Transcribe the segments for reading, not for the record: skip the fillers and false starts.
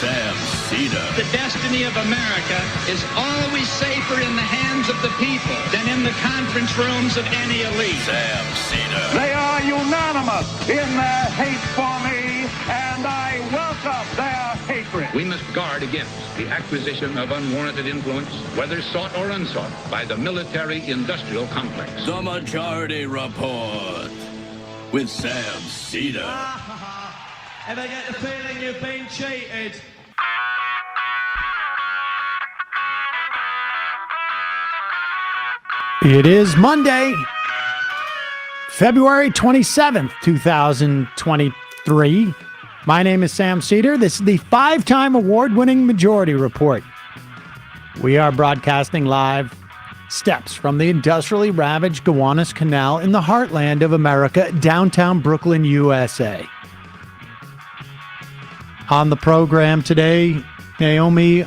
Sam Seder. The destiny of America is always safer in the hands of the people than in the conference rooms of any elite. Sam Seder. They are unanimous in their hate for me, and I welcome their hatred. We must guard against the acquisition of unwarranted influence, whether sought or unsought, by the military-industrial complex. The Majority Report with Sam Seder. Ever get the feeling you've been cheated? It is Monday, February 27th, 2023. My name is Sam Seder. This is the 5-time award-winning Majority Report. We are broadcasting live steps from the industrially ravaged Gowanus Canal in the heartland of America, downtown Brooklyn, USA. On the program today, Naomi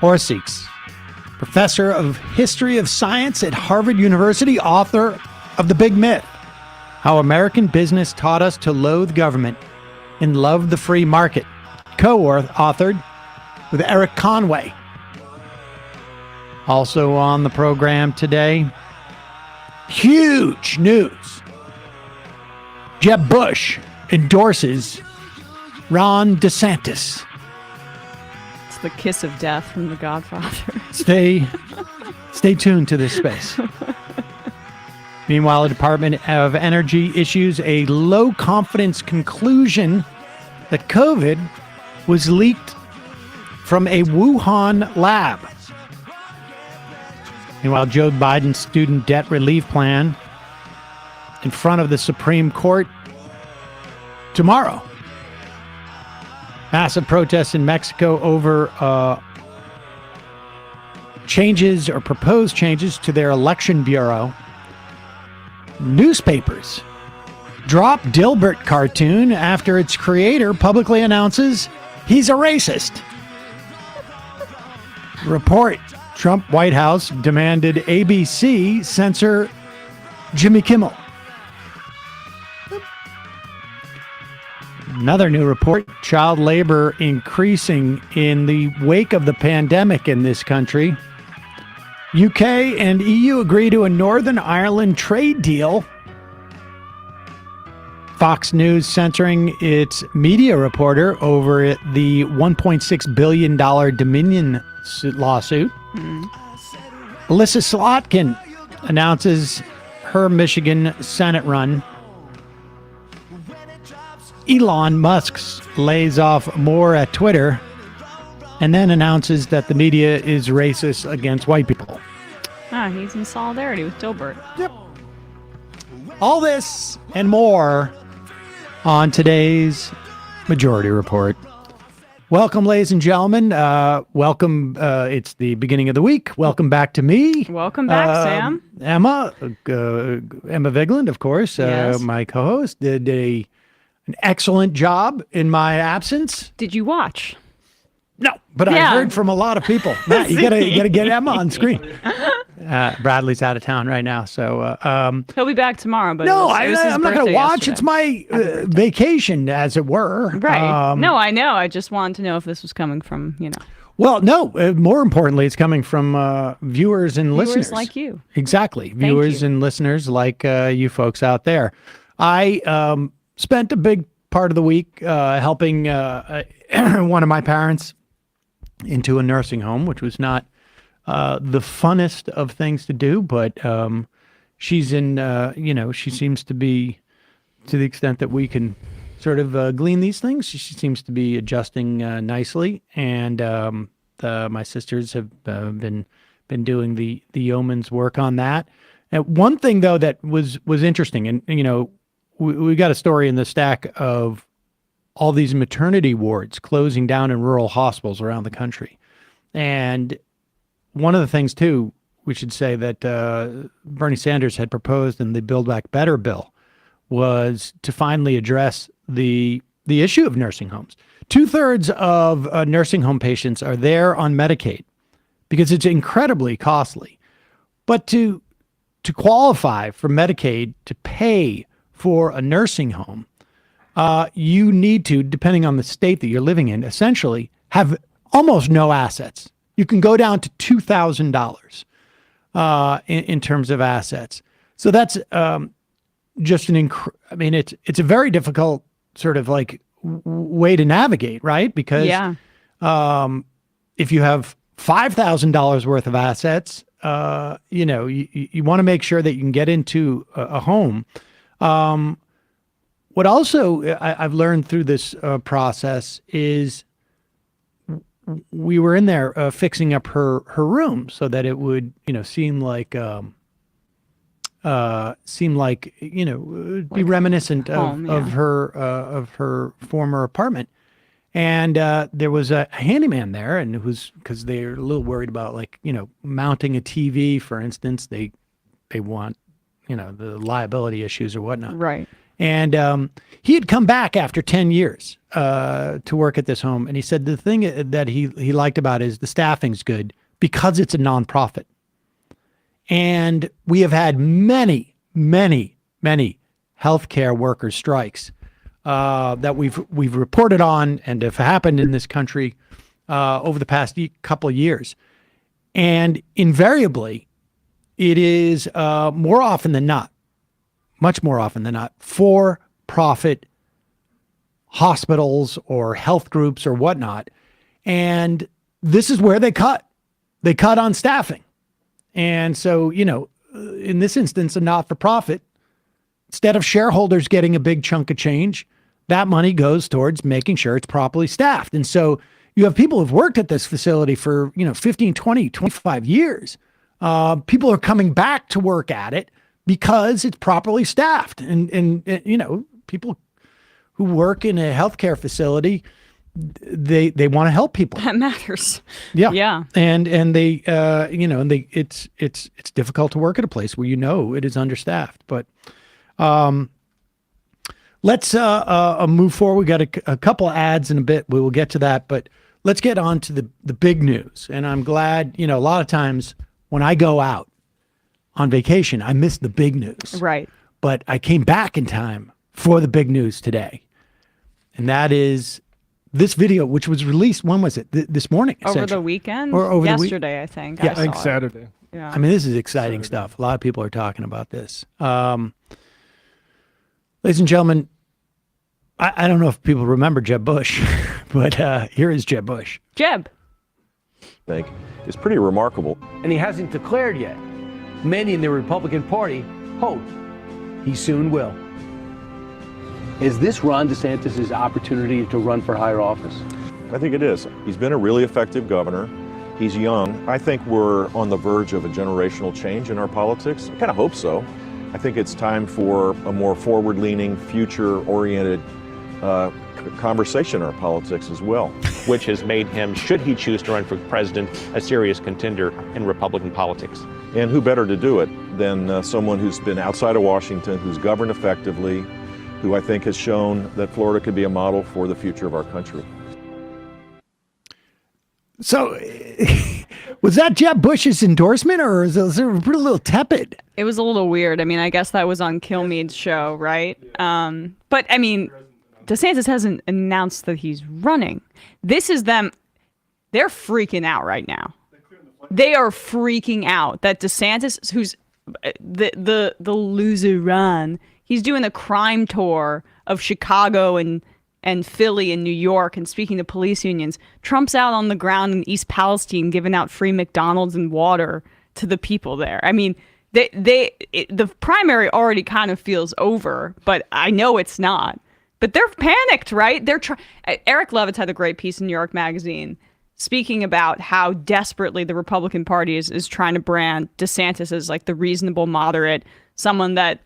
Oreskes, professor of history of science at Harvard University, author of The Big Myth, How American Business Taught Us to Loathe Government and Love the Free Market, co-authored with Erik Conway. Also on the program today, huge news. Jeb Bush endorses Ron DeSantis. It's the kiss of death from The Godfather. Stay tuned to this space. Meanwhile, the Department of Energy issues a low-confidence conclusion that COVID was leaked from a Wuhan lab. Meanwhile, Joe Biden's student debt relief plan in front of the Supreme Court tomorrow. Massive protests in Mexico over changes or proposed changes to their election bureau. Newspapers drop Dilbert cartoon after its creator publicly announces he's a racist. Report: Trump White House demanded ABC censor Jimmy Kimmel. Another new report: child labor increasing in the wake of the pandemic in this country. UK and EU agree to a Northern Ireland trade deal. Fox News censoring its media reporter over the $1.6 billion Dominion lawsuit. Alyssa Slotkin announces her Michigan Senate run. Elon Musk lays off more at Twitter and then announces that the media is racist against white people. He's in solidarity with Dilbert. Yep. All this and more on today's Majority Report. Welcome, ladies and gentlemen. Welcome. It's the beginning of the week. Welcome back to me. Welcome back, Sam. Emma Vigeland, of course, Yes. my co-host, did an excellent job in my absence. Did you watch? No, but Yeah. I heard from a lot of people. Matt, you gotta get Emma on screen. Bradley's out of town right now, so He'll be back tomorrow, but no, it was his I'm not gonna birthday watch. yesterday. It's my vacation, as it were. Right. No, I know. I just wanted to know if this was coming from, Well, no. More importantly, it's coming from viewers and listeners like you. Exactly, viewers and listeners like you folks out there. I spent a big part of the week helping one of my parents into a nursing home, which was not the funnest of things to do, but she's in, she seems to be, to the extent that we can sort of glean these things, she seems to be adjusting nicely, and my sisters have been doing the yeoman's work on that. And one thing, though, that was interesting, and, we got a story in the stack of all these maternity wards closing down in rural hospitals around the country. And one of the things, too, we should say that Bernie Sanders had proposed in the Build Back Better bill was to finally address the issue of nursing homes. 2/3 of nursing home patients are there on Medicaid because it's incredibly costly. But to qualify for Medicaid to pay for a nursing home, you need to, depending on the state that you're living in, essentially have almost no assets. You can go down to $2,000 in terms of assets. So that's just it's a very difficult sort of like way to navigate, right? Because if you have $5,000 worth of assets, you want to make sure that you can get into a home. What also I've learned through this process is we were in there fixing up her room so that it would, seem like be reminiscent of her former apartment. And there was a handyman there, and it was because they're a little worried about mounting a TV, for instance. They want, the liability issues or whatnot. Right. And he had come back after 10 years to work at this home. And he said the thing that he liked about it is the staffing's good because it's a nonprofit. And we have had many, many, many healthcare worker strikes that we've reported on and have happened in this country over the past couple of years. And invariably, it is more often than not, much more often than not, for-profit hospitals or health groups or whatnot. And this is where they cut. They cut on staffing. And so, in this instance, a not-for-profit, instead of shareholders getting a big chunk of change, that money goes towards making sure it's properly staffed. And so you have people who've worked at this facility for, 15, 20, 25 years. People are coming back to work at it because it's properly staffed. And people who work in a healthcare facility, they want to help people. That matters. Yeah. Yeah. And they it's difficult to work at a place where it is understaffed. But let's move forward. We got a couple of ads in a bit. We will get to that, but let's get on to the big news. And I'm glad, a lot of times when I go out on vacation, I miss the big news. Right. But I came back in time for the big news today. And that is this video, which was released, when was it? This morning. Over the weekend? Or over yesterday, I think. Yeah, I think Saturday. Yeah. I mean, this is exciting stuff. A lot of people are talking about this. Ladies and gentlemen, I don't know if people remember Jeb Bush, but here is Jeb Bush. Jeb. I think is pretty remarkable. And he hasn't declared yet. Many in the Republican Party hope he soon will. Is this Ron DeSantis' opportunity to run for higher office? I think it is. He's been a really effective governor. He's young. I think we're on the verge of a generational change in our politics. I kind of hope so. I think it's time for a more forward-leaning, future-oriented conversation in our politics as well. Which has made him, should he choose to run for president, a serious contender in Republican politics. And who better to do it than someone who's been outside of Washington, who's governed effectively, who I think has shown that Florida could be a model for the future of our country. So, was that Jeb Bush's endorsement, or was it a little tepid? It was a little weird. I mean, I guess that was on Kilmeade's show, right? But, I mean, DeSantis hasn't announced that he's running. This is them. They're freaking out right now. They are freaking out that DeSantis, who's the loser run, he's doing a crime tour of Chicago and Philly and New York and speaking to police unions. Trump's out on the ground in East Palestine giving out free McDonald's and water to the people there. I mean, the primary already kind of feels over, but I know it's not. But they're panicked, right? Erik Loathe had a great piece in New York Magazine speaking about how desperately the Republican Party is trying to brand DeSantis as like the reasonable moderate, someone that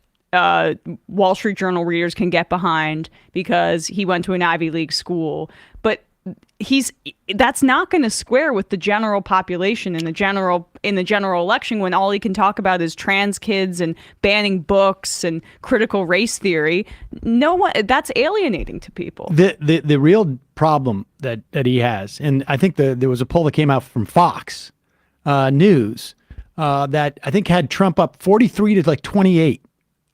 Wall Street Journal readers can get behind because he went to an Ivy League school. But that's not going to square with the general population in the general election when all he can talk about is trans kids and banning books and critical race theory. No one, that's alienating to people. The real problem that he has, and I think there was a poll that came out from Fox News that I think had Trump up 43 to 28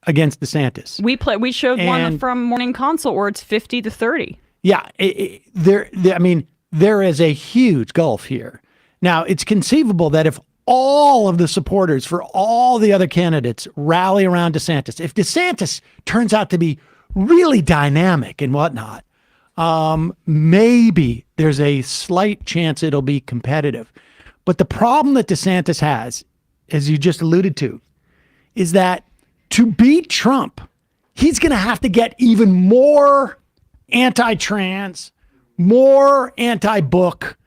against DeSantis. We showed one from Morning Consult where it's 50 to 30. Yeah, I mean, there is a huge gulf here. Now, it's conceivable that if all of the supporters for all the other candidates rally around DeSantis, if DeSantis turns out to be really dynamic and whatnot, maybe there's a slight chance it'll be competitive. But the problem that DeSantis has, as you just alluded to, is that to beat Trump, he's going to have to get even more anti-trans, more anti-book,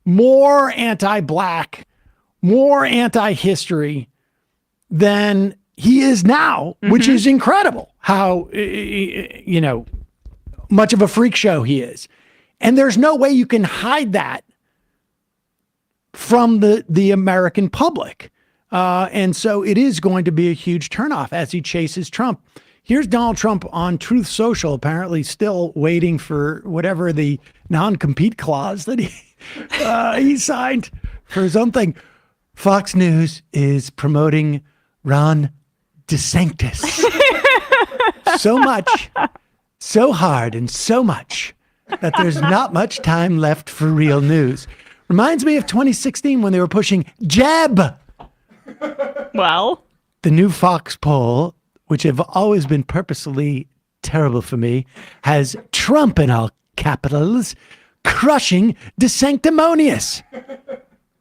more anti-black, more anti-history than he is now, which is incredible how, much of a freak show he is. And there's no way you can hide that from the American public. And so it is going to be a huge turnoff as he chases Trump. Here's Donald Trump on Truth Social, apparently still waiting for whatever the non-compete clause that he signed for his own thing. Fox News is promoting Ron DeSantis. So much, so hard, and so much that there's not much time left for real news. Reminds me of 2016 when they were pushing Jeb. Well, the new Fox poll, which have always been purposely terrible for me, has Trump in all capitals, crushing DeSanctimonious.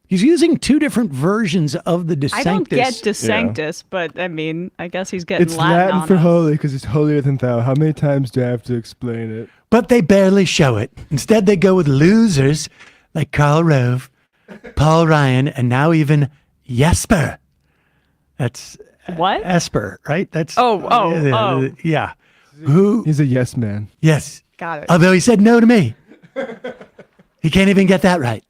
He's using two different versions of the DeSanctus. I don't get DeSanctus, but I mean, I guess he's getting It's Latin for on us. holy because it's holier than thou. How many times do I have to explain it? But they barely show it. Instead, they go with losers like Karl Rove, Paul Ryan, and now Jesper. That's what? Esper, right? That's oh. Yeah. Who? He's a yes man. Yes. Got it. Although he said no to me. He can't even get that right.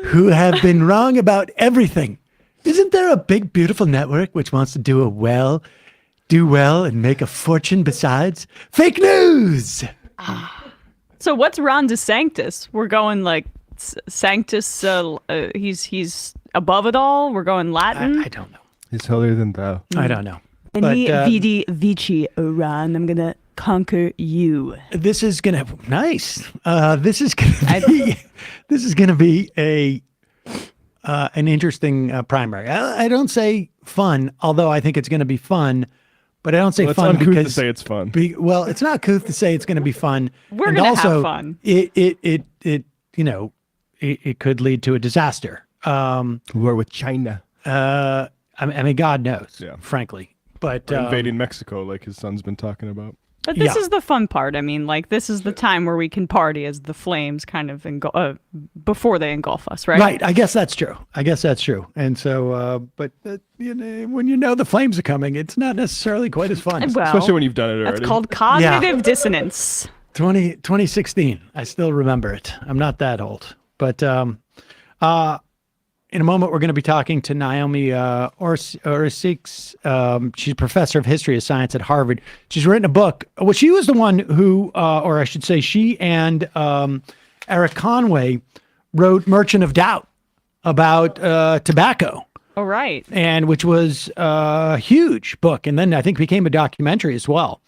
Who have been wrong about everything. Isn't there a big, beautiful network which wants to do well, and make a fortune besides? Fake news! So what's Ron DeSantis? We're going like Sanctus, he's above it all? We're going Latin? I don't know. He's holier than thou. I don't know. Veni, vidi, vici, Ron. I'm going to conquer you. This is gonna this is gonna be an interesting primary. I don't say fun, although I think it's gonna be fun, but I don't say fun uncouth because to say it's fun. Well, it's not couth to say it's gonna be fun. We're and gonna also, have fun. It could lead to a disaster. War with China. I mean, God knows, Yeah. frankly. But Or invading Mexico, like his son's been talking about. But this is the fun part. I mean, like, this is the time where we can party as the flames kind of before they engulf us, right? Right. I guess that's true. And so, when you know the flames are coming, it's not necessarily quite as fun. Well, especially when you've done it already. That's called cognitive dissonance. 2016. I still remember it. I'm not that old. But in a moment, we're going to be talking to Naomi Oreskes. She's a professor of history of science at Harvard. She's written a book. Well, she was the one who, or I should say, she and Erik Conway wrote Merchant of Doubt about tobacco. Oh, right. And which was a huge book. And then I think became a documentary as well.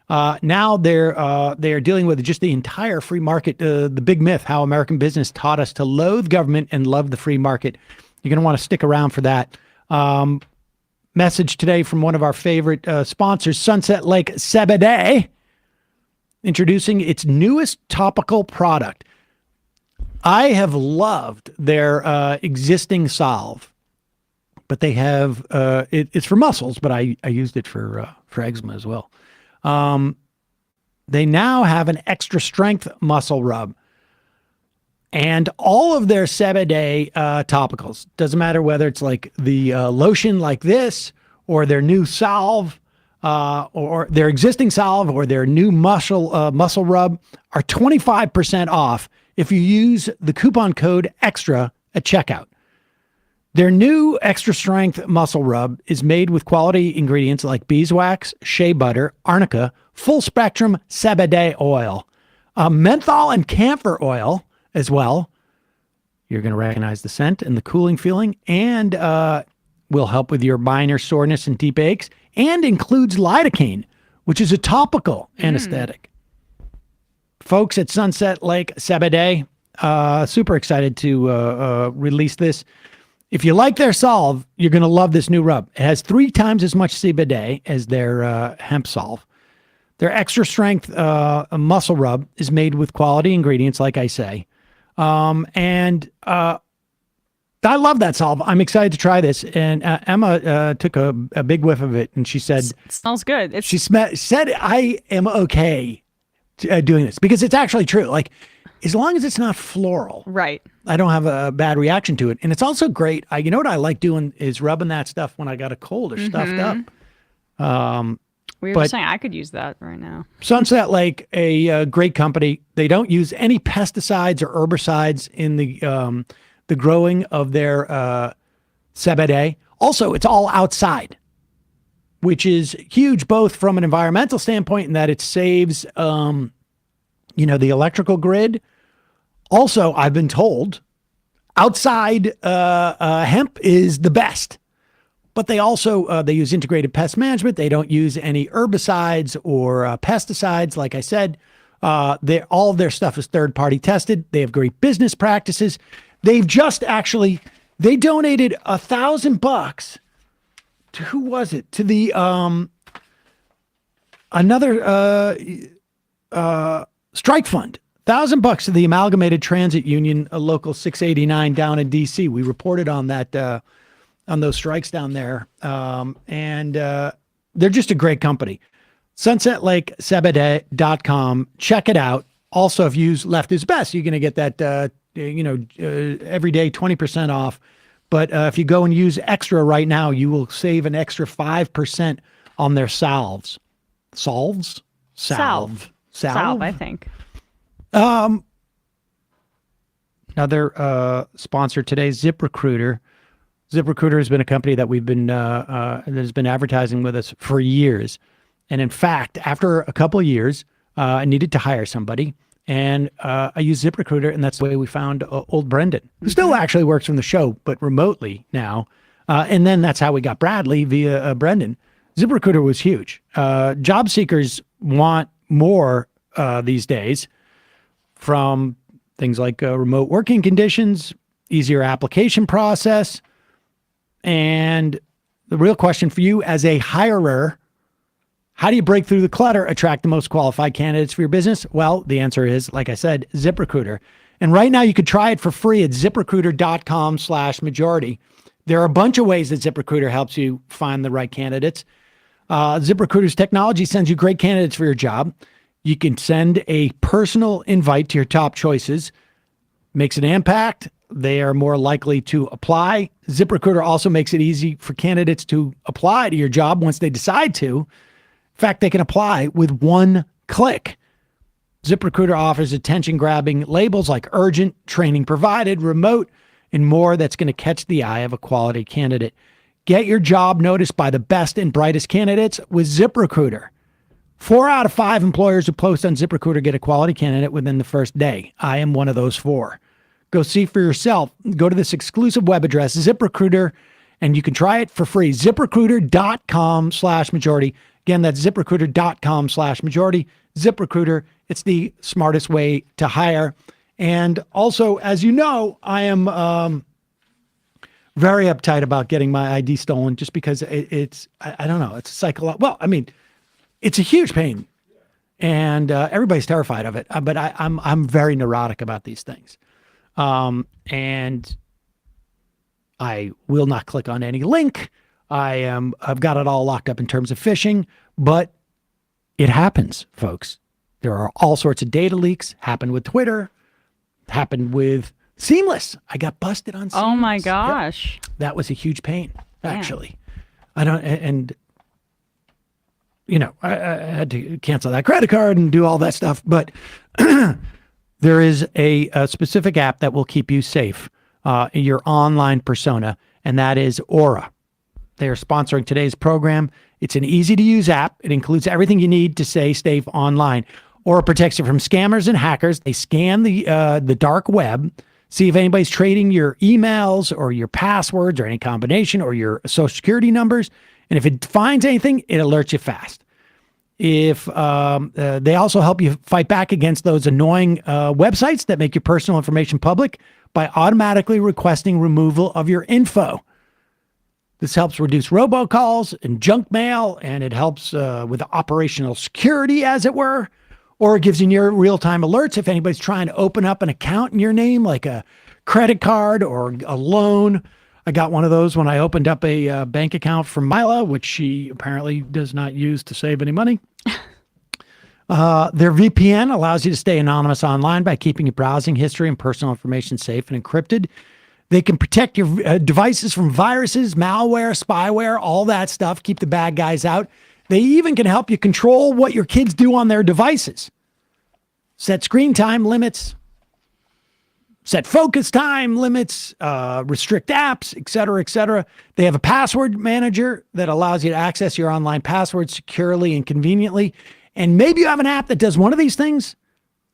Now they're dealing with just the entire free market, the big myth, how American business taught us to loathe government and love the free market. You're going to want to stick around for that. Message today from one of our favorite sponsors, Sunset Lake Seder, introducing its newest topical product. I have loved their existing salve, but they have it's for muscles, but I used it for eczema as well. They now have an extra strength muscle rub, and all of their Sebede topicals, doesn't matter whether it's like the lotion like this or their new salve, or their existing salve or their new muscle rub, are 25% off if you use the coupon code EXTRA at checkout. Their new extra strength muscle rub is made with quality ingredients like beeswax, shea butter, arnica, full spectrum Sebede oil, menthol and camphor oil as well. You're going to recognize the scent and the cooling feeling, and will help with your minor soreness and deep aches, and includes lidocaine, which is a topical anesthetic. Folks at Sunset Lake Sebede, Super excited to release this. If you like their Solve, you're going to love this new rub. It has 3 times as much CBD as their hemp Solve. Their extra strength muscle rub is made with quality ingredients, like I say. And I love that Solve. I'm excited to try this. And Emma took a big whiff of it, and she said, It smells good. She said, I am okay doing this, because it's actually true. Like, as long as it's not floral, right? I don't have a bad reaction to it. And it's also great. You know what I like doing is rubbing that stuff when I got a cold or stuffed up. We were just saying I could use that right now. Sunset Lake, a great company. They don't use any pesticides or herbicides in the growing of their CBD. Also, it's all outside, which is huge, both from an environmental standpoint in that it saves, the electrical grid. Also, I've been told outside hemp is the best, but they also, they use integrated pest management. They don't use any herbicides or pesticides. Like I said, all of their stuff is third-party tested. They have great business practices. They've just they donated $1,000 to, who was it? To the, another strike fund. $1,000 to the Amalgamated Transit Union, a local 689 down in DC. We reported on that, on those strikes down there. And they're just a great company. SunsetLakeCBD.com. Check it out. Also, if you use Left is Best, you're going to get that, every day 20% off. But if you go and use Extra right now, you will save an extra 5% on their salves. Salve, I think. Another sponsor today, ZipRecruiter. ZipRecruiter has been a company that we've been that has been advertising with us for years. And in fact, after a couple of years, I needed to hire somebody, and I used ZipRecruiter, and that's the way we found old Brendan, who still actually works from the show, but remotely now. And then that's how we got Bradley via Brendan. ZipRecruiter was huge. Job seekers want more these days, from things like remote working conditions, easier application process. And the real question for you as a hirer, how do you break through the clutter, attract the most qualified candidates for your business? Well, the answer is, like I said, ZipRecruiter. And right now you could try it for free at ZipRecruiter.com/majority. There are a bunch of ways that ZipRecruiter helps you find the right candidates. ZipRecruiter's technology sends you great candidates for your job. You can send a personal invite to your top choices, makes an impact. They are more likely to apply. ZipRecruiter also makes it easy for candidates to apply to your job once they decide to. In fact, they can apply with one click. ZipRecruiter offers attention-grabbing labels like urgent, training provided, remote, and more that's going to catch the eye of a quality candidate. Get your job noticed by the best and brightest candidates with ZipRecruiter. 4 out of 5 employers who post on ZipRecruiter get a quality candidate within the first day. I am one of those 4. Go see for yourself. Go to this exclusive web address, ZipRecruiter, and you can try it for free. ZipRecruiter.com/majority. Again, that's ZipRecruiter.com/majority. ZipRecruiter, it's the smartest way to hire. And also, as you know, I am very uptight about getting my ID stolen, just because it's I don't know, it's a psychological. Well, I mean, it's a huge pain, and everybody's terrified of it. But I'm very neurotic about these things, and I will not click on any link. I've got it all locked up in terms of phishing, but it happens, folks. There are all sorts of data leaks. Happened with Twitter. Happened with Seamless. I got busted on Seamless. Oh my gosh. Yep. That was a huge pain, actually. Man. I had to cancel that credit card and do all that stuff. But there is a specific app that will keep you safe in your online persona, and that is Aura. They are sponsoring today's program. It's an easy-to-use app. It includes everything you need to stay safe online. Aura protects you from scammers and hackers. They scan the dark web, see if anybody's trading your emails or your passwords or any combination or your social security numbers. And if it finds anything, it alerts you fast. If they also help you fight back against those annoying websites that make your personal information public by automatically requesting removal of your info. This helps reduce robocalls and junk mail, and it helps with operational security, as it were, or it gives you near real-time alerts if anybody's trying to open up an account in your name, like a credit card or a loan. I got one of those when I opened up a bank account for Mila, which she apparently does not use to save any money. Their VPN allows you to stay anonymous online by keeping your browsing history and personal information safe and encrypted. They can protect your devices from viruses, malware, spyware, all that stuff. Keep the bad guys out. They even can help you control what your kids do on their devices. Set screen time limits, set focus time limits, restrict apps, et cetera, et cetera. They have a password manager that allows you to access your online passwords securely and conveniently. And maybe you have an app that does one of these things.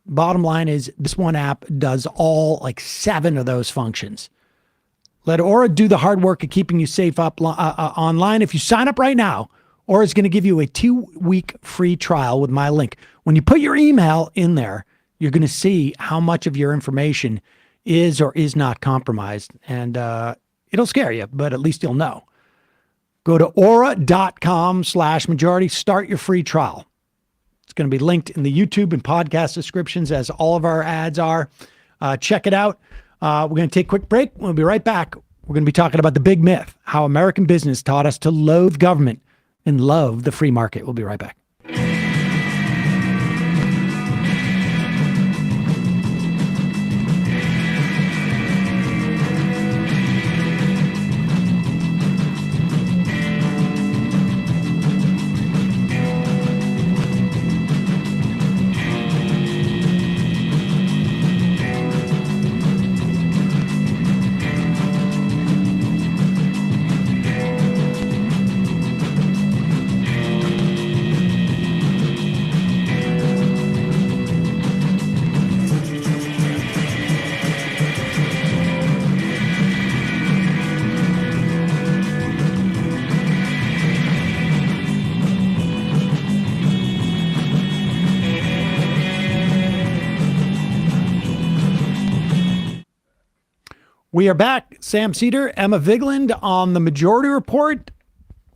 Bottom line is this one app does all 7 of those functions. Let Aura do the hard work of keeping you safe up online. If you sign up right now, Aura is going to give you a 2-week free trial with my link. When you put your email in there, you're going to see how much of your information is or is not compromised. And it'll scare you, but at least you'll know. Go to aura.com/majority. Start your free trial. It's going to be linked in the YouTube and podcast descriptions, as all of our ads are. Check it out. We're going to take a quick break. We'll be right back. We're going to be talking about the big myth, how American business taught us to loathe government and love the free market. We'll be right back. We are back. Sam Seder, Emma Vigeland on the Majority Report. I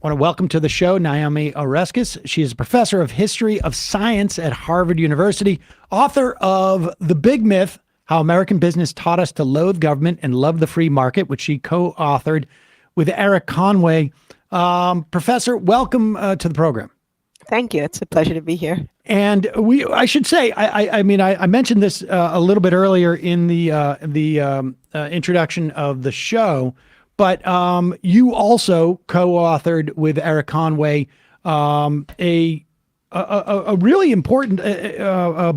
want to welcome to the show Naomi Oreskes. She is a professor of history of science at Harvard University, author of The Big Myth, How American Business Taught Us to Loathe Government and Love the Free Market, which she co-authored with Erik Conway. Professor, welcome to the program. Thank you. It's a pleasure to be here. And I should say, I mentioned this a little bit earlier in the introduction of the show, but you also co-authored with Erik Conway a really important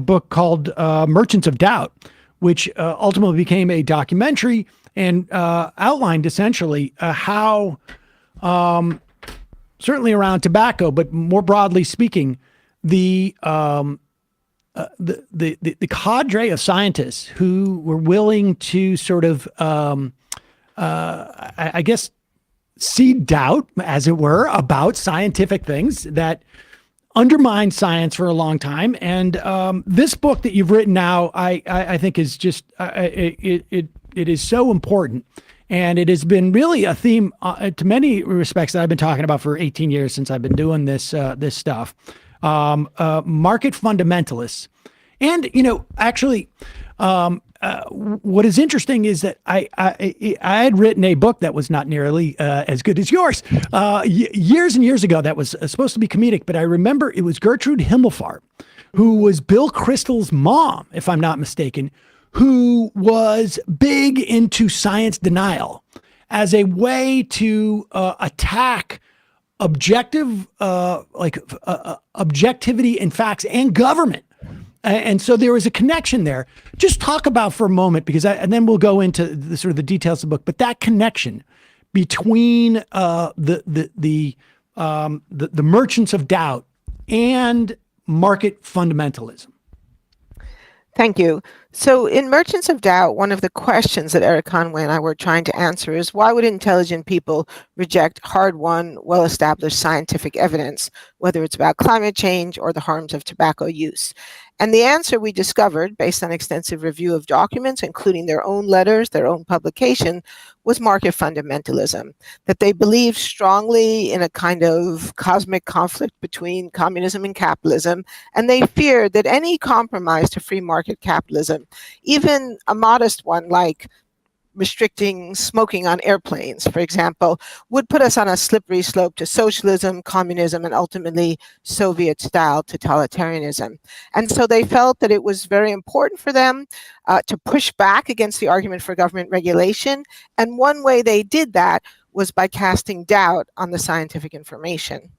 book called Merchants of Doubt, which ultimately became a documentary and outlined essentially how, certainly around tobacco, but more broadly speaking, the cadre of scientists who were willing to sort of, I guess, seed doubt, as it were, about scientific things that undermined science for a long time. And this book that you've written now, I think is just it is so important. And it has been really a theme to many respects that I've been talking about for 18 years since I've been doing this stuff. Market fundamentalists. And, actually, what is interesting is that I had written a book that was not nearly as good as yours years and years ago that was supposed to be comedic. But I remember it was Gertrude Himmelfarb, who was Bill Kristol's mom, if I'm not mistaken, who was big into science denial as a way to attack objectivity in facts and government. And so there was a connection there. Just talk about for a moment, because and then we'll go into the sort of the details of the book. But that connection between the merchants of doubt and market fundamentalism. Thank you. So in Merchants of Doubt, one of the questions that Erik Conway and I were trying to answer is why would intelligent people reject hard-won, well-established scientific evidence, whether it's about climate change or the harms of tobacco use? And the answer we discovered, based on extensive review of documents, including their own letters, their own publication, was market fundamentalism, that they believed strongly in a kind of cosmic conflict between communism and capitalism, and they feared that any compromise to free market capitalism, even a modest one like restricting smoking on airplanes, for example, would put us on a slippery slope to socialism, communism, and ultimately Soviet-style totalitarianism. And so they felt that it was very important for them to push back against the argument for government regulation. And one way they did that was by casting doubt on the scientific information.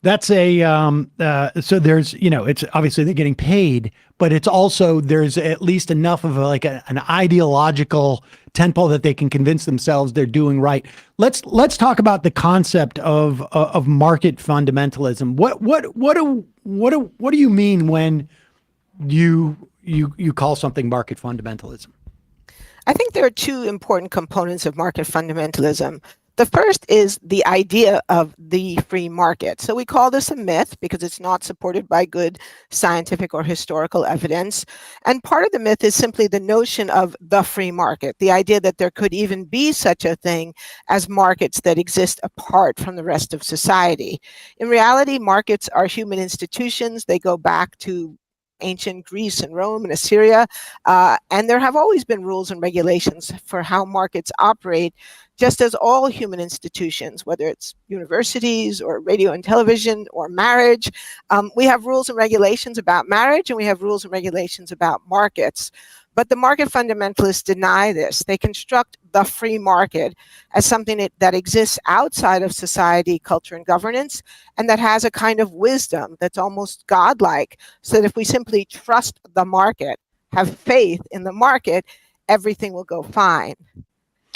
That's so there's, it's obviously they're getting paid, but it's also, there's at least enough of an ideological tentpole that they can convince themselves they're doing right. Let's talk about the concept of market fundamentalism. What do you mean when you call something market fundamentalism? I think there are two important components of market fundamentalism. The first is the idea of the free market. So we call this a myth because it's not supported by good scientific or historical evidence. And part of the myth is simply the notion of the free market, the idea that there could even be such a thing as markets that exist apart from the rest of society. In reality, markets are human institutions. They go back to ancient Greece and Rome and Assyria, and there have always been rules and regulations for how markets operate, just as all human institutions, whether it's universities or radio and television or marriage. We have rules and regulations about marriage, and we have rules and regulations about markets. But the market fundamentalists deny this. They construct the free market as something that exists outside of society, culture, and governance, and that has a kind of wisdom that's almost godlike, so that if we simply trust the market, have faith in the market, everything will go fine.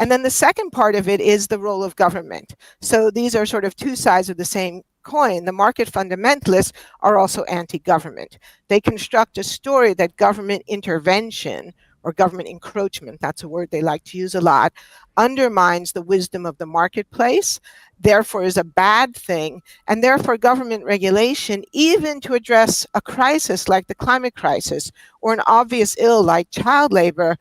And then the second part of it is the role of government. So these are sort of two sides of the same coin. The market fundamentalists are also anti-government. They construct a story that government intervention or government encroachment, that's a word they like to use a lot, undermines the wisdom of the marketplace, therefore is a bad thing, and therefore government regulation, even to address a crisis like the climate crisis or an obvious ill like child labor,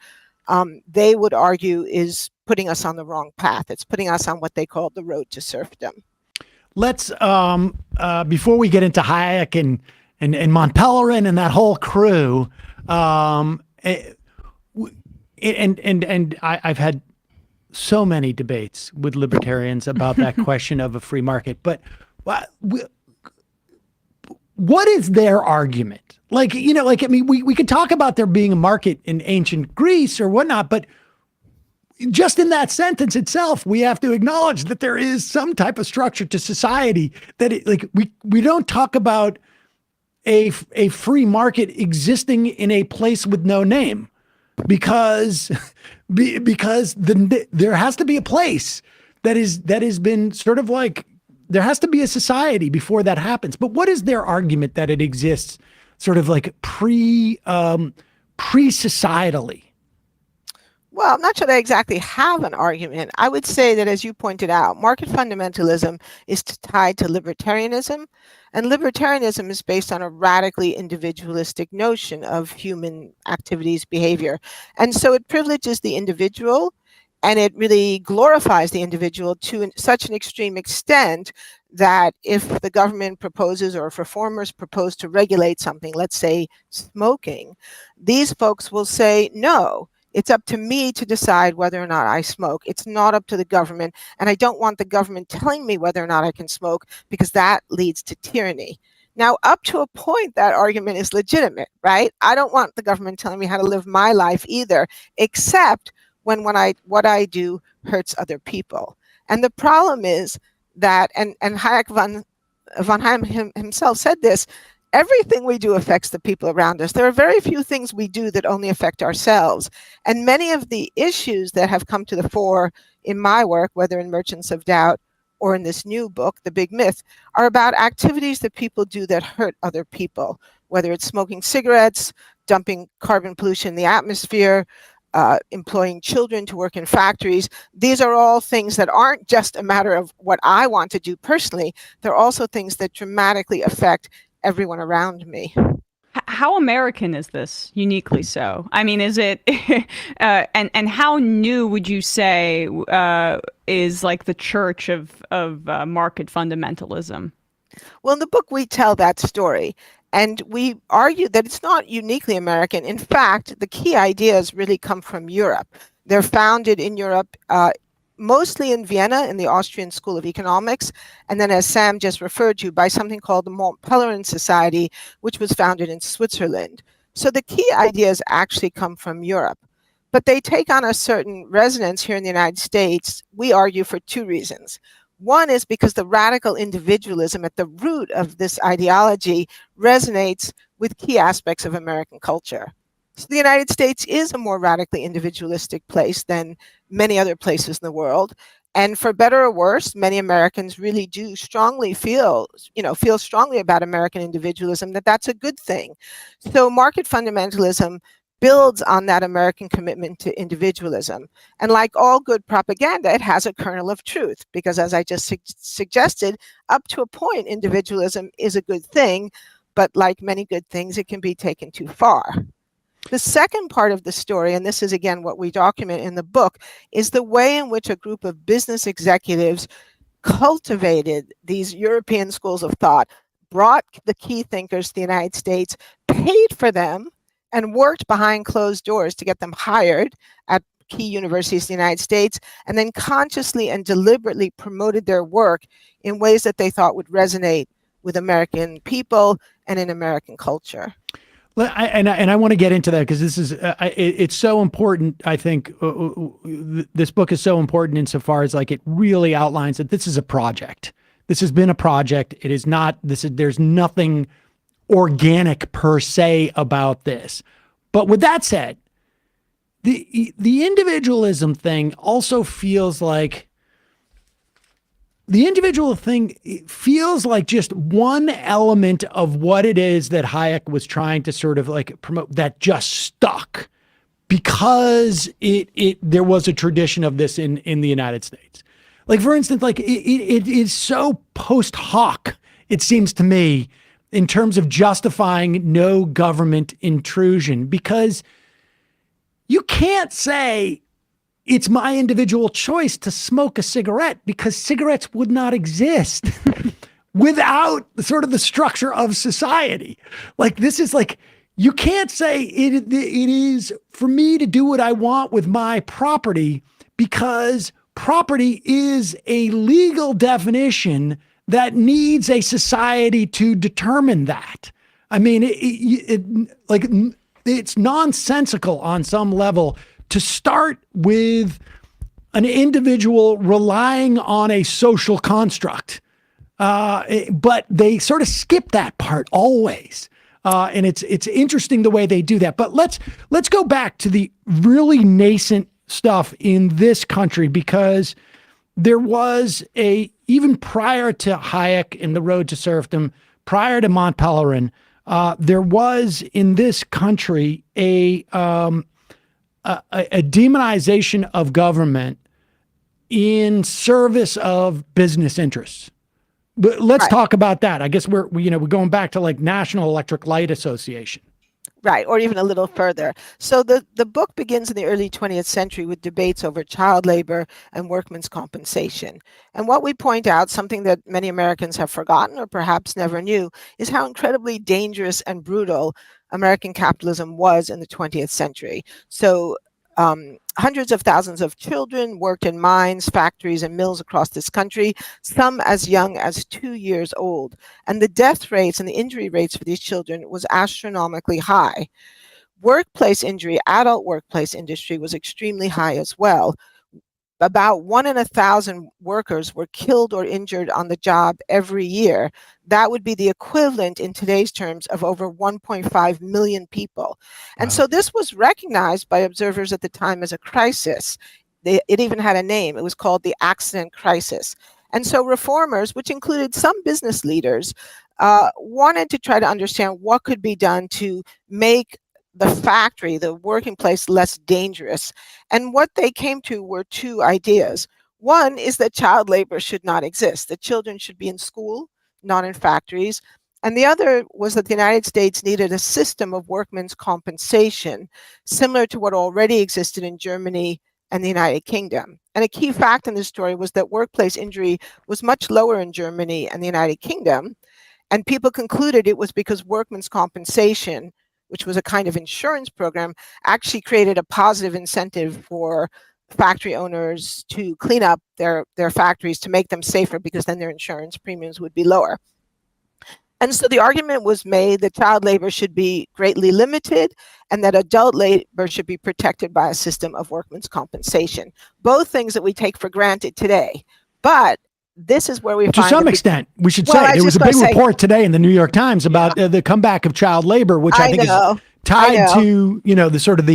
they would argue is putting us on the wrong path. It's putting us on what they call the road to serfdom. Let's, before we get into Hayek and Mont Pelerin and that whole crew, I've had so many debates with libertarians about that question of a free market, but what is their argument? We could talk about there being a market in ancient Greece or whatnot, but just in that sentence itself, we have to acknowledge that there is some type of structure to society that we don't talk about a free market existing in a place with no name, because there has to be a place that has been sort of like, there has to be a society before that happens. But what is their argument that it exists sort of like pre-societally? Well, I'm not sure they exactly have an argument. I would say that, as you pointed out, market fundamentalism is tied to libertarianism, and libertarianism is based on a radically individualistic notion of human activities, behavior. And so it privileges the individual, and it really glorifies the individual to such an extreme extent that if the government proposes, or if reformers propose to regulate something, let's say smoking, these folks will say, no, it's up to me to decide whether or not I smoke. It's not up to the government, and I don't want the government telling me whether or not I can smoke, because that leads to tyranny. Now, up to a point, that argument is legitimate, right? I don't want the government telling me how to live my life either, except when what I do hurts other people. And the problem is that, and Hayek von Heim himself said this, everything we do affects the people around us. There are very few things we do that only affect ourselves. And many of the issues that have come to the fore in my work, whether in Merchants of Doubt or in this new book, The Big Myth, are about activities that people do that hurt other people, whether it's smoking cigarettes, dumping carbon pollution in the atmosphere, employing children to work in factories. These are all things that aren't just a matter of what I want to do personally. They're also things that dramatically affect everyone around me. How American is this, uniquely so? I mean, is it, and how new would you say is like the church of market fundamentalism? Well, in the book, we tell that story. And we argue that it's not uniquely American. In fact, the key ideas really come from Europe. They're founded in Europe, mostly in Vienna, in the Austrian School of Economics, and then, as Sam just referred to, by something called the Mont Pelerin Society, which was founded in Switzerland. So the key ideas actually come from Europe. But they take on a certain resonance here in the United States, we argue, for two reasons. One is because the radical individualism at the root of this ideology resonates with key aspects of American culture. So the United States is a more radically individualistic place than many other places in the world. And for better or worse, many Americans really do strongly feel strongly about American individualism, that that's a good thing. So market fundamentalism builds on that American commitment to individualism. And like all good propaganda, it has a kernel of truth, because as I just suggested, up to a point, individualism is a good thing, but like many good things, it can be taken too far. The second part of the story, and this is again what we document in the book, is the way in which a group of business executives cultivated these European schools of thought, brought the key thinkers to the United States, paid for them, and worked behind closed doors to get them hired at key universities in the United States, and then consciously and deliberately promoted their work in ways that they thought would resonate with American people and in American culture. I want to get into that because this is it's so important. I think this book is so important insofar as like it really outlines that this is a project. This has been a project. It is not. There's nothing organic per se about this. But with that said, the individualism thing also feels like feels like just one element of what it is that Hayek was trying to sort of like promote that just stuck because there was a tradition of this in the United States. Like, for instance, like it is so post hoc, it seems to me, in terms of justifying no government intrusion, because you can't say it's my individual choice to smoke a cigarette because cigarettes would not exist without sort of the structure of society. Like, this is like, you can't say it is for me to do what I want with my property because property is a legal definition that needs a society to determine that. I mean, it's nonsensical on some level to start with an individual relying on a social construct, but they sort of skip that part always. And it's interesting the way they do that. But let's go back to the really nascent stuff in this country, because there was even prior to Hayek and the Road to Serfdom, prior to Mont Pelerin, there was in this country a demonization of government in service of business interests. But let's talk about that. I guess we're going back to like National Electric Light Association. Right, or even a little further. So the book begins in the early 20th century with debates over child labor and workmen's compensation. And what we point out, something that many Americans have forgotten or perhaps never knew, is how incredibly dangerous and brutal American capitalism was in the 20th century. So hundreds of thousands of children worked in mines, factories, and mills across this country, some as young as 2 years old. And the death rates and the injury rates for these children was astronomically high. Workplace injury, adult workplace industry was extremely high as well. About 1 in 1,000 workers were killed or injured on the job every year. That would be the equivalent in today's terms of over 1.5 million people. And so this was recognized by observers at the time as a crisis. It even had a name. It was called the accident crisis. And so reformers, which included some business leaders, wanted to try to understand what could be done to make the factory, the working place, less dangerous. And what they came to were two ideas. One is that child labor should not exist, that children should be in school, not in factories. And the other was that the United States needed a system of workmen's compensation, similar to what already existed in Germany and the United Kingdom. And a key fact in this story was that workplace injury was much lower in Germany and the United Kingdom. And people concluded it was because workmen's compensation, which was a kind of insurance program, actually created a positive incentive for factory owners to clean up their factories to make them safer, because then their insurance premiums would be lower. And so the argument was made that child labor should be greatly limited and that adult labor should be protected by a system of workmen's compensation. Both things that we take for granted today. But this is where we to find some extent, we should say there was a big report today in the New York Times about the comeback of child labor, which I think is tied to, the sort of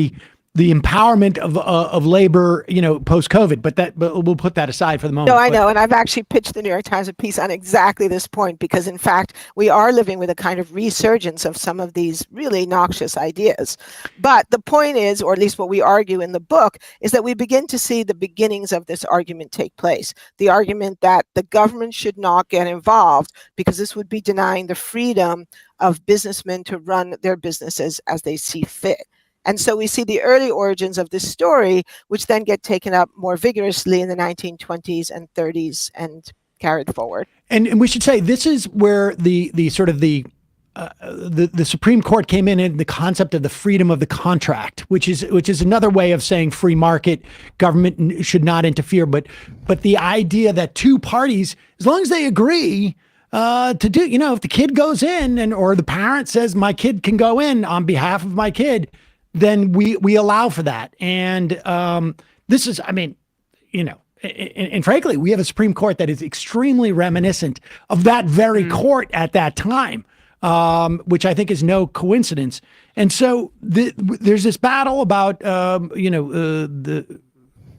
the empowerment of labor, post COVID, but we'll put that aside for the moment. No, I know. And I've actually pitched the New York Times a piece on exactly this point, because in fact, we are living with a kind of resurgence of some of these really noxious ideas. But the point is, or at least what we argue in the book, is that we begin to see the beginnings of this argument take place. The argument that the government should not get involved because this would be denying the freedom of businessmen to run their businesses as they see fit. And so we see the early origins of this story, which then get taken up more vigorously in the 1920s and 30s and carried forward. And we should say this is where the Supreme Court came in the concept of the freedom of the contract, which is another way of saying free market, government should not interfere. But the idea that two parties, as long as they agree to do, if the kid goes in or the parent says my kid can go in on behalf of my kid, then we allow for that. And this is, and frankly, we have a Supreme Court that is extremely reminiscent of that very court at that time, which I think is no coincidence. And so there's this battle about, the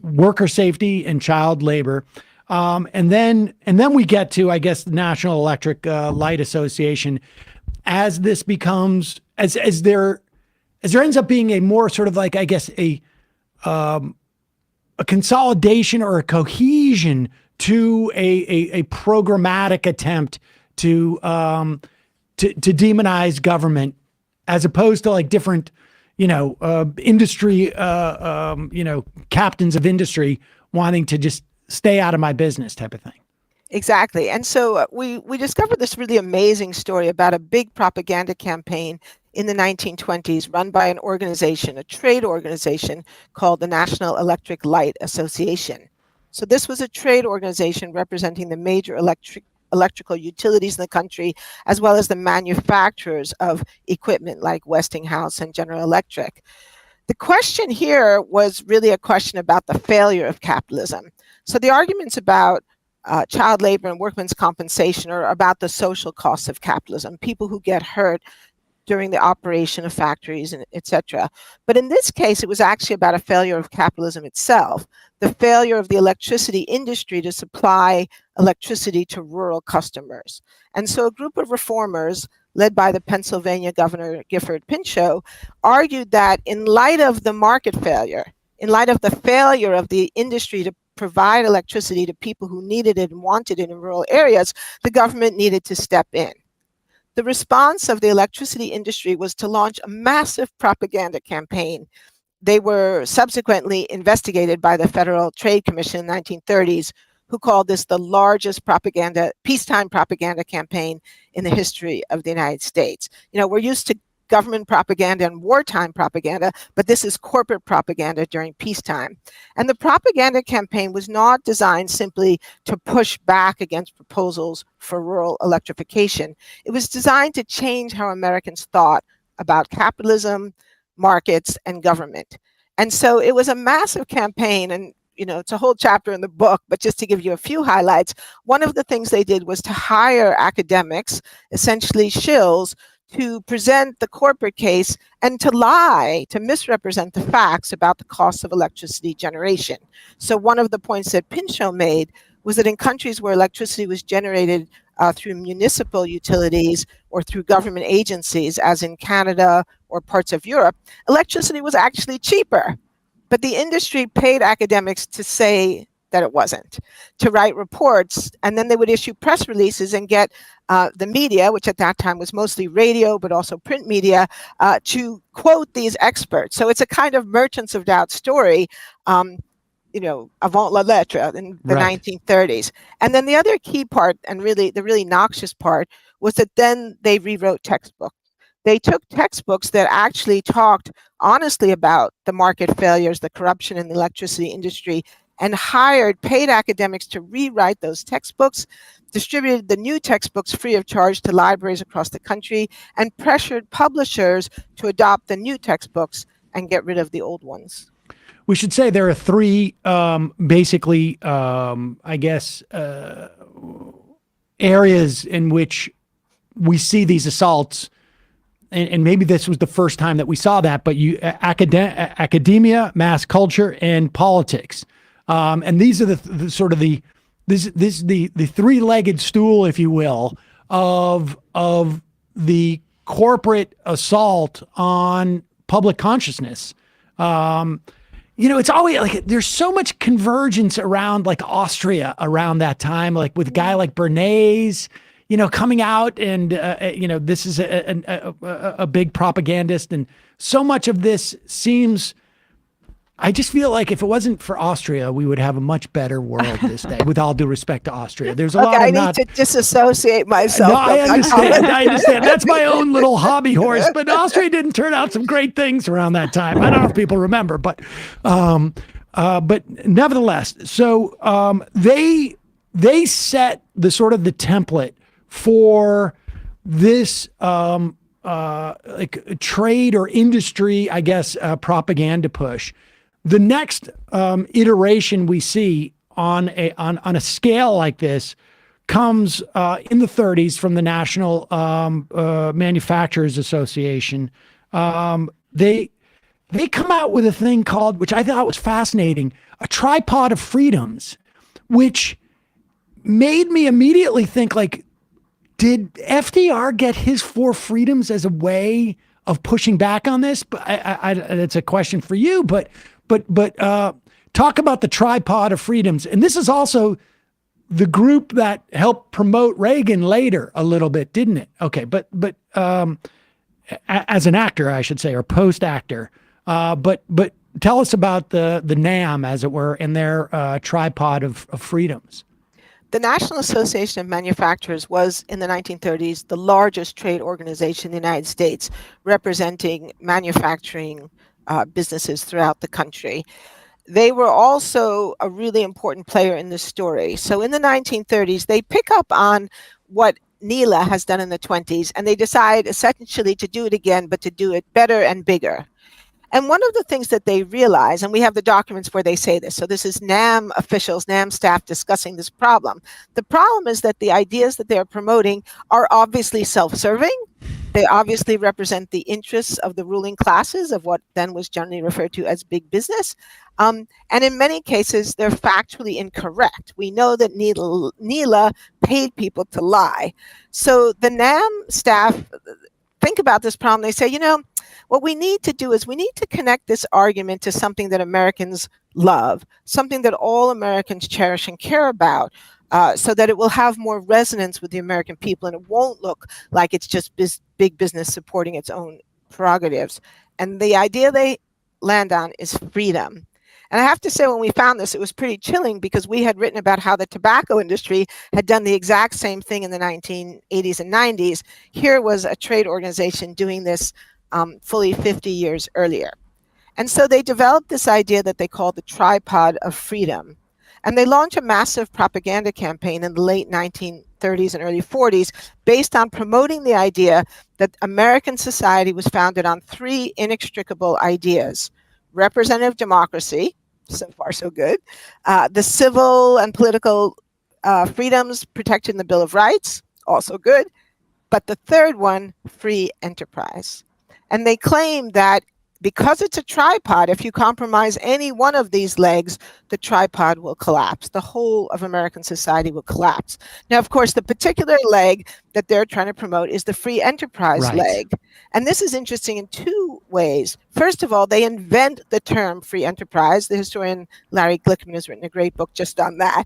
worker safety and child labor. And then we get to, I guess, the National Electric Light Association, as this becomes, as there ends up being a more sort of like, I guess, a consolidation or a cohesion to a programmatic attempt to demonize government, as opposed to like different, industry, captains of industry wanting to just stay out of my business type of thing. Exactly. And so we discovered this really amazing story about a big propaganda campaign in the 1920s run by an organization, a trade organization called the National Electric Light Association. So this was a trade organization representing the major electrical utilities in the country, as well as the manufacturers of equipment like Westinghouse and General Electric. The question here was really a question about the failure of capitalism. So the arguments about child labor and workmen's compensation are about the social costs of capitalism, people who get hurt during the operation of factories, and etc. But in this case, it was actually about a failure of capitalism itself, the failure of the electricity industry to supply electricity to rural customers. And so a group of reformers, led by the Pennsylvania Governor Gifford Pinchot, argued that in light of the market failure, in light of the failure of the industry to provide electricity to people who needed it and wanted it in rural areas, the government needed to step in. The response of the electricity industry was to launch a massive propaganda campaign. They were subsequently investigated by the Federal Trade Commission in the 1930s, who called this the largest peacetime propaganda campaign in the history of the United States. We're used to government propaganda and wartime propaganda, but this is corporate propaganda during peacetime. And the propaganda campaign was not designed simply to push back against proposals for rural electrification. It was designed to change how Americans thought about capitalism, markets, and government. And so it was a massive campaign, and it's a whole chapter in the book, but just to give you a few highlights, one of the things they did was to hire academics, essentially shills, to present the corporate case and to lie, to misrepresent the facts about the cost of electricity generation. So one of the points that Pinchot made was that in countries where electricity was generated through municipal utilities or through government agencies, as in Canada or parts of Europe, electricity was actually cheaper. But the industry paid academics to say that it wasn't, to write reports, and then they would issue press releases and get the media, which at that time was mostly radio, but also print media, to quote these experts. So it's a kind of merchants of doubt story, avant la lettre in the 1930s. And then the other key part, and really the really noxious part, was that then they rewrote textbooks. They took textbooks that actually talked honestly about the market failures, the corruption in the electricity industry, and hired paid academics to rewrite those textbooks, distributed the new textbooks free of charge to libraries across the country, and pressured publishers to adopt the new textbooks and get rid of the old ones. We should say there are three areas in which we see these assaults. And maybe this was the first time that we saw that, but academia, mass culture, and politics. And these are the sort of the three-legged stool, if you will, of the corporate assault on public consciousness. It's always like there's so much convergence around like Austria around that time, like with a guy like Bernays, coming out and, this is a big propagandist. And so much of this seems, I just feel like if it wasn't for Austria, we would have a much better world this day, with all due respect to Austria. There's a lot of I need to disassociate myself. No, I understand. That's my own little hobby horse, but Austria didn't turn out some great things around that time. I don't know if people remember, but nevertheless, so they set the sort of the template for this like trade or industry, I guess, propaganda push. The next iteration we see on a scale like this comes in the 30s from the National Manufacturers Association. They come out with a thing called, which I thought was fascinating, a tripod of freedoms, which made me immediately think, like, did FDR get his four freedoms as a way of pushing back on this? But it's a question for you. But talk about the tripod of freedoms, and this is also the group that helped promote Reagan later a little bit, didn't it? Okay, but as an actor, I should say, or post actor. But tell us about the NAM, as it were, and their tripod of freedoms. The National Association of Manufacturers was, in the 1930s, the largest trade organization in the United States, representing manufacturing businesses throughout the country. They were also a really important player in this story. So in the 1930s, they pick up on what NELA has done in the 20s, and they decide essentially to do it again, but to do it better and bigger. And one of the things that they realize, and we have the documents where they say this, so this is NAM officials, NAM staff discussing this problem. The problem is that the ideas that they're promoting are obviously self-serving. They obviously represent the interests of the ruling classes of what then was generally referred to as big business. And in many cases, they're factually incorrect. We know that NELA paid people to lie. So the NAM staff think about this problem. They say, what we need to do is we need to connect this argument to something that Americans love, something that all Americans cherish and care about, so that it will have more resonance with the American people and it won't look like it's just big business supporting its own prerogatives. And the idea they land on is freedom. And I have to say, when we found this, it was pretty chilling, because we had written about how the tobacco industry had done the exact same thing in the 1980s and 90s. Here was a trade organization doing this fully 50 years earlier. And so they developed this idea that they called the tripod of freedom. And they launched a massive propaganda campaign in the late 1930s and early 40s based on promoting the idea that American society was founded on three inextricable ideas: representative democracy, so far so good, the civil and political freedoms protected in the Bill of Rights, also good, but the third one, free enterprise. And they claim that because it's a tripod, if you compromise any one of these legs, the tripod will collapse. The whole of American society will collapse. Now, of course, the particular leg that they're trying to promote is the free enterprise leg. And this is interesting in two ways. First of all, they invent the term free enterprise. The historian Larry Glickman has written a great book just on that.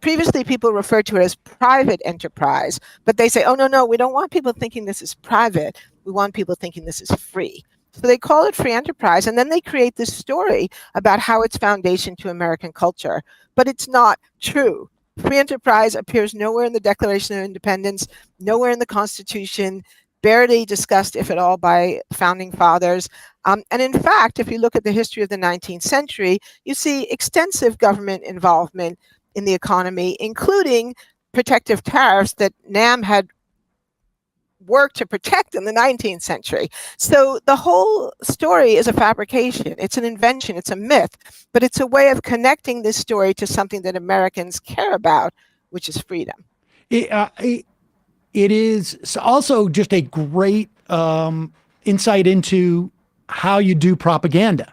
Previously, people referred to it as private enterprise, but they say, oh, no, we don't want people thinking this is private. We want people thinking this is free. So they call it free enterprise, and then they create this story about how it's foundation to American culture. But it's not true. Free enterprise appears nowhere in the Declaration of Independence, nowhere in the Constitution, barely discussed, if at all, by founding fathers. And in fact, if you look at the history of the 19th century, you see extensive government involvement in the economy, including protective tariffs that NAM had worked to protect in the 19th century. So the whole story is a fabrication. It's an invention. It's a myth, but it's a way of connecting this story to something that Americans care about, which is freedom. It is also just a great insight into how you do propaganda,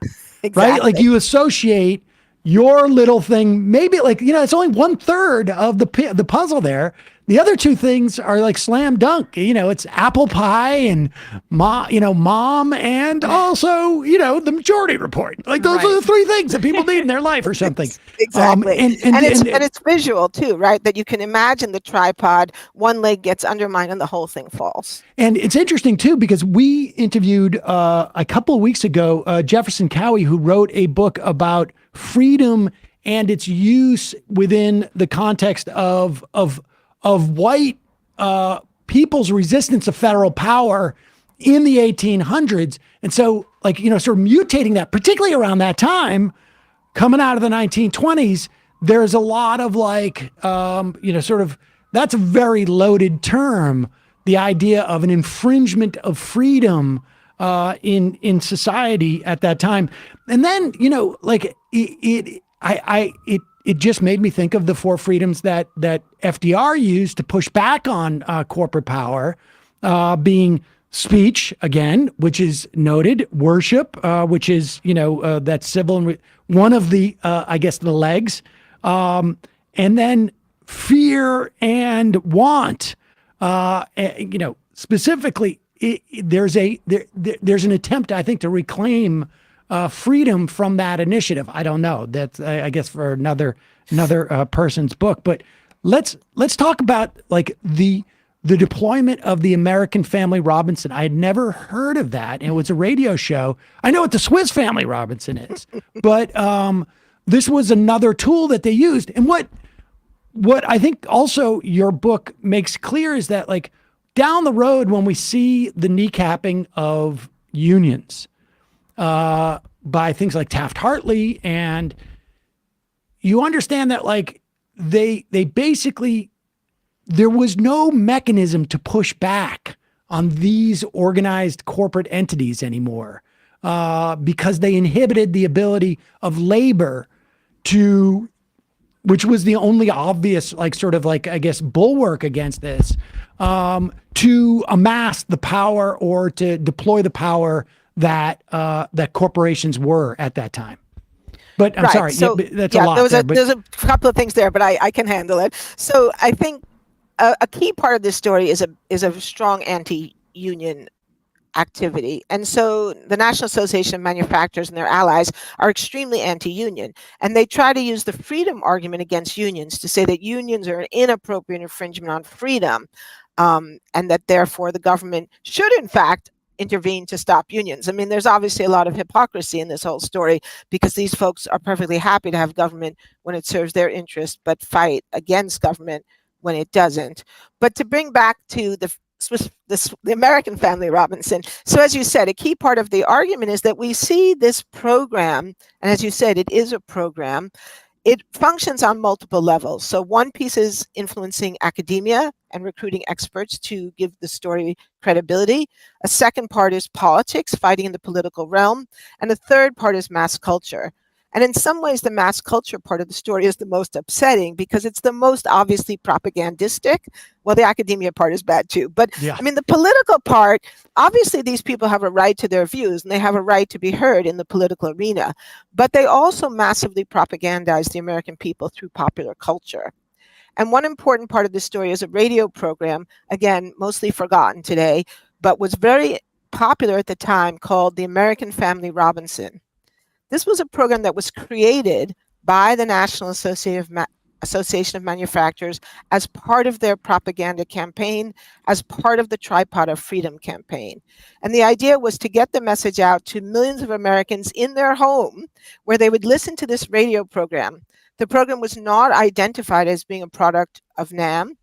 right? Like you associate your little thing, maybe like, it's only 1/3 of the puzzle there. The other two things are like slam dunk. It's apple pie and mom, and also, the Majority Report. Like those are the three things that people need in their life or something. Exactly. And it's visual too, right? That you can imagine the tripod, one leg gets undermined and the whole thing falls. And it's interesting too, because we interviewed a couple of weeks ago, Jefferson Cowie, who wrote a book about freedom and its use within the context of white people's resistance of federal power in the 1800s. And so, like, sort of mutating that, particularly around that time, coming out of the 1920s, there's a lot of like, sort of, that's a very loaded term, the idea of an infringement of freedom in society at that time. And then, like it just made me think of the four freedoms that FDR used to push back on corporate power, being speech, again, which is noted, worship, which is, that's civil, and one of the, I guess, the legs, and then fear and want, specifically, there's an attempt, I think, to reclaim freedom from that initiative. I don't know. That's, I guess, for another person's book. But let's talk about like the deployment of the American Family Robinson. I had never heard of that. It was a radio show. I know what the Swiss Family Robinson is, but this was another tool that they used. And what I think also your book makes clear is that, like, down the road, when we see the kneecapping of unions by things like Taft-Hartley, and you understand that, like, they basically, there was no mechanism to push back on these organized corporate entities anymore, because they inhibited the ability of labor to, which was the only obvious, like, sort of like, I guess, bulwark against this, to amass the power or to deploy the power that that corporations were at that time. But I'm sorry, so, that's a lot. There's a couple of things there, but I can handle it. So I think a key part of this story is a strong anti-union activity. And so the National Association of Manufacturers and their allies are extremely anti-union. And they try to use the freedom argument against unions to say that unions are an inappropriate infringement on freedom, and that therefore the government should, in fact, intervene to stop unions. I mean, there's obviously a lot of hypocrisy in this whole story, because these folks are perfectly happy to have government when it serves their interests, but fight against government when it doesn't. But to bring back to the American Family Robinson. So as you said, a key part of the argument is that we see this program, and as you said, it is a program. It functions on multiple levels. So one piece is influencing academia and recruiting experts to give the story credibility. A second part is politics, fighting in the political realm. And the third part is mass culture. And in some ways, the mass culture part of the story is the most upsetting because it's the most obviously propagandistic. Well, the academia part is bad too. But Yeah. I mean, the political part, obviously, these people have a right to their views and they have a right to be heard in the political arena. But they also massively propagandize the American people through popular culture. And one important part of this story is a radio program, again, mostly forgotten today, but was very popular at the time, called The American Family Robinson. This was a program that was created by the National Association of Manufacturers as part of their propaganda campaign, as part of the Tripod of Freedom campaign. And the idea was to get the message out to millions of Americans in their home, where they would listen to this radio program. The program was not identified as being a product of NAM.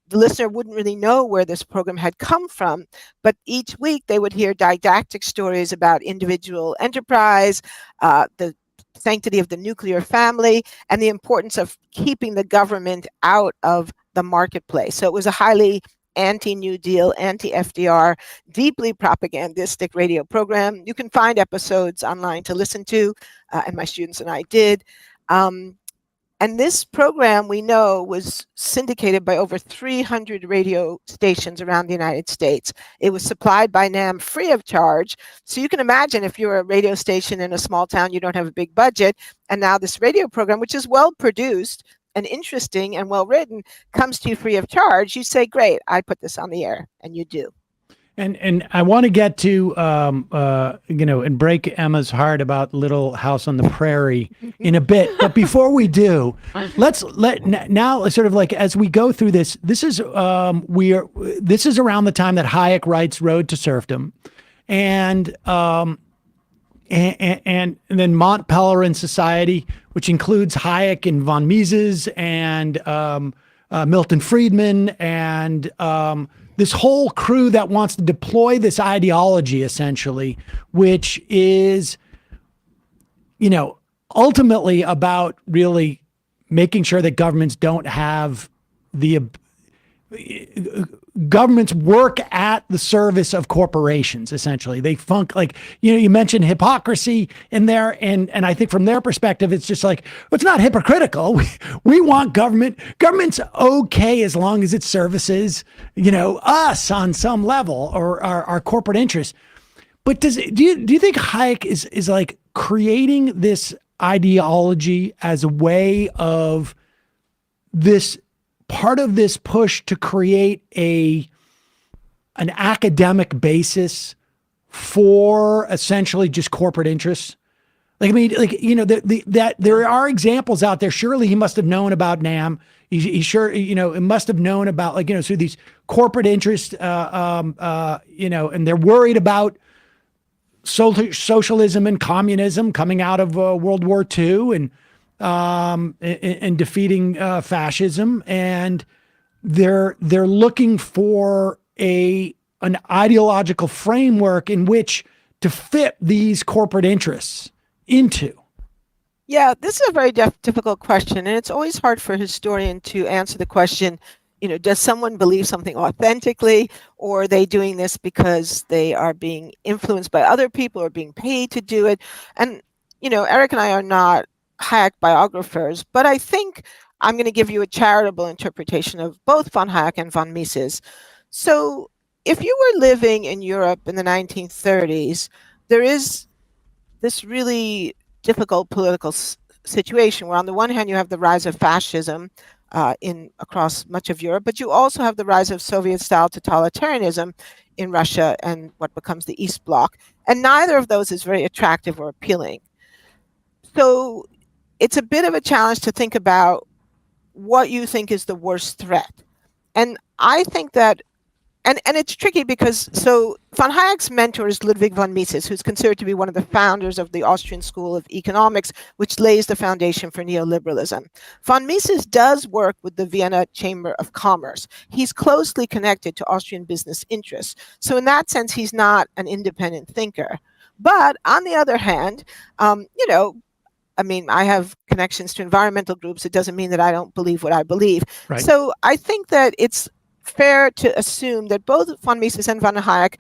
The listener wouldn't really know where this program had come from, but each week they would hear didactic stories about individual enterprise, the sanctity of the nuclear family, and the importance of keeping the government out of the marketplace. So it was a highly anti-New Deal, anti-FDR, deeply propagandistic radio program. You can find episodes online to listen to, and my students and I did. And this program, we know, was syndicated by over 300 radio stations around the United States. It was supplied by NAM free of charge. So you can imagine if you're a radio station in a small town, you don't have a big budget, and now this radio program, which is well produced and interesting and well written, comes to you free of charge, you say, great, I put this on the air, and you do. And I want to get to, and break Emma's heart about Little House on the Prairie in a bit. But before we do, let's now sort of like as we go through this, this is around the time that Hayek writes Road to Serfdom, and then Mont Pelerin Society, which includes Hayek and von Mises and Milton Friedman and this whole crew that wants to deploy this ideology, essentially, which is, ultimately about really making sure that governments don't have governments work at the service of corporations. Essentially, they you mentioned hypocrisy in there, and I think from their perspective, it's just like, well, it's not hypocritical. We want government's okay as long as it services us on some level or our corporate interests. But do you think Hayek is like creating this ideology as a way of this part of this push to create an academic basis for essentially just corporate interests? Like, I mean, that there are examples out there. Surely he must have known about NAM. He sure, it must have known about so these corporate interests, and they're worried about socialism and communism coming out of World War II and defeating fascism, and they're looking for an ideological framework in which to fit these corporate interests into. Yeah, this is a very difficult question, and it's always hard for a historian to answer the question, does someone believe something authentically, or are they doing this because they are being influenced by other people or being paid to do it? And, Erik and I are not Hayek biographers, but I think I'm going to give you a charitable interpretation of both von Hayek and von Mises. So if you were living in Europe in the 1930s, there is this really difficult political situation where on the one hand you have the rise of fascism across much of Europe, but you also have the rise of Soviet-style totalitarianism in Russia and what becomes the East Bloc, and neither of those is very attractive or appealing. So it's a bit of a challenge to think about what you think is the worst threat. And I think that, and it's tricky because, so von Hayek's mentor is Ludwig von Mises, who's considered to be one of the founders of the Austrian School of Economics, which lays the foundation for neoliberalism. Von Mises does work with the Vienna Chamber of Commerce. He's closely connected to Austrian business interests. So in that sense, he's not an independent thinker. But on the other hand, I have connections to environmental groups. It doesn't mean that I don't believe what I believe. Right. So I think that it's fair to assume that both von Mises and von Hayek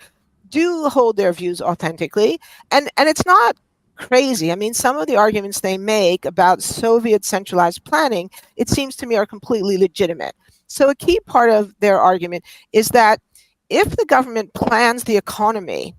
do hold their views authentically. And it's not crazy. I mean, some of the arguments they make about Soviet centralized planning, it seems to me, are completely legitimate. So a key part of their argument is that if the government plans the economy,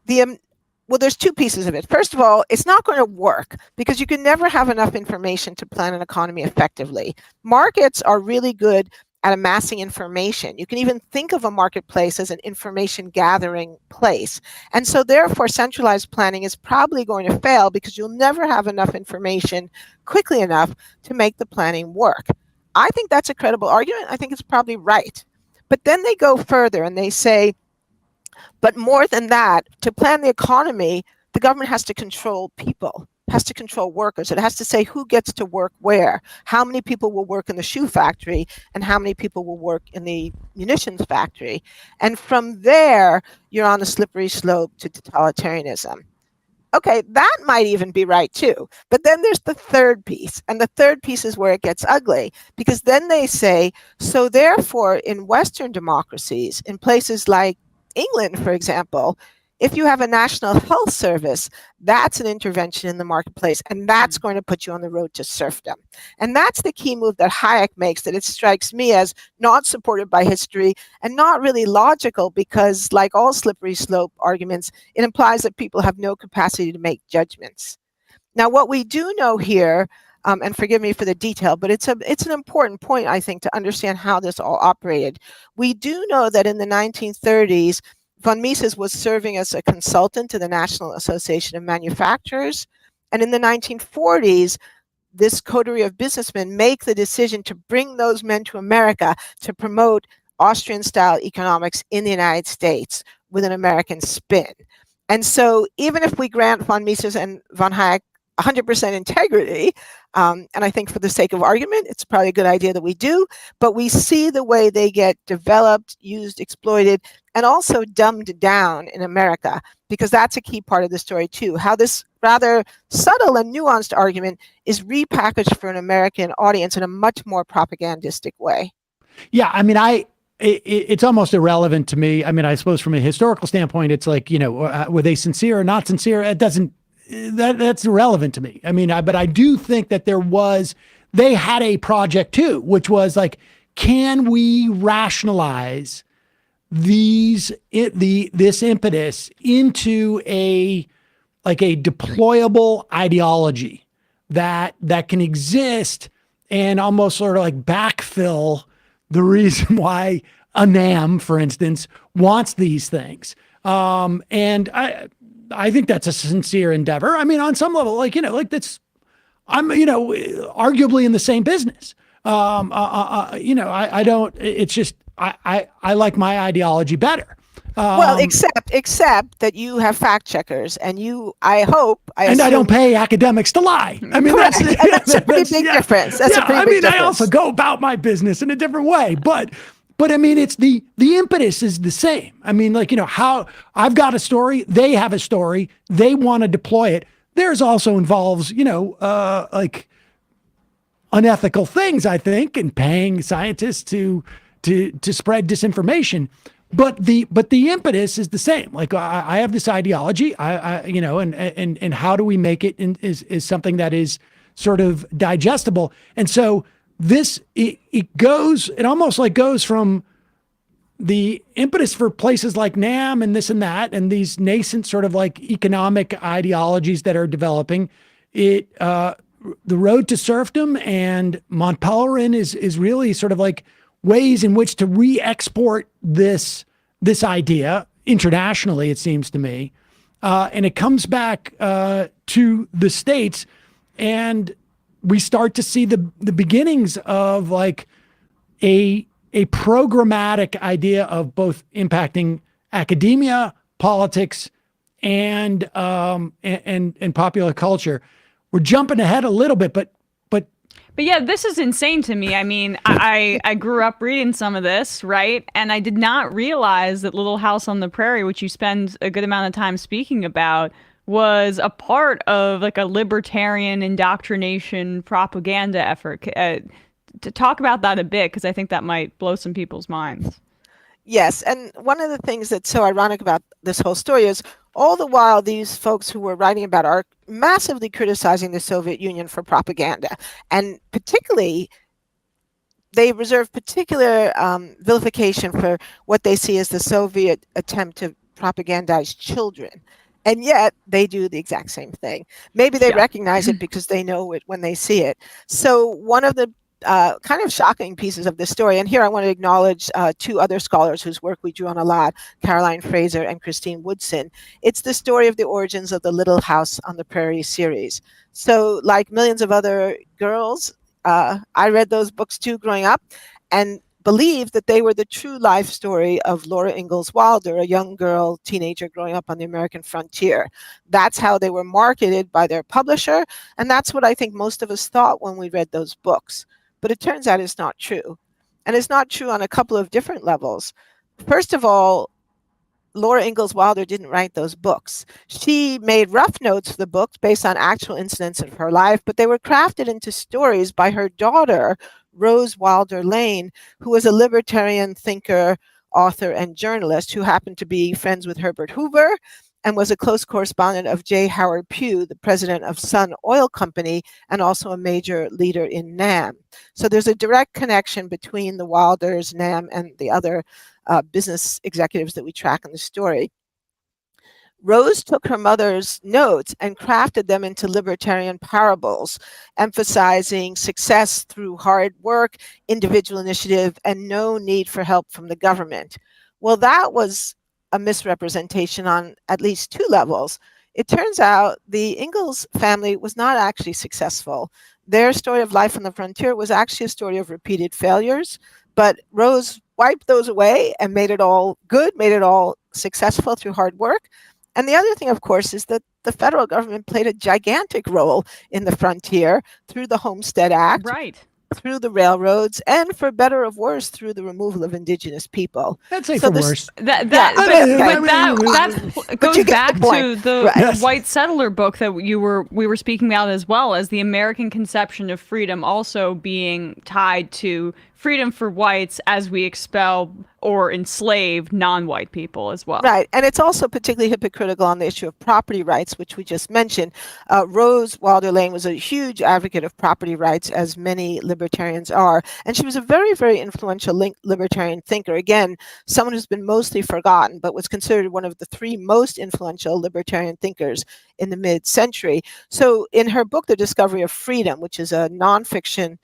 well, there's two pieces of it. First of all, it's not going to work because you can never have enough information to plan an economy effectively. Markets are really good at amassing information. You can even think of a marketplace as an information gathering place. And so therefore, centralized planning is probably going to fail because you'll never have enough information quickly enough to make the planning work. I think that's a credible argument. I think it's probably right. But then they go further and they say, but more than that, to plan the economy, the government has to control people, has to control workers. It has to say who gets to work where, how many people will work in the shoe factory, and how many people will work in the munitions factory. And from there, you're on a slippery slope to totalitarianism. Okay, that might even be right too. But then there's the third piece. And the third piece is where it gets ugly, because then they say, so therefore, in Western democracies, in places like England, for example, if you have a national health service, that's an intervention in the marketplace, and that's going to put you on the road to serfdom. And that's the key move that Hayek makes, that it strikes me as not supported by history and not really logical, because like all slippery slope arguments, it implies that people have no capacity to make judgments. Now, what we do know here, and forgive me for the detail, but it's an important point, I think, to understand how this all operated. We do know that in the 1930s, von Mises was serving as a consultant to the National Association of Manufacturers. And in the 1940s, this coterie of businessmen make the decision to bring those men to America to promote Austrian-style economics in the United States with an American spin. And so even if we grant von Mises and von Hayek 100% integrity, and I think for the sake of argument, it's probably a good idea that we do, but we see the way they get developed, used, exploited, and also dumbed down in America, because that's a key part of the story too, how this rather subtle and nuanced argument is repackaged for an American audience in a much more propagandistic way. Yeah, I mean, it's almost irrelevant to me. I mean, I suppose from a historical standpoint, it's like, were they sincere or not sincere? It doesn't, that's irrelevant to me. I mean, but I do think that they had a project too, which was like, can we rationalize this impetus into a deployable ideology that can exist and almost sort of like backfill the reason why ANAM, for instance, wants these things. And I think that's a sincere endeavor. I mean, on some level, I'm, arguably in the same business. I don't, it's just, I like my ideology better. Well, except that you have fact checkers, and I don't pay academics to lie. I mean, that's a pretty big difference. That's a pretty big difference. I also go about my business in a different way, but I mean, it's the impetus is the same. I mean, how I've got a story, they have a story, they want to deploy it. Theirs also involves, unethical things, I think, and paying scientists to spread disinformation. But the impetus is the same. Like I have this ideology, and how do we make it is something that is sort of digestible. And so it almost like goes from the impetus for places like NAM and this and that, and these nascent sort of like economic ideologies that are developing. The road to serfdom and Mont Pelerin is really sort of like ways in which to re-export this idea internationally, it seems to me. And it comes back to the States, and we start to see the beginnings of like a programmatic idea of both impacting academia, politics, and popular culture. We're jumping ahead a little bit, but yeah, this is insane to me. I mean, I grew up reading some of this, right? And I did not realize that Little House on the Prairie, which you spend a good amount of time speaking about, was a part of like a libertarian indoctrination propaganda effort. To talk about that a bit, because I think that might blow some people's minds. Yes, and one of the things that's so ironic about this whole story is All the while, these folks who were writing about are massively criticizing the Soviet Union for propaganda. And particularly, they reserve particular vilification for what they see as the Soviet attempt to propagandize children. And yet they do the exact same thing. Maybe they recognize it because they know it when they see it. So one of the kind of shocking pieces of this story, and here I want to acknowledge two other scholars whose work we drew on a lot, Caroline Fraser and Christine Woodson. It's the story of the origins of the Little House on the Prairie series. So like millions of other girls, I read those books too growing up and believed that they were the true life story of Laura Ingalls Wilder, a young girl, teenager growing up on the American frontier. That's how they were marketed by their publisher, and that's what I think most of us thought when we read those books. But it turns out it's not true. And it's not true on a couple of different levels. First of all, Laura Ingalls Wilder didn't write those books. She made rough notes for the books based on actual incidents of her life, but they were crafted into stories by her daughter, Rose Wilder Lane, who was a libertarian thinker, author, and journalist who happened to be friends with Herbert Hoover and was a close correspondent of J. Howard Pugh, the president of Sun Oil Company, and also a major leader in NAM. So there's a direct connection between the Wilders, NAM, and the other business executives that we track in the story. Rose took her mother's notes and crafted them into libertarian parables, emphasizing success through hard work, individual initiative, and no need for help from the government. Well, that was a misrepresentation on at least two levels. It turns out the Ingalls family was not actually successful. Their story of life on the frontier was actually a story of repeated failures, but Rose wiped those away and made it all good, made it all successful through hard work. And the other thing, of course, is that the federal government played a gigantic role in the frontier through the Homestead Act, through the railroads, and for better or worse, through the removal of indigenous people. That's for worse. That goes back to the white settler book that we were speaking about, as well as the American conception of freedom also being tied to freedom for whites as we expel or enslave non-white people as well. Right, and it's also particularly hypocritical on the issue of property rights, which we just mentioned. Rose Wilder Lane was a huge advocate of property rights, as many libertarians are, and she was a very, very influential libertarian thinker. Again, someone who's been mostly forgotten, but was considered one of the three most influential libertarian thinkers in the mid-century. So in her book, The Discovery of Freedom, which is a nonfiction,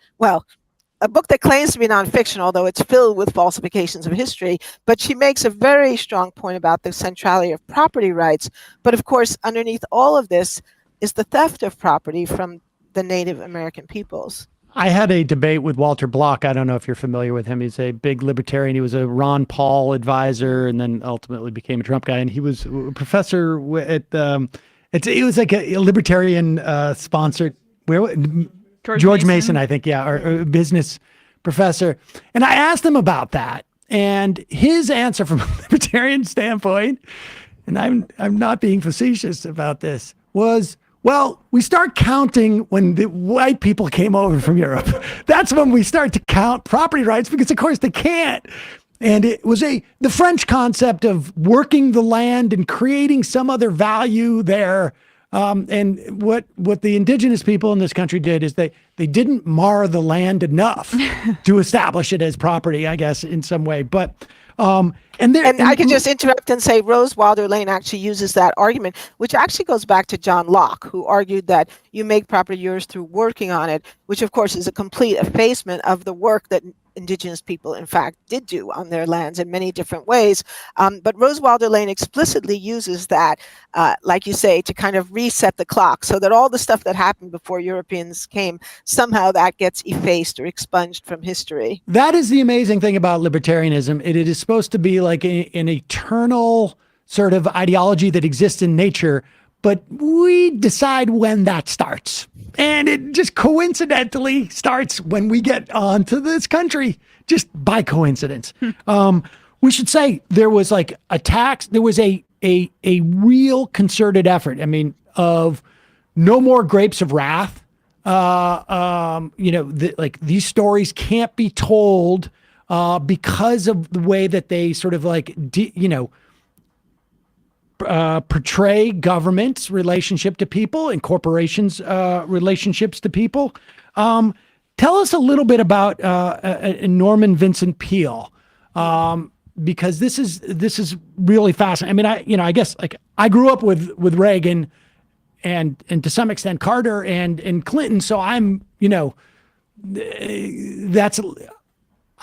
a book that claims to be nonfiction, although it's filled with falsifications of history, but she makes a very strong point about the centrality of property rights. But of course, underneath all of this is the theft of property from the Native American peoples. I had a debate with Walter Block. I don't know if you're familiar with him. He's a big libertarian. He was a Ron Paul advisor and then ultimately became a Trump guy. And he was a professor at, it was like a libertarian sponsored, George Mason, I think, or business professor. And I asked him about that. And his answer from a libertarian standpoint, and I'm not being facetious about this, was, well, we start counting when the white people came over from Europe. That's when we start to count property rights, because of course they can't. And it was the French concept of working the land and creating some other value there. And what the indigenous people in this country did is they didn't mar the land enough to establish it as property, I guess, in some way. But and I can just interrupt and say Rose Wilder Lane actually uses that argument, which actually goes back to John Locke, who argued that you make property yours through working on it, which of course is a complete effacement of the work that indigenous people, in fact, did do on their lands in many different ways. But Rose Wilder Lane explicitly uses that, like you say, to kind of reset the clock so that all the stuff that happened before Europeans came, somehow that gets effaced or expunged from history. That is the amazing thing about libertarianism. It is supposed to be like an eternal sort of ideology that exists in nature, but we decide when that starts. And it just coincidentally starts when we get onto this country, just by coincidence. We should say there was like there was a real concerted effort. I mean, of no more grapes of wrath. These stories can't be told because of the way that they sort of portray government's relationship to people and corporations' relationships to people. Tell us a little bit about Norman Vincent Peale, because this is really fascinating. I mean, I guess like I grew up with Reagan and to some extent Carter and Clinton, so I'm, that's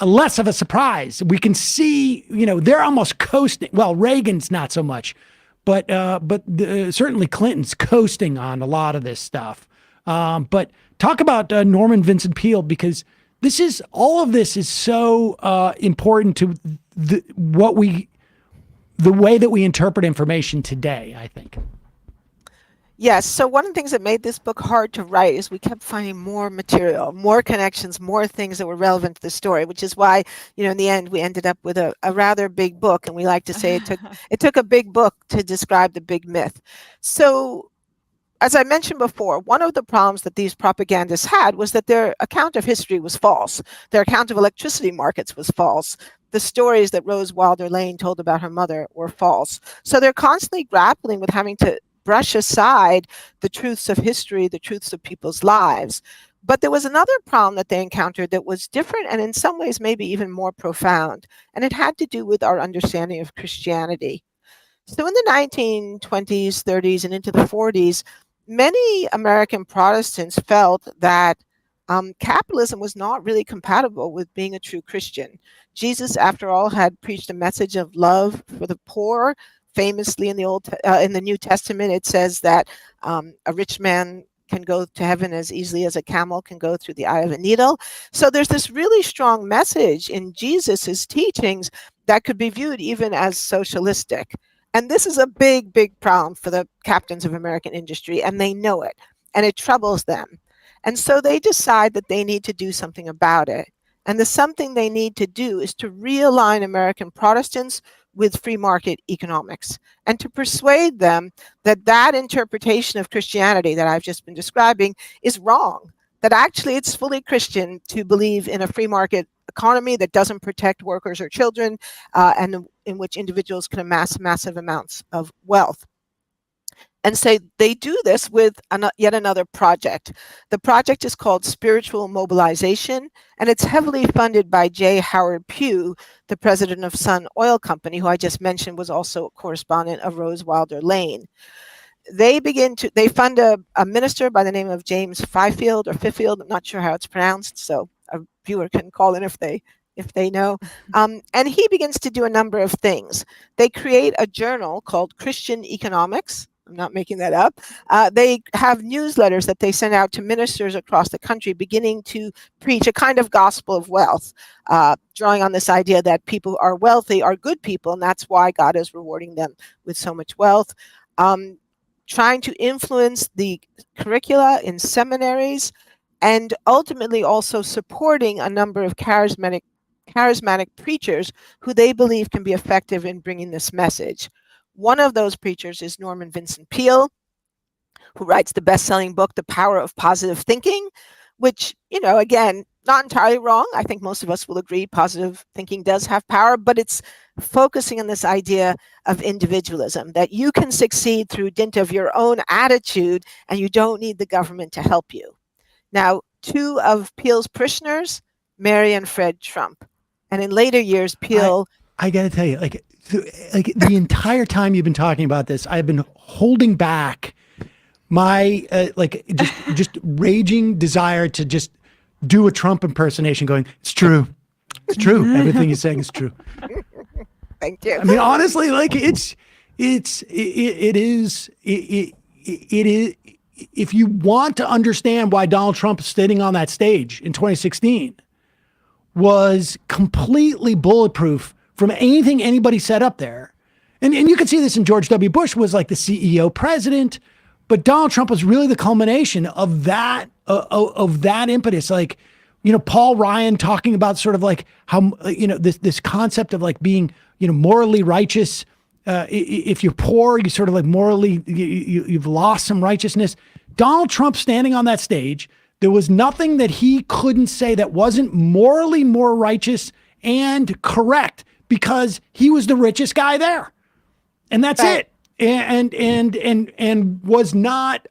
less of a surprise. We can see, they're almost coasting. Well, Reagan's not so much, but certainly Clinton's coasting on a lot of this stuff. But talk about Norman Vincent Peale, because all of this is so important to the way that we interpret information today, I think. Yes. So one of the things that made this book hard to write is we kept finding more material, more connections, more things that were relevant to the story, which is why, in the end, we ended up with a rather big book. And we like to say it took a big book to describe the big myth. So as I mentioned before, one of the problems that these propagandists had was that their account of history was false. Their account of electricity markets was false. The stories that Rose Wilder Lane told about her mother were false. So they're constantly grappling with having to brush aside the truths of history, the truths of people's lives. But there was another problem that they encountered that was different and in some ways maybe even more profound. And it had to do with our understanding of Christianity. So in the 1920s, 30s, and into the 40s, many American Protestants felt that capitalism was not really compatible with being a true Christian. Jesus, after all, had preached a message of love for the poor. Famously, in the New Testament, it says that a rich man can go to heaven as easily as a camel can go through the eye of a needle. So there's this really strong message in Jesus's teachings that could be viewed even as socialistic. And this is a big, big problem for the captains of American industry, and they know it, and it troubles them. And so they decide that they need to do something about it. And the something they need to do is to realign American Protestants with free market economics and to persuade them that that interpretation of Christianity that I've just been describing is wrong, that actually it's fully Christian to believe in a free market economy that doesn't protect workers or children and in which individuals can amass massive amounts of wealth. And so they do this with yet another project. The project is called Spiritual Mobilization, and it's heavily funded by J. Howard Pugh, the president of Sun Oil Company, who I just mentioned was also a correspondent of Rose Wilder Lane. They fund a minister by the name of James Fifield, I'm not sure how it's pronounced, so a viewer can call in if they know. And he begins to do a number of things. They create a journal called Christian Economics. I'm not making that up. They have newsletters that they send out to ministers across the country, beginning to preach a kind of gospel of wealth, drawing on this idea that people who are wealthy are good people, and that's why God is rewarding them with so much wealth. Trying to influence the curricula in seminaries, and ultimately also supporting a number of charismatic preachers who they believe can be effective in bringing this message. One of those preachers is Norman Vincent Peale, who writes the best-selling book, The Power of Positive Thinking, which, again, not entirely wrong. I think most of us will agree positive thinking does have power, but it's focusing on this idea of individualism, that you can succeed through dint of your own attitude and you don't need the government to help you. Now, two of Peale's parishioners, Mary and Fred Trump. And in later years, Peale... I got to tell you, like the entire time you've been talking about this, I've been holding back my just raging desire to just do a Trump impersonation, going, "It's true, it's true. Everything he's saying is true." Thank you. I mean, honestly, like it is. If you want to understand why Donald Trump sitting on that stage in 2016 was completely bulletproof from anything anybody said up there. And you can see this in George W. Bush was like the CEO president, but Donald Trump was really the culmination of that impetus. Like, Paul Ryan talking about sort of like how, this concept of like being, morally righteous. If you're poor, you sort of like morally, you've lost some righteousness. Donald Trump standing on that stage, there was nothing that he couldn't say that wasn't morally more righteous and correct, because he was the richest guy there. And that's it. and was not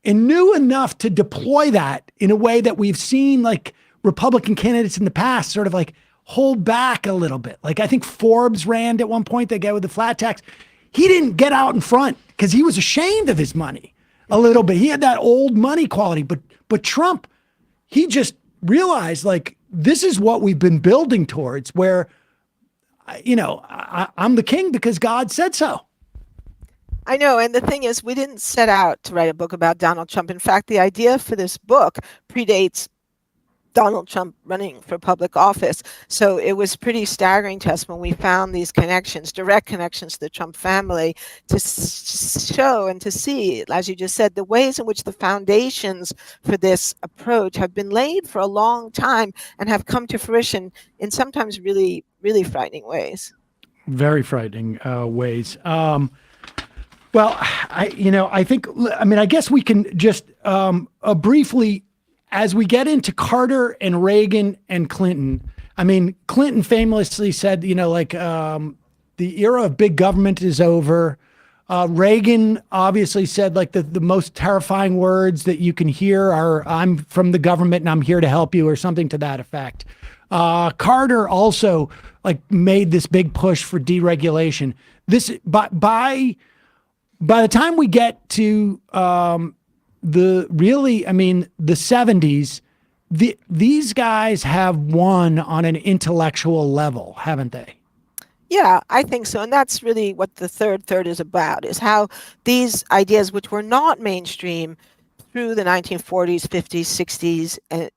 and knew enough to deploy that in a way that we've seen like Republican candidates in the past sort of like hold back a little bit. Like I think Forbes ran at one point, the guy with the flat tax. He didn't get out in front because he was ashamed of his money a little bit. He had that old money quality, but Trump, he just realized like this is what we've been building towards where, I'm the king because God said so. I know. And the thing is, we didn't set out to write a book about Donald Trump. In fact, the idea for this book predates Donald Trump running for public office. So it was pretty staggering to us when we found these connections, direct connections to the Trump family, to show and to see, as you just said, the ways in which the foundations for this approach have been laid for a long time and have come to fruition in sometimes really, really frightening ways. Very frightening ways. Well, I guess we can just briefly, as we get into Carter and Reagan and Clinton, I mean, Clinton famously said, the era of big government is over. Reagan obviously said like the most terrifying words that you can hear are, I'm from the government and I'm here to help you, or something to that effect. Carter also like made this big push for deregulation. By the time we get to the 70s, these guys have won on an intellectual level, haven't they? Yeah, I think so. And that's really what the third is about, is how these ideas, which were not mainstream through the 1940s, 50s, 60s,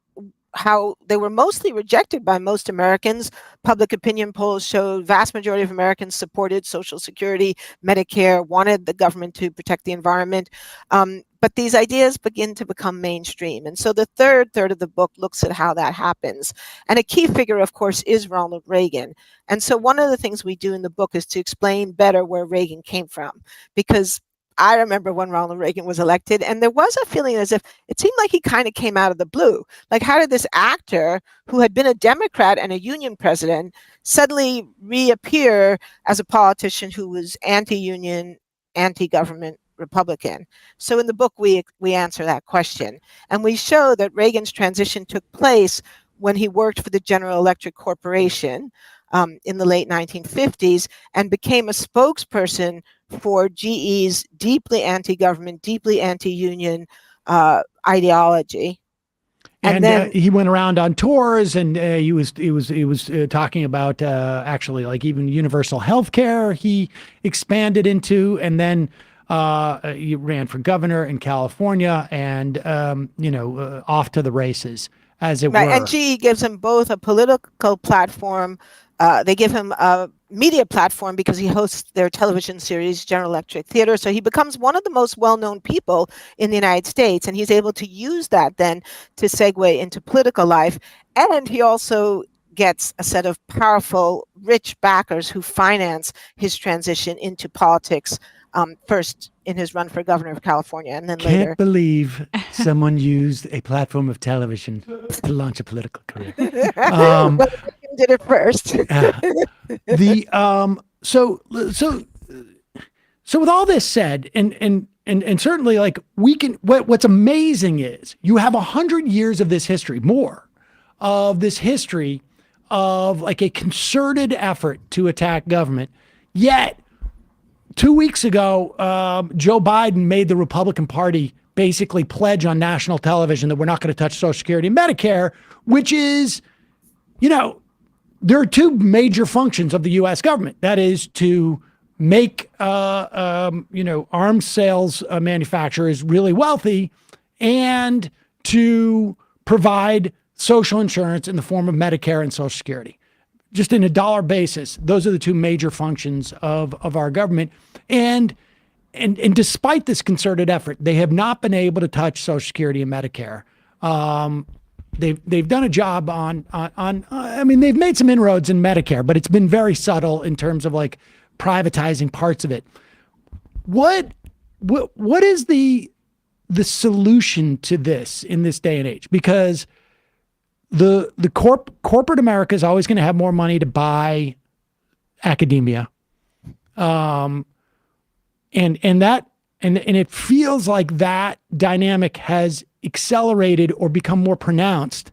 how they were mostly rejected by most Americans. Public opinion polls showed vast majority of Americans supported Social Security, Medicare, wanted the government to protect the environment. But these ideas begin to become mainstream. And so the third of the book looks at how that happens. And a key figure, of course, is Ronald Reagan. And so one of the things we do in the book is to explain better where Reagan came from, because I remember when Ronald Reagan was elected, and there was a feeling as if it seemed like he kind of came out of the blue. Like, how did this actor who had been a Democrat and a union president suddenly reappear as a politician who was anti-union, anti-government Republican? So in the book, we answer that question. And we show that Reagan's transition took place when he worked for the General Electric Corporation in the late 1950s and became a spokesperson for GE's deeply anti-government, deeply anti-union ideology. And then he went around on tours, and he was talking about actually like even universal health care he expanded into, and then he ran for governor in California, and off to the races, as it were. And GE gives him both a political platform. They give him a media platform because he hosts their television series, General Electric Theater. So he becomes one of the most well-known people in the United States, and he's able to use that then to segue into political life. And he also gets a set of powerful, rich backers who finance his transition into politics, first in his run for governor of California, and then later. Can't believe someone used a platform of television to launch a political career. Well, did it first. So with all this said, and certainly like we can, what's amazing is you have 100 years of this history, more of this history of like a concerted effort to attack government. Yet 2 weeks ago, Joe Biden made the Republican Party basically pledge on national television that we're not going to touch Social Security and Medicare, which is, there are two major functions of the U.S. government. That is to make, arms sales manufacturers really wealthy, and to provide social insurance in the form of Medicare and Social Security. Just in a dollar basis, those are the two major functions of our government. And despite this concerted effort, they have not been able to touch Social Security and Medicare. They've done a job on they've made some inroads in Medicare, but it's been very subtle in terms of like privatizing parts of it. What is the solution to this in this day and age? Because the corporate America is always going to have more money to buy academia. and it feels like that dynamic has accelerated or become more pronounced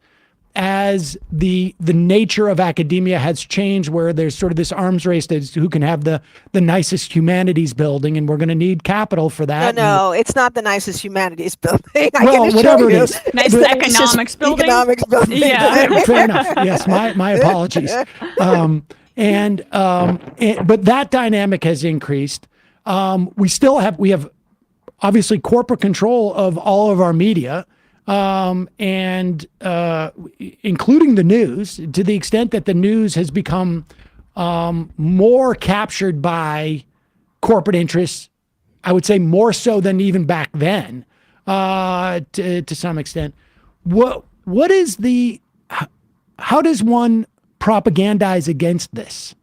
as the nature of academia has changed, where there's sort of this arms race as to who can have the nicest humanities building, and we're going to need capital for that. No, it's not the nicest humanities building. Well, whatever it is. Nice economics building. Economics building. Yeah. Fair enough. Yes, my apologies. But that dynamic has increased. We have obviously corporate control of all of our media. Including the news, to the extent that the news has become more captured by corporate interests, I would say more so than even back then, to some extent. How does one propagandize against this?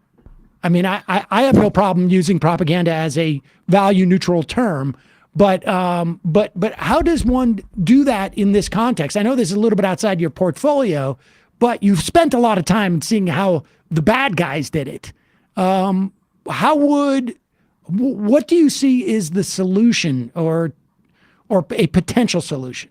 I mean, I have no problem using propaganda as a value neutral term. But how does one do that in this context? I know this is a little bit outside your portfolio, but you've spent a lot of time seeing how the bad guys did it. What do you see is the solution or a potential solution?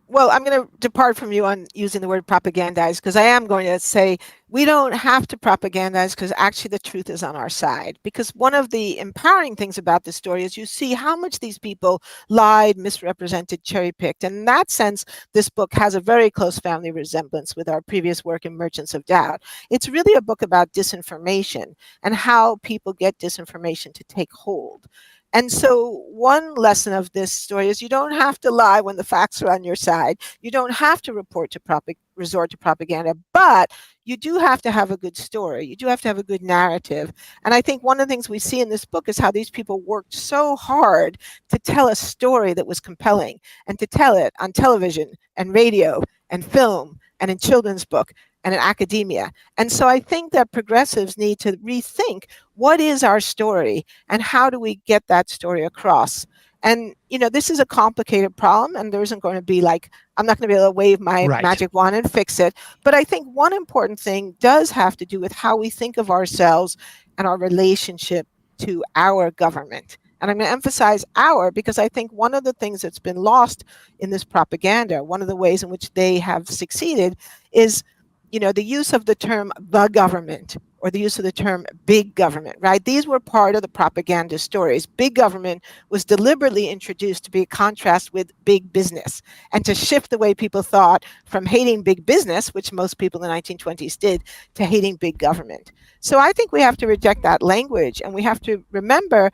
Well, I'm going to depart from you on using the word propagandize, because I am going to say we don't have to propagandize, because actually the truth is on our side. Because one of the empowering things about this story is you see how much these people lied, misrepresented, cherry-picked. And in that sense, this book has a very close family resemblance with our previous work in Merchants of Doubt. It's really a book about disinformation and how people get disinformation to take hold. And so one lesson of this story is you don't have to lie when the facts are on your side. You don't have to resort to propaganda, but you do have to have a good story. You do have to have a good narrative. And I think one of the things we see in this book is how these people worked so hard to tell a story that was compelling, and to tell it on television and radio and film and in children's book and in academia. And so I think that progressives need to rethink, what is our story and how do we get that story across? And, this is a complicated problem, and there isn't going to be I'm not going to be able to wave my magic wand and fix it. But I think one important thing does have to do with how we think of ourselves and our relationship to our government. And I'm going to emphasize our, because I think one of the things that's been lost in this propaganda, one of the ways in which they have succeeded is the use of the term the government, or the use of the term big government, right? These were part of the propaganda stories. Big government was deliberately introduced to be a contrast with big business, and to shift the way people thought from hating big business, which most people in the 1920s did, to hating big government. So I think we have to reject that language, and we have to remember,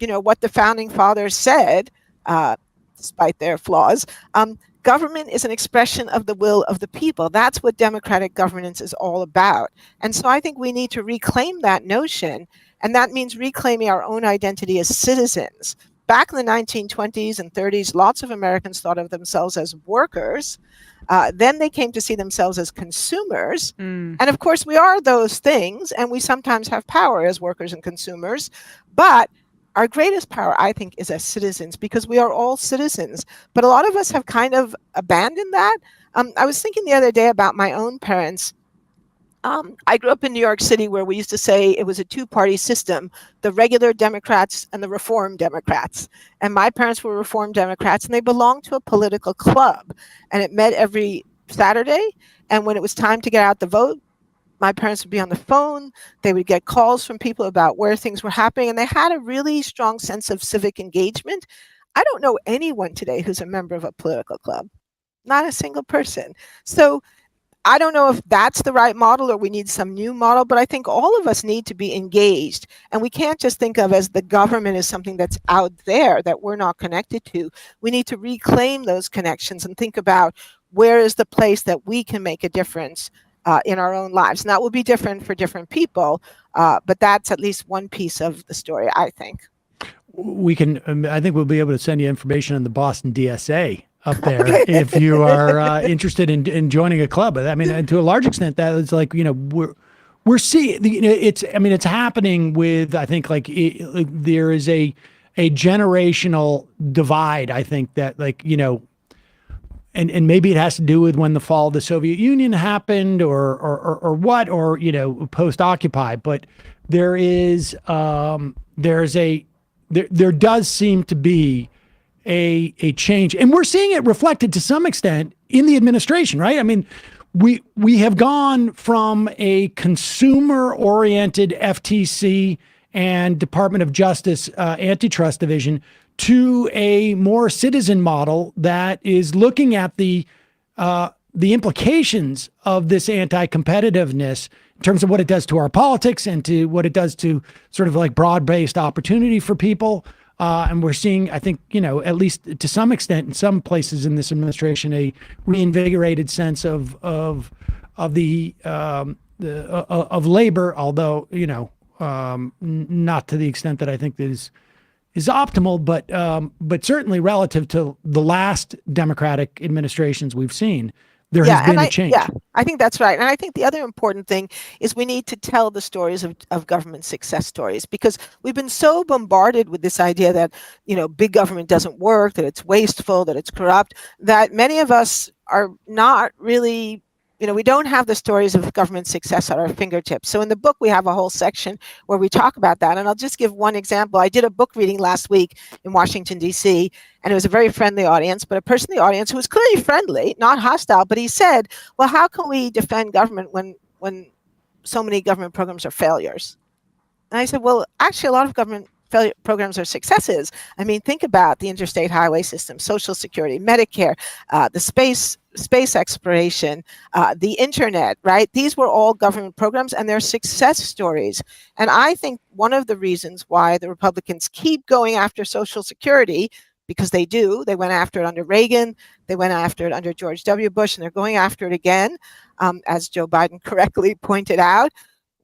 what the founding fathers said, despite their flaws. Government is an expression of the will of the people. That's what democratic governance is all about. And so I think we need to reclaim that notion, and that means reclaiming our own identity as citizens. Back in the 1920s and 30s, lots of Americans thought of themselves as workers. Then they came to see themselves as consumers. And of course, we are those things, and we sometimes have power as workers and consumers. But our greatest power, I think, is as citizens, because we are all citizens. But a lot of us have kind of abandoned that. I was thinking the other day about my own parents. I grew up in New York City, where we used to say it was a two-party system, the regular Democrats and the Reform Democrats. And my parents were Reform Democrats, and they belonged to a political club. And it met every Saturday. And when it was time to get out the vote, my parents would be on the phone. They would get calls from people about where things were happening, and they had a really strong sense of civic engagement. I don't know anyone today who's a member of a political club, not a single person. So I don't know if that's the right model or we need some new model, but I think all of us need to be engaged, and we can't just think of as the government as something that's out there that we're not connected to. We need to reclaim those connections and think about, where is the place that we can make a difference in our own lives. And that will be different for different people, but that's at least one piece of the story, I think. I think we'll be able to send you information on the Boston DSA up there if you are interested in joining a club. I mean, and to a large extent, that is we're seeing, it's happening with, I think, there is a generational divide, I think, that and maybe it has to do with when the fall of the Soviet Union happened, or post-Occupy. But there's a there does seem to be a change, and we're seeing it reflected to some extent in the administration, right? I mean, we have gone from a consumer-oriented FTC and Department of Justice antitrust division to a more citizen model that is looking at the implications of this anti-competitiveness in terms of what it does to our politics and to what it does to sort of like broad-based opportunity for people. And we're seeing, I think, at least to some extent in some places in this administration, a reinvigorated sense of labor, although, not to the extent that I think that is optimal, but certainly relative to the last Democratic administrations we've seen, there has been a change. Yeah, I think that's right. And I think the other important thing is we need to tell the stories of government success stories, because we've been so bombarded with this idea that, big government doesn't work, that it's wasteful, that it's corrupt, that many of us are not really, we don't have the stories of government success at our fingertips. So in the book, we have a whole section where we talk about that. And I'll just give one example. I did a book reading last week in Washington, D.C., and it was a very friendly audience, but a person in the audience who was clearly friendly, not hostile, but he said, well, how can we defend government when so many government programs are failures? And I said, well, actually, a lot of government programs are successes. I mean, think about the interstate highway system, Social Security, Medicare, the space exploration, the internet, right? These were all government programs, and they're success stories. And I think one of the reasons why the Republicans keep going after Social Security, because they went after it under Reagan, they went after it under George W. Bush, and they're going after it again, as Joe Biden correctly pointed out.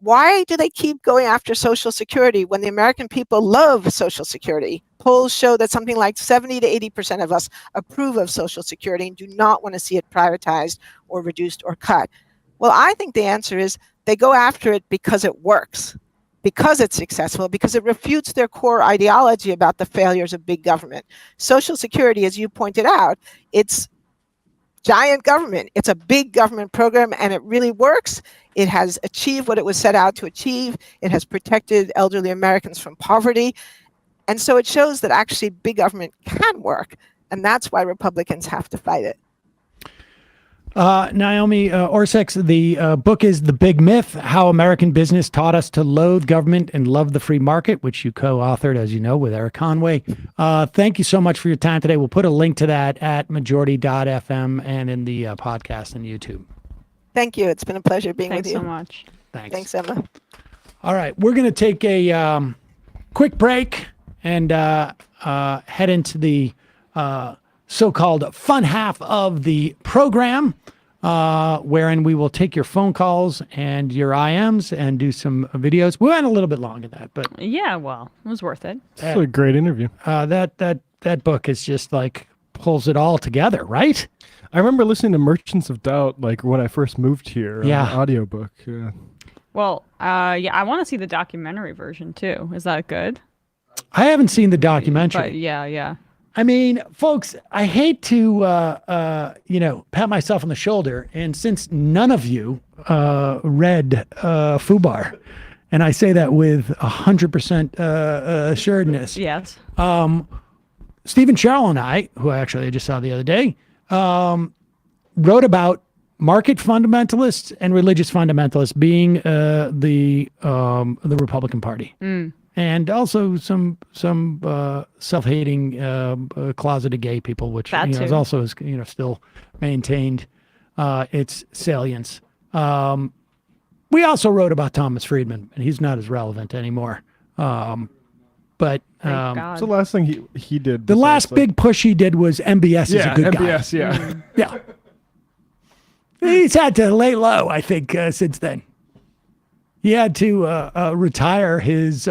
Why do they keep going after Social Security when the American people love Social Security? Polls show that something like 70 to 80% of us approve of Social Security and do not want to see it privatized or reduced or cut. Well, I think the answer is they go after it because it works, because it's successful, because it refutes their core ideology about the failures of big government. Social Security, as you pointed out, it's giant government. It's a big government program, and it really works. It has achieved what it was set out to achieve. It has protected elderly Americans from poverty. And so it shows that actually big government can work, and that's why Republicans have to fight it. Naomi Oreskes, the book is The Big Myth, How American Business Taught Us to Loathe Government and Love the Free Market, which you co-authored, as you know, with Erik Conway. Thank you so much for your time today. We'll put a link to that at majority.fm and in the podcast and YouTube. Thank you. It's been a pleasure being Thanks with you. so much. Thanks, Emma. All right. We're going to take a quick break and head into the so-called fun half of the program, wherein we will take your phone calls and your IMs and do some videos. We went a little bit long in that, but yeah, well, it was worth it. It's a great interview. That book is just like pulls it all together, right? I remember listening to Merchants of Doubt like when I first moved here. Yeah, audiobook. Yeah. Well, I want to see the documentary version too. Is that good? I haven't seen the documentary. But yeah. I mean, folks, I hate to, pat myself on the shoulder. And since none of you read FUBAR, and I say that with 100% assuredness. Yes. Stephen Sherrill and I, who I just saw the other day, wrote about market fundamentalists and religious fundamentalists being the Republican Party. And also some self-hating closeted gay people, which is also still maintained its salience. We also wrote about Thomas Friedman, and he's not as relevant anymore. But so the last thing he did. The last big push he did was MBS is a good guy. MBS, yeah. Yeah. He's had to lay low, I think, since then. He had to retire his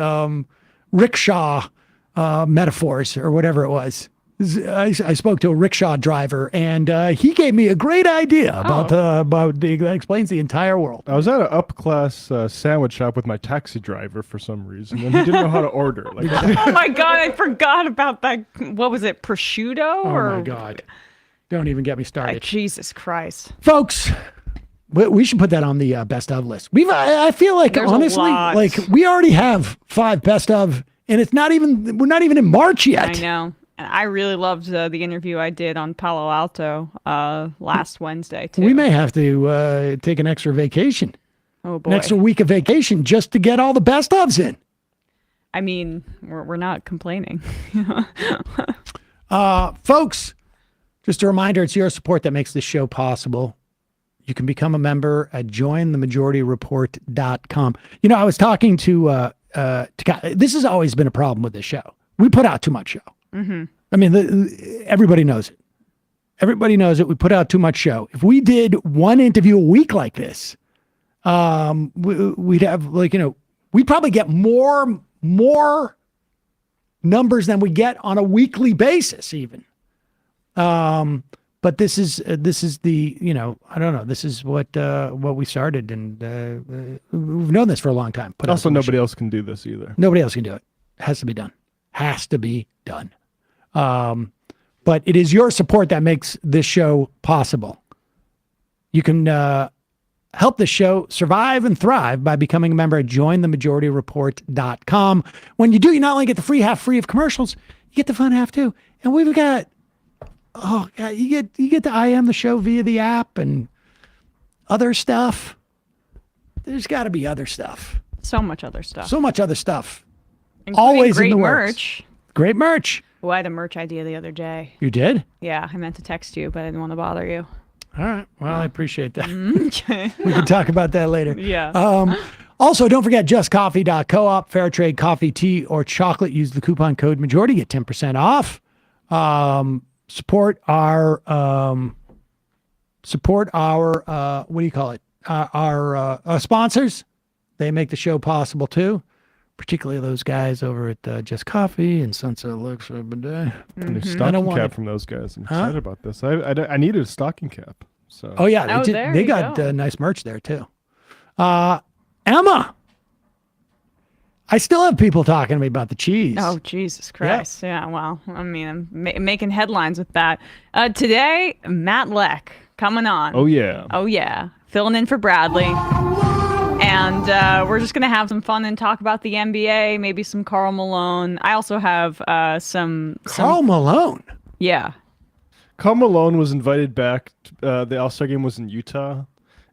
rickshaw metaphors or whatever it was. I spoke to a rickshaw driver, and he gave me a great idea about that explains the entire world. I was at an up-class sandwich shop with my taxi driver for some reason, and he didn't know how to order. Oh my God, I forgot about that. What was it, prosciutto? Oh my God. Don't even get me started. Jesus Christ. Folks, we should put that on the best of list. I feel like, There's honestly, like we already have 5 best of And we're not even in March yet. I know. And I really loved the interview I did on Palo Alto last Wednesday, too. We may have to take an extra vacation. Oh, boy. An extra week of vacation just to get all the best ofs in. I mean, we're not complaining. Folks, just a reminder, it's your support that makes this show possible. You can become a member at jointhemajorityreport.com. You know, I was talking to this has always been a problem with this show. We put out too much show. Mm-hmm. I mean, everybody knows it. Everybody knows it. We put out too much show. If we did one interview a week like this, we'd have we'd probably get more numbers than we get on a weekly basis even. But this is the, I don't know. This is what we started, and we've known this for a long time. But also, nobody else can do this either. Nobody else can do it. Has to be done. Has to be done. But it is your support that makes this show possible. You can help the show survive and thrive by becoming a member at jointhemajorityreport.com. When you do, you not only get the free half free of commercials, you get the fun half too. And we've got, you get to IM the show via the app and other stuff. There's got to be other stuff. So much other stuff. So much other stuff. Including always great in the merch. Works. Great merch. Oh, I had a merch idea the other day. You did? Yeah, I meant to text you, but I didn't want to bother you. All right. Well, I appreciate that. Okay. We can talk about that later. Yeah. Also, don't forget justcoffee.coop, fair trade coffee, tea, or chocolate. Use the coupon code majority, get 10% off. Support our what do you call it? Our sponsors. They make the show possible too. Particularly those guys over at Just Coffee and Sunset Looks every day. A new stocking cap from those guys. I'm excited about this. I needed a stocking cap. So. Oh yeah, they got nice merch there too. Emma, I still have people talking to me about the cheese. Oh Jesus Christ! Yeah, well, I mean, I'm making headlines with that. Today, Matt Leck coming on. Oh yeah. Oh yeah, filling in for Bradley. And we're just going to have some fun and talk about the NBA, maybe some Karl Malone. I also have some... Karl Malone? Yeah. Karl Malone was invited back. The All-Star game was in Utah.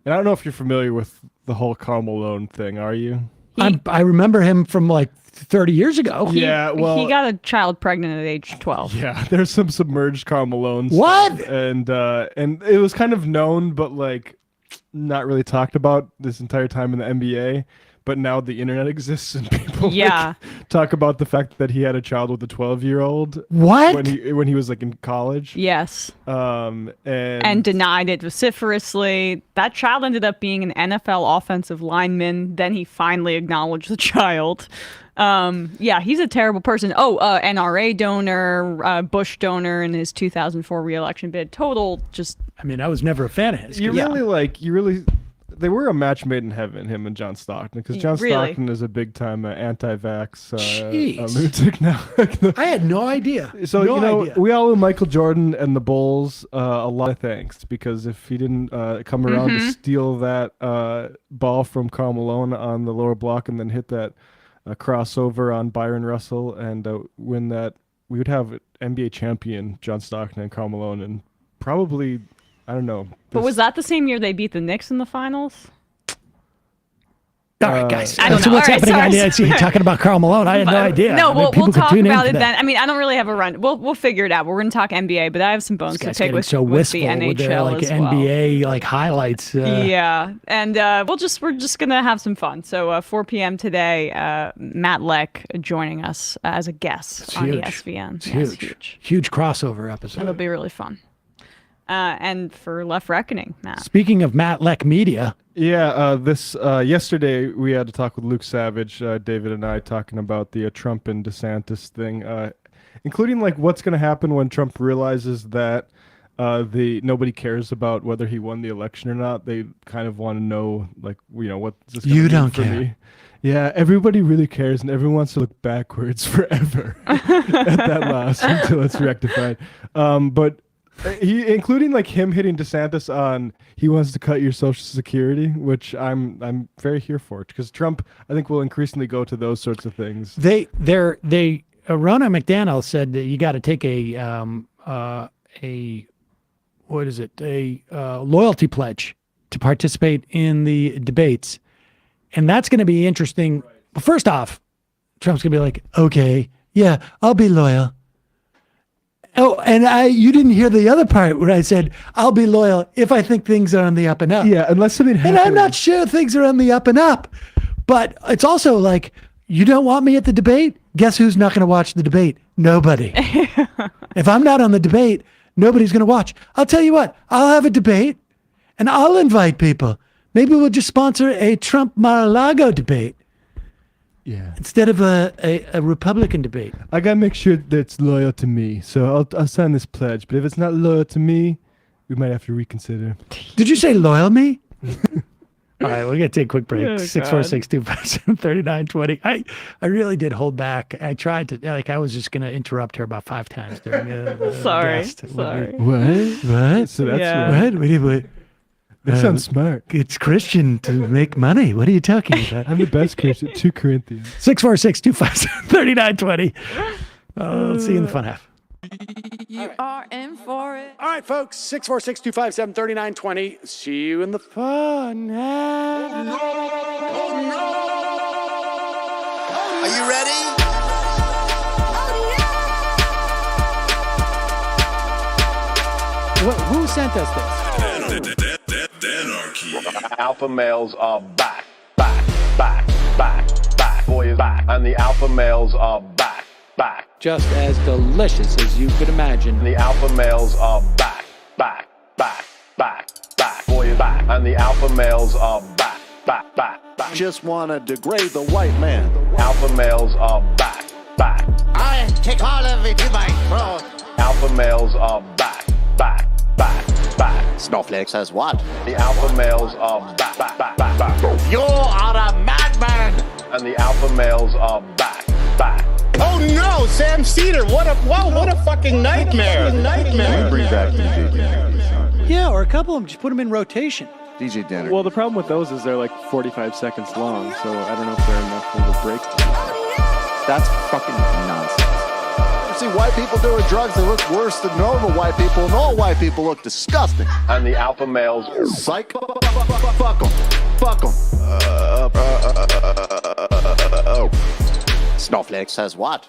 And I don't know if you're familiar with the whole Karl Malone thing, are you? I remember him from like 30 years ago. He got a child pregnant at age 12. Yeah, there's some submerged Karl Malone What? stuff. And it was kind of known, but like... not really talked about this entire time in the NBA, but now the internet exists and people talk about the fact that he had a child with a 12-year-old. What? When he was like in college. Yes. And denied it vociferously. That child ended up being an NFL offensive lineman. Then he finally acknowledged the child. He's a terrible person. NRA donor, Bush donor in his 2004 re-election bid. Total just... I mean, I was never a fan of his. They were a match made in heaven, him and John Stockton, because John Stockton is a big-time anti-vax lunatic now. I had no idea. So, we all owe Michael Jordan and the Bulls a lot of thanks, because if he didn't come around to steal that ball from Karl Malone on the lower block and then hit that crossover on Byron Russell and win that, we would have NBA champion John Stockton and Karl Malone, and probably... I don't know. But was that the same year they beat the Knicks in the finals? All right, guys. I don't know. What's happening? I see you talking about Karl Malone. I had no idea. No, we'll talk about it then. I mean, I don't really have a run. We'll figure it out. We're going to talk NBA, but I have some bones to pick with the NHL with their, as well. NBA highlights. Yeah, and we're just going to have some fun. So 4 p.m. today, Matt Leck joining us as a guest on ESPN. It's huge crossover episode. It'll be really fun. And for Left Reckoning, Matt. Speaking of Matt Leck Media. Yeah, yesterday we had to talk with Luke Savage, David and I, talking about the Trump and DeSantis thing, including like what's going to happen when Trump realizes that nobody cares about whether he won the election or not. They kind of want to know, like, what's this gonna mean for me? Yeah, everybody really cares, and everyone wants to look backwards forever at that loss until it's rectified. But Including like him hitting DeSantis on he wants to cut your Social Security, which I'm very here for, because Trump I think will increasingly go to those sorts of things. Ronna McDaniel said that you got to take a loyalty pledge to participate in the debates, and that's going to be interesting. Well, first off, Trump's going to be like, okay, yeah, I'll be loyal. Oh, and you didn't hear the other part where I said, I'll be loyal if I think things are on the up and up. Yeah, unless something happens. And I'm not sure things are on the up and up. But it's also like, you don't want me at the debate? Guess who's not going to watch the debate? Nobody. If I'm not on the debate, nobody's going to watch. I'll tell you what, I'll have a debate and I'll invite people. Maybe we'll just sponsor a Trump Mar-a-Lago debate. Yeah. Instead of a Republican debate. I gotta make sure that it's loyal to me. So I'll sign this pledge. But if it's not loyal to me, we might have to reconsider. Did you say loyal me? All right, we're gonna take a quick break. Oh, 646-257-3920. I really did hold back. I tried to I was just gonna interrupt her about 5 times during the Sorry. guest. Sorry. What? So that's Yeah. What? That sounds smart. It's Christian to make money. What are you talking about? I'm the best Christian. 2 Corinthians. 646-257-3920. Let's see you in the fun half. You are in for it. All right, folks. 646-257-3920. See you in the fun half. Are you ready? Who sent us this? Alpha males are back. Boy is back. And the alpha males are back. Just as delicious as you could imagine. And the alpha males are back. Boy is back. And the alpha males are back. Just want to degrade the white man. Alpha males are back. I take all of it in my throat. Alpha males are back. Snowflake says what? The alpha males are back. You are a madman. And the alpha males are back. Oh no, Sam Seder! What a fucking nightmare! Bring back DJ. Yeah, or a couple of them. Just put them in rotation. DJ Danner. Well, the problem with those is they're like 45 seconds long, so I don't know if they're enough of a break. That's fucking nonsense. You see white people doing drugs, they look worse than normal white people, and all white people look disgusting. And the alpha males psych. Fuck them. Snowflake says what?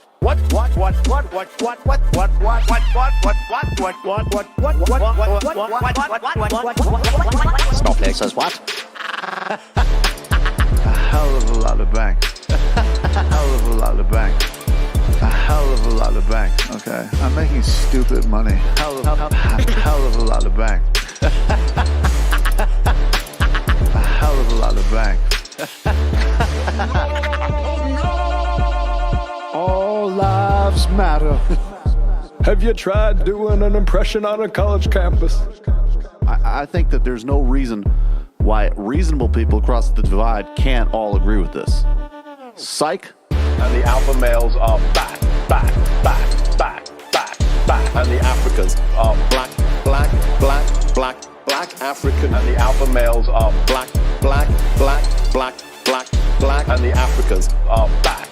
Snowflake says what? A hell of a lot of bank. A hell of a lot of bank. Okay, I'm making stupid money. Hell of a lot of bank. A hell of a lot of bank. All lives matter. Have you tried doing an impression on a college campus? I think that there's no reason why reasonable people across the divide can't all agree with this. Psych. And the alpha males are back. And the Africans are black African. And the alpha males are black. And the Africans are back.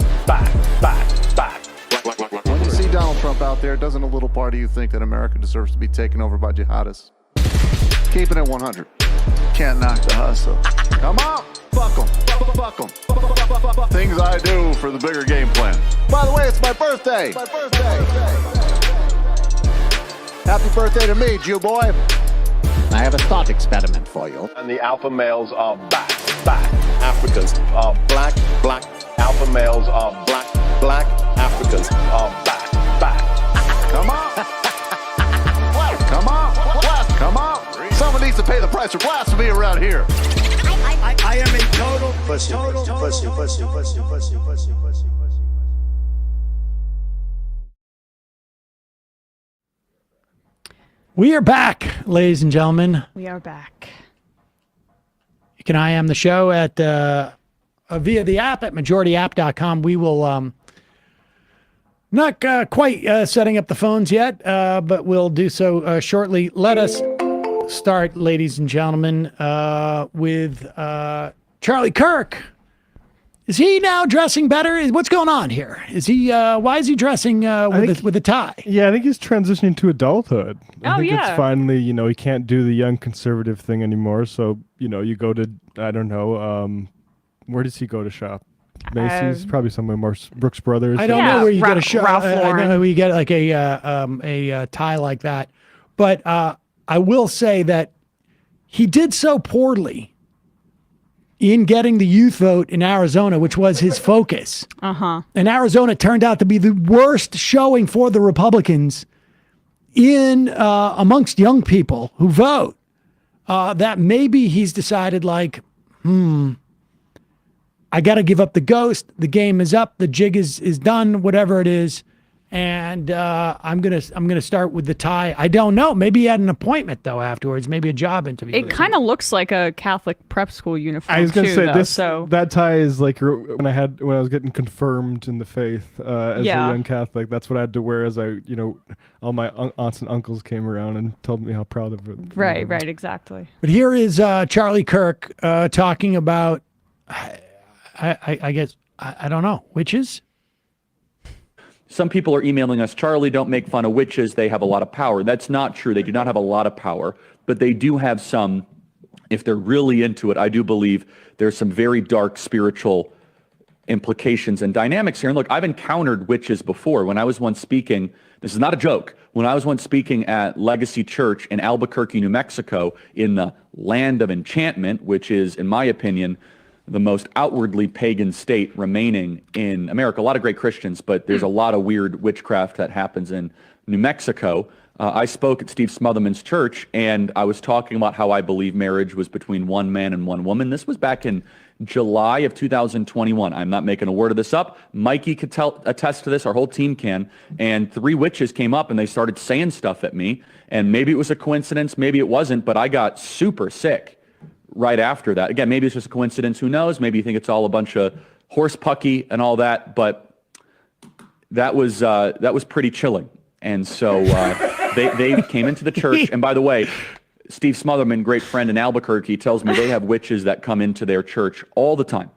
When you see Donald Trump out there, doesn't a little part of you think that America deserves to be taken over by jihadists? Keep it at 100. Can't knock the hustle. Come on, fuck them. Things I do for the bigger game plan. By the way, it's my birthday. Happy birthday to me, Jew boy. I have a thought experiment for you. And the alpha males are back. Africans are black. Alpha males are black. Africans are back. Come on. Someone needs to pay the price for blasphemy around here. I am a total pussy. We are back, ladies and gentlemen. We are back. You can IM the show at via the app at majority.app.com. We will Not quite setting up the phones yet, but we'll do so shortly. Let us start, ladies and gentlemen, with Charlie Kirk. Is he now dressing better? What's going on here? Is he? Why is he dressing with a tie? Yeah, I think he's transitioning to adulthood. I think yeah. it's finally, he can't do the young conservative thing anymore. So, you go to, I don't know, where does he go to shop? Macy's, probably somewhere more. Brooks Brothers. I don't know where you get a shop. I don't know where you get like a tie like that. But I will say that he did so poorly in getting the youth vote in Arizona, which was his focus. And Arizona turned out to be the worst showing for the Republicans in amongst young people who vote. That maybe he's decided like, I got to give up the ghost. The game is up. The jig is done. Whatever it is, and I'm gonna start with the tie. I don't know. Maybe he had an appointment though afterwards. Maybe a job interview. It kind of looks like a Catholic prep school uniform. I was going to say though, that tie is like when I was getting confirmed in the faith as a young Catholic. That's what I had to wear as all my aunts and uncles came around and told me how proud of it. Right, exactly. But here is Charlie Kirk talking about. I guess, I don't know, witches? Some people are emailing us, Charlie, don't make fun of witches. They have a lot of power. That's not true. They do not have a lot of power, but they do have some, if they're really into it, I do believe there's some very dark spiritual implications and dynamics here. And look, I've encountered witches before. When I was once speaking, this is not a joke, when I was once speaking at Legacy Church in Albuquerque, New Mexico, in the land of enchantment, which is, in my opinion, the most outwardly pagan state remaining in America. A lot of great Christians, but there's a lot of weird witchcraft that happens in New Mexico. I spoke at Steve Smotherman's church, and I was talking about how I believe marriage was between one man and one woman. This was back in July of 2021. I'm not making a word of this up. Mikey could attest to this. Our whole team can. And 3 witches came up, and they started saying stuff at me. And maybe it was a coincidence, maybe it wasn't, but I got super sick right after that. Again, maybe it's just a coincidence. Who knows? Maybe you think it's all a bunch of horse pucky and all that, but that was pretty chilling. And so they came into the church. And by the way, Steve Smotherman, great friend in Albuquerque, tells me they have witches that come into their church all the time.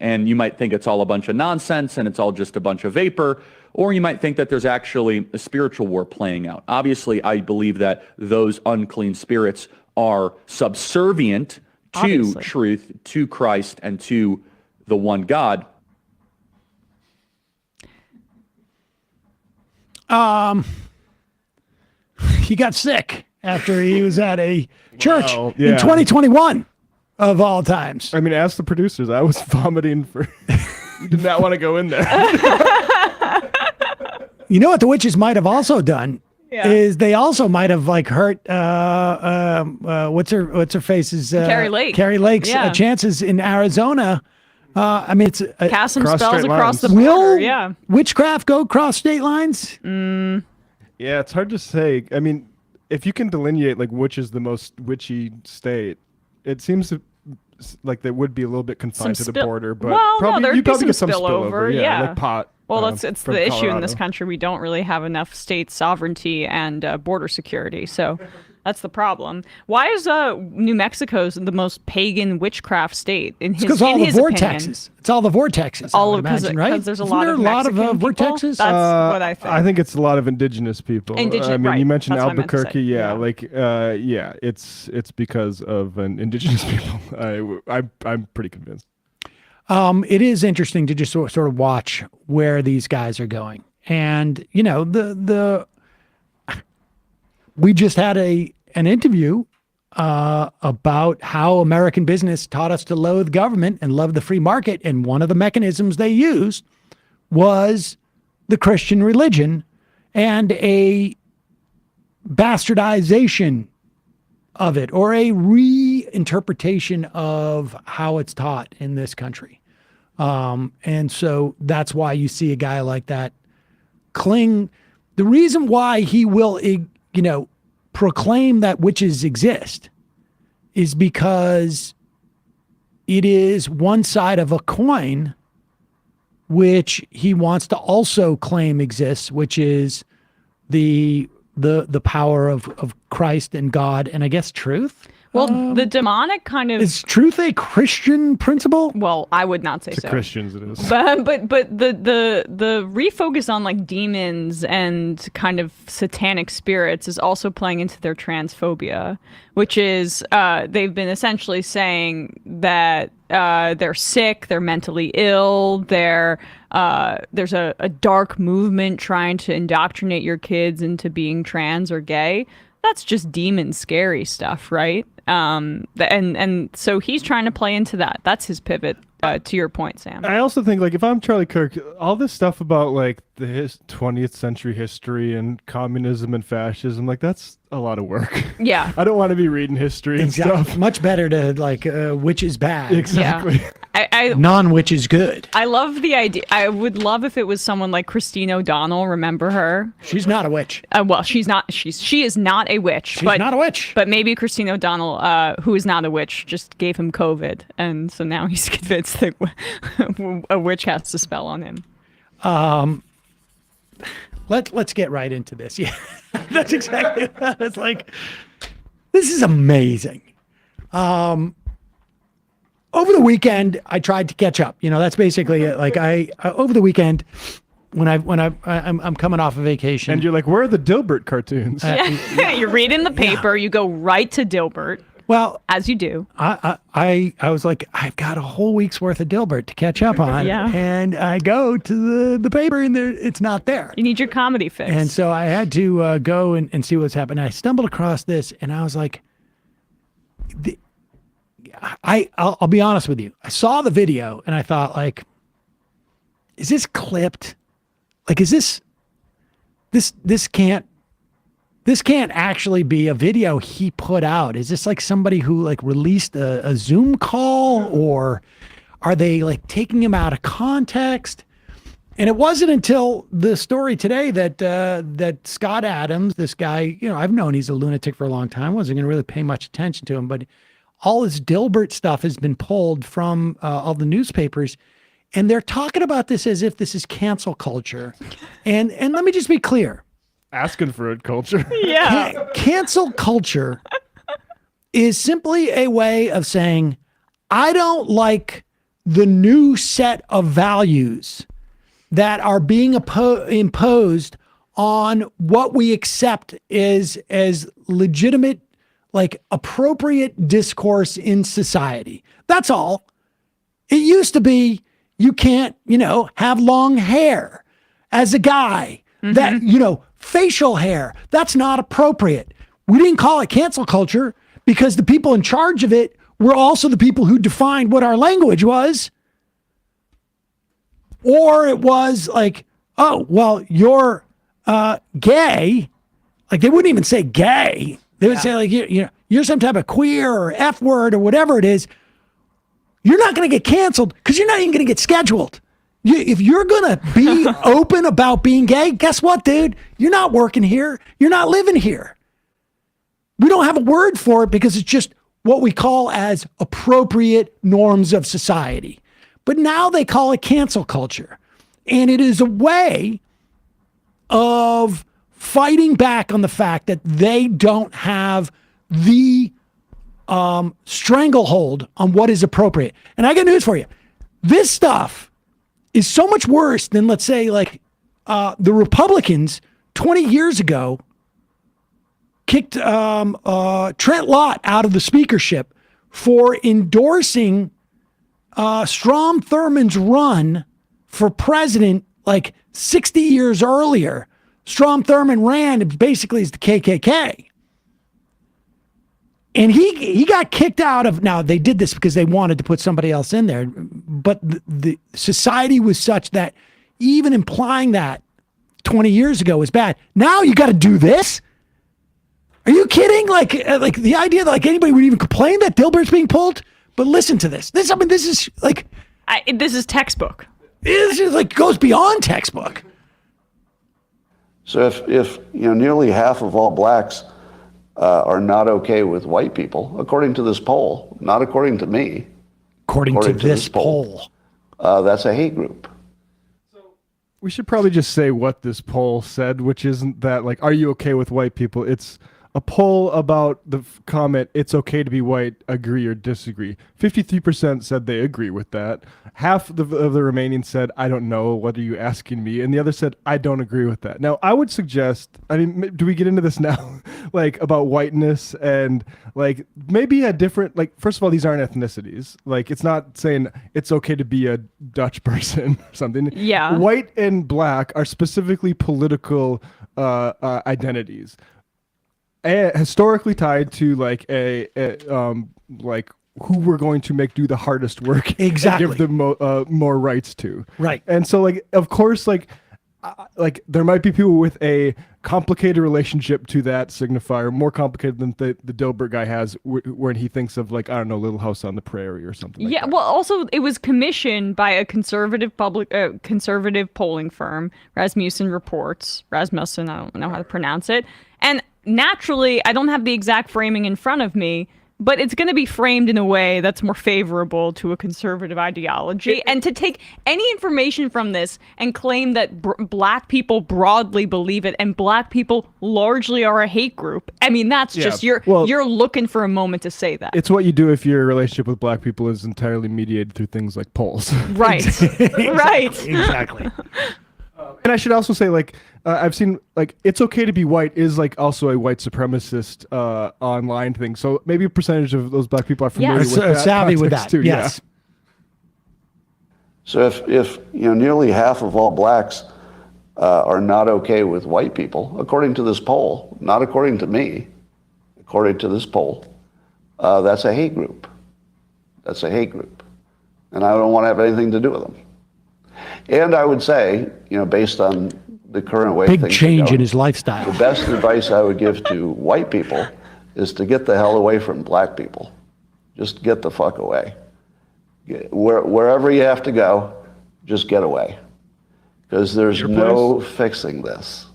And you might think it's all a bunch of nonsense and it's all just a bunch of vapor, or you might think that there's actually a spiritual war playing out. Obviously, I believe that those unclean spirits are subservient to truth, to Christ, and to the one God. He got sick after he was at a church in yeah. 2021, of all times. I mean, ask the producers. I was vomiting for... did not want to go in there. You know what the witches might have also done? Is they also might have like hurt what's her face's Carrie Lake. Carrie Lake's chances in Arizona. I mean, it's cast some spells across the border. Will witchcraft go cross state lines? Yeah, it's hard to say. I mean, if you can delineate like which is the most witchy state, it seems like they would be a little bit confined to the border. But there'd you be probably some get some spillover. Yeah, like pot. Well, it's from the issue in Colorado. this country. We don't really have enough state sovereignty and border security. So that's the problem. Why is New Mexico's the most pagan witchcraft state in his? Because all the vortexes. Opinion? It's all the vortexes. All I would imagine, right? Because there's Isn't there a lot of vortexes. That's what I think. I think it's a lot of indigenous people. I mean, you mentioned That's what I meant to Albuquerque. say. It's because of an indigenous people. I'm pretty convinced. It is interesting to just sort of watch where these guys are going. And, you know, we just had an interview about how American business taught us to loathe government and love the free market. And one of the mechanisms they used was the Christian religion and a bastardization of it, or a reinterpretation of how it's taught in this country. And so that's why you see a guy like that cling. The reason why he will, proclaim that witches exist is because it is one side of a coin which he wants to also claim exists, which is the power of Christ and God, and I guess truth. Well, the demonic kind of is truth a Christian principle? Well, I would not say so. To Christians, it is. But the refocus on like demons and kind of satanic spirits is also playing into their transphobia, which is they've been essentially saying that they're sick, they're mentally ill, there's a dark movement trying to indoctrinate your kids into being trans or gay. That's just demon scary stuff, right? And so he's trying to play into that. That's his pivot, to your point, Sam. I also think, like, if I'm Charlie Kirk, all this stuff about, like, the 20th century history and communism and fascism, like, that's a lot of work. Yeah. I don't want to be reading history and stuff. Much better to, like, which is bad. Exactly. Yeah. Non-which is good. I love the idea. I would love if it was someone like Christine O'Donnell. Remember her? She's not a witch. Well, she's not. She is not a witch. She's not a witch. But maybe Christine O'Donnell, who is not a witch, just gave him COVID, and so now he's convinced that a witch has to spell on him. Let's get right into this. Yeah, that's exactly. It's like, this is amazing. Over the weekend, I tried to catch up. You know, that's basically it. Like over the weekend, when I'm coming off a vacation, and you're like, where are the Dilbert cartoons? You're reading the paper. You go right to Dilbert. Well, as you do. I was like, I've got a whole week's worth of Dilbert to catch up on. Yeah. And I go to the paper, and it's not there. You need your comedy fix. And so I had to go and see what's happening. I stumbled across this, and I was like, I'll be honest with you. I saw the video, and I thought, like, is this clipped? Like, is this can't actually be a video he put out. Is this like somebody who like released a Zoom call, or are they like taking him out of context? And it wasn't until the story today that Scott Adams, this guy, you know, I've known he's a lunatic for a long time. I wasn't going to really pay much attention to him, but all his Dilbert stuff has been pulled from all the newspapers, and they're talking about this as if this is cancel culture. And let me just be clear. Asking for it culture. Yeah. Cancel culture is simply a way of saying, I don't like the new set of values that are being imposed on what we accept as legitimate, like appropriate discourse in society. That's all. It used to be, you can't, have long hair as a guy. Mm-hmm. That, facial hair, that's not appropriate. We didn't call it cancel culture because the people in charge of it were also the people who defined what our language was. Or it was like, oh, well, you're gay. Like, they wouldn't even say gay. They would say, like, you're some type of queer or F word or whatever it is. You're not going to get canceled because you're not even going to get scheduled. If you're going to be open about being gay, guess what, dude? You're not working here. You're not living here. We don't have a word for it because it's just what we call as appropriate norms of society. But now they call it cancel culture. And it is a way of fighting back on the fact that they don't have the stranglehold on what is appropriate. And I got news for you. This stuff is so much worse than, let's say, like the Republicans 20 years ago kicked Trent Lott out of the speakership for endorsing Strom Thurmond's run for president like 60 years earlier. Strom Thurmond ran basically as the KKK. And he got kicked out of, now they did this because they wanted to put somebody else in there, but the society was such that even implying that 20 years ago was bad. Now you got to do this? Are you kidding? Like the idea that like anybody would even complain that Dilbert's being pulled? But listen to this. This is like... this is textbook. This is like goes beyond textbook. So if nearly half of all blacks are not okay with white people, according to this poll, not according to me. According to this poll. That's a hate group. We should probably just say what this poll said, which isn't that like, are you okay with white people? It's a poll about the comment, it's okay to be white, agree or disagree. 53% said they agree with that. Half of the remaining said, I don't know, what are you asking me? And the other said, I don't agree with that. Now, I would suggest, I mean, do we get into this now? Like, about whiteness and, like, maybe a different, like, first of all, these aren't ethnicities. Like, it's not saying it's okay to be a Dutch person or something. Yeah. White and black are specifically political identities. Historically tied to like like who we're going to do the hardest work Exactly. and give them more rights to. Right. And so like of course like there might be people with a complicated relationship to that signifier, more complicated than the Dilbert guy has when he thinks of like, I don't know, Little House on the Prairie or something. Yeah, well, also it was commissioned by a conservative polling firm, Rasmussen Reports. Rasmussen, I don't know how to pronounce it. And naturally, I don't have the exact framing in front of me, but it's going to be framed in a way that's more favorable to a conservative ideology. And to take any information from this and claim that black people broadly believe it and black people largely are a hate group, I mean, that's just, you're looking for a moment to say that. It's what you do if your relationship with black people is entirely mediated through things like polls. Right. Right. Exactly. And I should also say, like, I've seen, like, it's okay to be white is, like, also a white supremacist online thing. So maybe a percentage of those black people are familiar with that. Savvy with that, too, yes. Yeah. So if nearly half of all blacks are not okay with white people, according to this poll, not according to me, according to this poll, that's a hate group. That's a hate group. And I don't want to have anything to do with them. And I would say, based on the current way big things change are going, in his lifestyle. The best advice I would give to white people is to get the hell away from black people. Just get the fuck away. Wherever you have to go, just get away. Because there's no fixing this.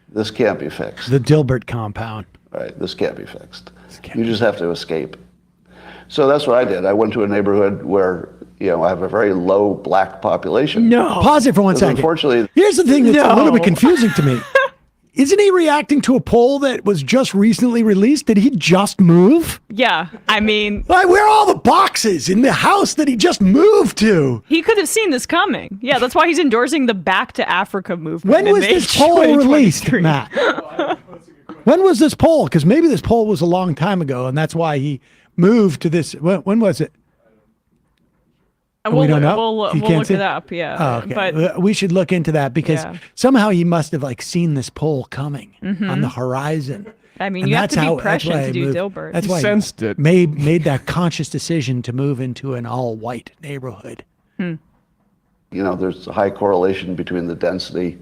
This can't be fixed. The Dilbert compound. Right, this can't be fixed. You just have to escape. So that's what I did. I went to a neighborhood where I have a very low black population. No. Pause it for 1 second. Unfortunately, here's the thing that's a little bit confusing to me. Isn't he reacting to a poll that was just recently released? Did he just move? Yeah, I mean... Like, where are all the boxes in the house that he just moved to? He could have seen this coming. Yeah, that's why he's endorsing the Back to Africa movement. When was this poll released, Matt? When was this poll? Because maybe this poll was a long time ago, and that's why he moved to this. When was it? We don't know. We'll look it up, yeah. Oh, okay. But we should look into that because somehow he must have seen this poll coming on the horizon. I mean, you have to be prescient to do Dilbert. That's why he sensed it. Made that conscious decision to move into an all-white neighborhood. There's a high correlation between the density.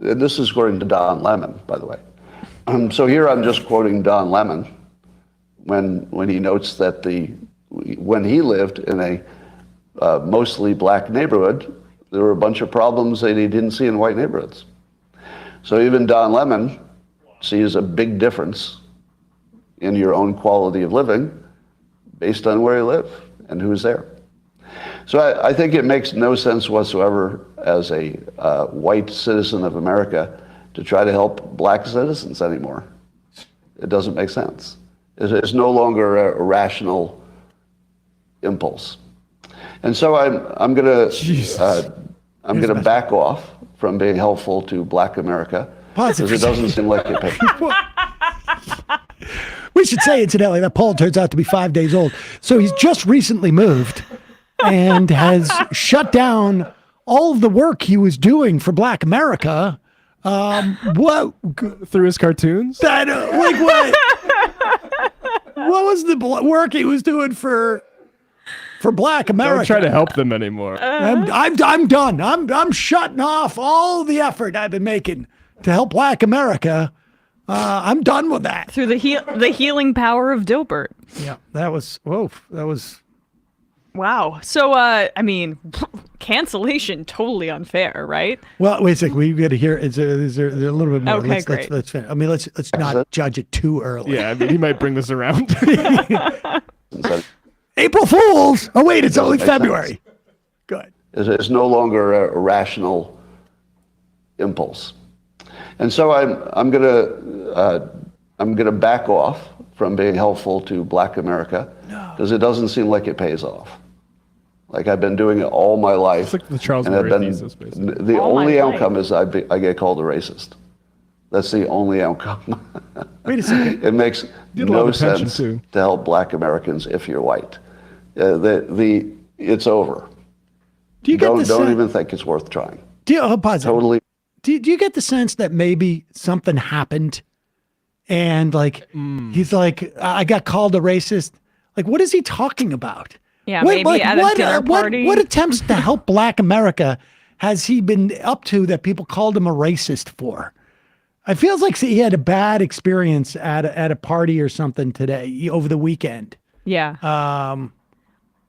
And this is according to Don Lemon, by the way. So here I'm just quoting Don Lemon when he notes that when he lived in a mostly black neighborhood, there were a bunch of problems that he didn't see in white neighborhoods. So even Don Lemon sees a big difference in your own quality of living based on where you live and who's there. So I think it makes no sense whatsoever as a white citizen of America to try to help black citizens anymore. It doesn't make sense. It's no longer a rational impulse. And so I'm gonna back off from being helpful to black America because it doesn't seem like it. We should say, incidentally, that poll turns out to be 5 days old. So he's just recently moved and has shut down all of the work he was doing for Black America. What through his cartoons? What? What was the work he was doing for Black America? Don't try to help them anymore. I'm done. I'm shutting off all the effort I've been making to help Black America. I'm done with that. Through the healing power of Dilbert. Yeah, that was wow. So I mean, cancellation totally unfair, right? Well, wait a second. We got to hear. Is there a little bit more? Okay, great. Let's finish. I mean, let's not judge it too early. Yeah, I mean, he might bring this around. April Fools! Oh wait, it's only February. Good. It's no longer a rational impulse. And so I'm gonna back off from being helpful to Black America because it doesn't seem like it pays off. Like I've been doing it all my life, It's like the Charles and I've Murray been, thesis, basically. the All only my outcome is I get called a racist. That's the only outcome. Wait a second. It makes Get a lot no of attention, sense too. to help Black Americans if you're white. It's over. Do you get the Don't sense? even think it's worth trying. Pause it. Totally. Do you get the sense that maybe something happened, and like he's like, I got called a racist. Like, what is he talking about? Yeah, maybe at a dinner party. What attempts to help Black America has he been up to that people called him a racist for? It feels like he had a bad experience at a party or something today over the weekend. Yeah.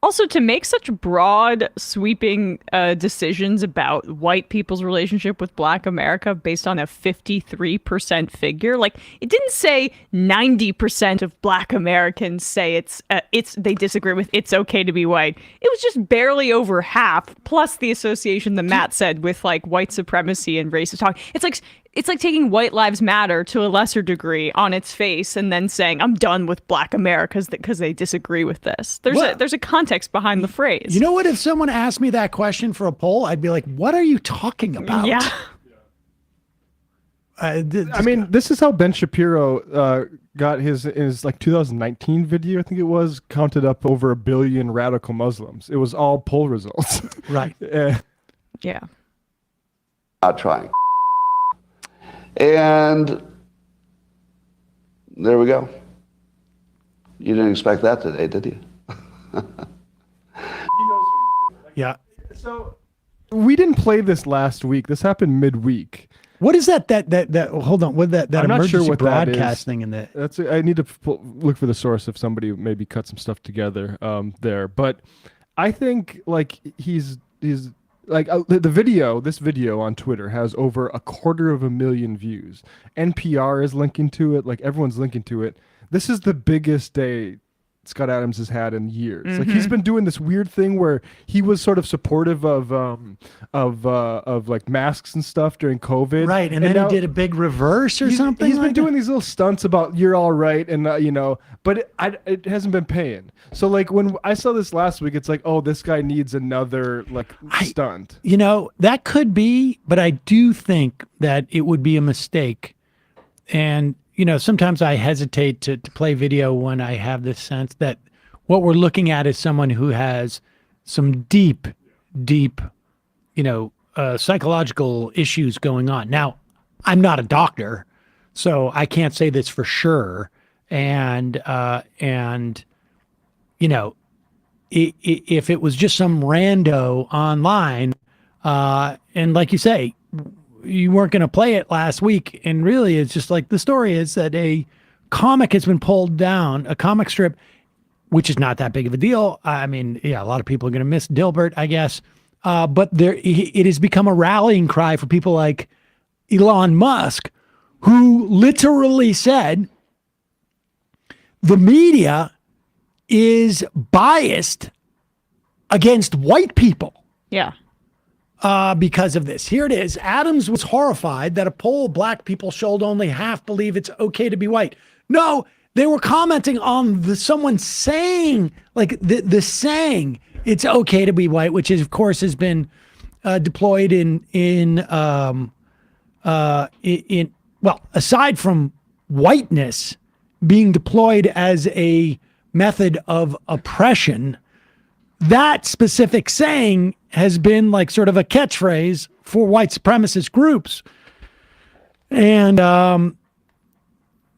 Also, to make such broad, sweeping decisions about white people's relationship with Black America based on a 53% figure, like it didn't say 90% of Black Americans say they disagree with it's okay to be white. It was just barely over half, plus the association that Matt said with like white supremacy and racist talk. It's like taking White Lives Matter to a lesser degree on its face and then saying, I'm done with Black America because they disagree with this. There's a context behind the phrase. You know what? If someone asked me that question for a poll, I'd be like, what are you talking about? Yeah. I mean, this is how Ben Shapiro got his like 2019 video, I think it was, counted up over 1 billion radical Muslims. It was all poll results. Right. Yeah. Not trying. And there we go. You didn't expect that today, did you? Yeah. So we didn't play this last week. This happened midweek. What is that hold on, what that I'm not emergency sure what that broadcast is. thing in the That's I need to look for the source if somebody maybe cut some stuff together there. But I think like he's like the video, this video on Twitter has over 250,000 views. NPR is linking to it. Like everyone's linking to it. This is the biggest day Scott Adams has had in years. Mm-hmm. Like he's been doing this weird thing where he was sort of supportive of like masks and stuff during COVID. right, and then now he did a big reverse or something. He's been like doing these little stunts about you're all right, and but it hasn't been paying. So like when I saw this last week, it's like, oh, this guy needs another stunt. You know, that could be, but I do think that it would be a mistake. And, you know, sometimes I hesitate to play video when I have this sense that what we're looking at is someone who has some deep, psychological issues going on. Now, I'm not a doctor, so I can't say this for sure. And you know, if it was just some rando online, and like you say, you weren't going to play it last week, and really it's just like the story is that a comic has been pulled down, a comic strip, which is not that big of a deal. I mean, yeah, a lot of people are going to miss Dilbert, I guess. But it has become a rallying cry for people like Elon Musk, who literally said the media is biased against white people. Yeah. Because of this. Here it is. Adams was horrified that a poll of Black people showed only half believe it's okay to be white. No, they were commenting on someone saying, like the saying it's okay to be white, which is, of course, has been deployed aside from whiteness being deployed as a method of oppression, that specific saying has been like sort of a catchphrase for white supremacist groups. And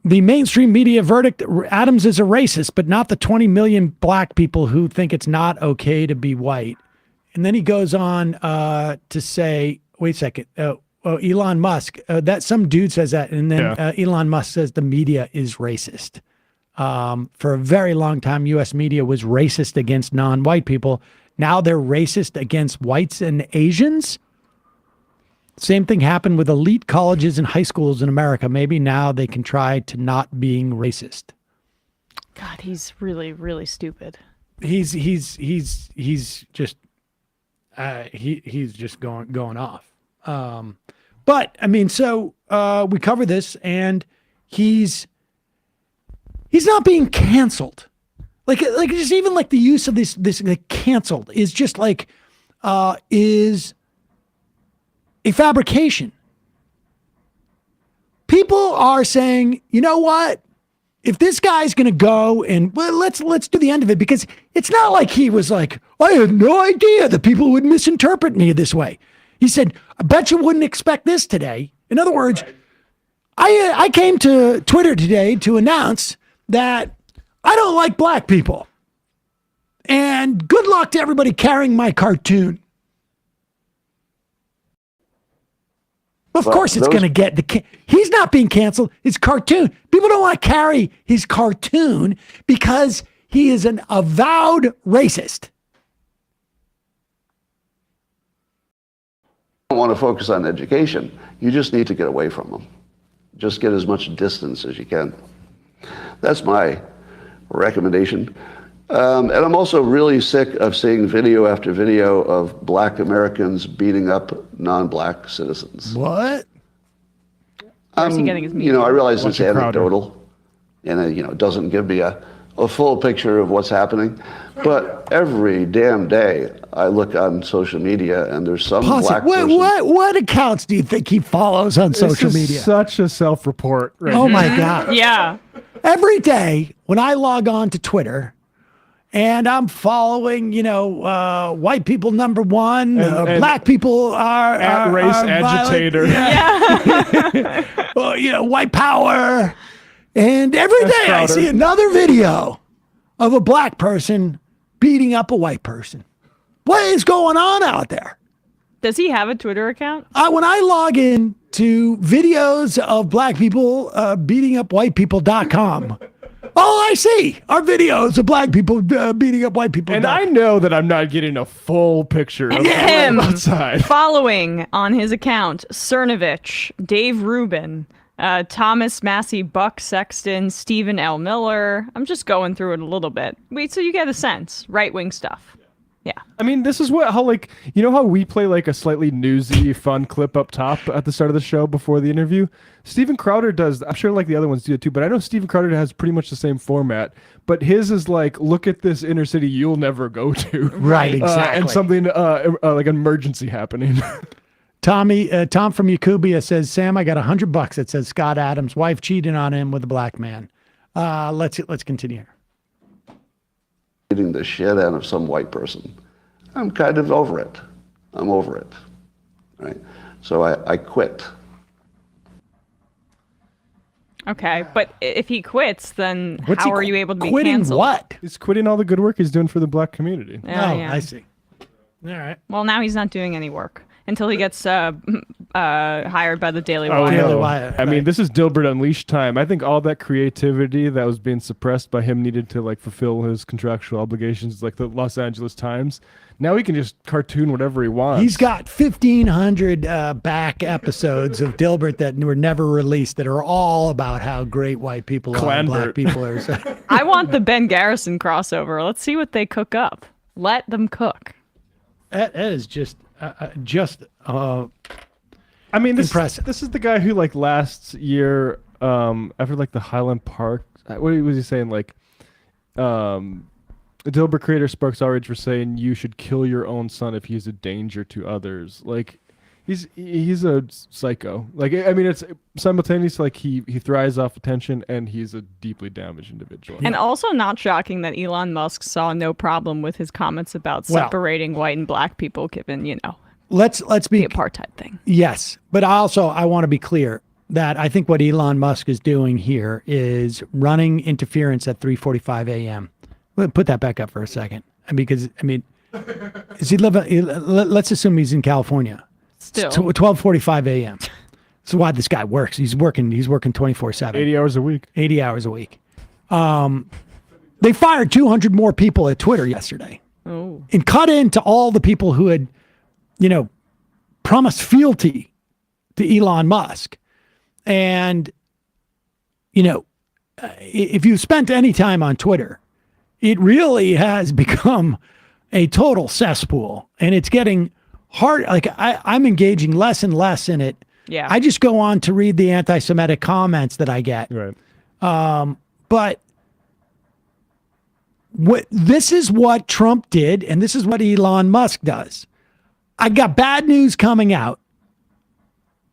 the mainstream media verdict, Adams is a racist, but not the 20 million Black people who think it's not okay to be white. And then he goes on to say, wait a second, Elon Musk, that some dude says that, and then Elon Musk says the media is racist. For a very long time, U.S. media was racist against non-white people. Now they're racist against whites and Asians. Same thing happened with elite colleges and high schools in America. Maybe now they can try to not being racist. God, he's really, really stupid. He's just he's just going off. But But I mean, so we cover this, and he's not being canceled. Like just even like the use of this like canceled is just like is a fabrication. People are saying, you know what? If this guy's going to go and let's do the end of it, because it's not like he was like, I had no idea that people would misinterpret me this way. He said, I bet you wouldn't expect this today. In other words, I came to Twitter today to announce that I don't like black people. And good luck to everybody carrying my cartoon. Of course it's going to get he's not being canceled. It's cartoon. People don't want to carry his cartoon because he is an avowed racist. Don't want to focus on education. You just need to get away from them. Just get as much distance as you can. That's my recommendation. And I'm also really sick of seeing video after video of black Americans beating up non-black citizens. What? Where's he getting his meat? I realize it's anecdotal, and it doesn't give me a full picture of what's happening. But every damn day I look on social media, and there's some black person. What accounts do you think he follows on social media? Such a self-report. Right Oh here. my God. Yeah. Every day when I log on to Twitter, and I'm following, white people number one, and black people are race are agitator. Yeah. Well, white power. And every day I see another video of a black person beating up a white person. What is going on out there? Does he have a Twitter account? When I log in to videos of black people beating up white people.com, all I see are videos of black people beating up white people. And I know that I'm not getting a full picture of him outside. Following on his account, Cernovich, Dave Rubin, Thomas Massey, Buck Sexton, Stephen L. Miller. I'm just going through it a little bit. Wait, so you get a sense. Right-wing stuff. Yeah. I mean, this is how how we play like a slightly newsy, fun clip up top at the start of the show before the interview. Steven Crowder does. I'm sure like the other ones do it too, but I know Steven Crowder has pretty much the same format. But his is like, look at this inner city you'll never go to. Right, exactly. And something like an emergency happening. Tom from Yakubia says, Sam, I got $100 that says Scott Adams' wife cheated on him with a black man. Let's continue here. Beating the shit out of some white person. I'm kind of over it. I'm over it. Right? So I quit. Okay, but if he quits, then how are you able to be quitting canceled? What? He's quitting all the good work he's doing for the black community. I see. All right. Well, now he's not doing any work until he gets hired by the Daily Oh, Wire. no. Wire, I mean, this is Dilbert Unleashed time. I think all that creativity that was being suppressed by him needed to like fulfill his contractual obligations, like the Los Angeles Times. Now he can just cartoon whatever he wants. He's got 1,500 back episodes of Dilbert that were never released that are all about how great white people are and black people are. So. I want the Ben Garrison crossover. Let's see what they cook up. Let them cook. That is just I mean, impressive. This is the guy who like last year, after like the Highland Park, what was he saying? Like, the Dilbert creator Sparks Outrage for saying you should kill your own son if he's a danger to others. Like, he's a psycho. Like, I mean, it's simultaneous. Like he thrives off attention, and he's a deeply damaged individual. And also not shocking that Elon Musk saw no problem with his comments about separating white and black people, given let's be the apartheid thing. Yes, but I want to be clear that I think what Elon Musk is doing here is running interference at 3:45 a.m. Put that back up for a second, because is he living? Let's assume he's in California. Still 12:45 a.m. That's why this guy works. He's working 24/7. 80 hours a week. 80 hours a week. They fired 200 more people at Twitter yesterday. Oh. And cut into all the people who had, promised fealty to Elon Musk. And, if you've spent any time on Twitter, it really has become a total cesspool, and it's getting hard. Like I'm engaging less and less in it. Yeah. I just go on to read the anti-Semitic comments that I get. Right. But this is what Trump did, and this is what Elon Musk does. I got bad news coming out.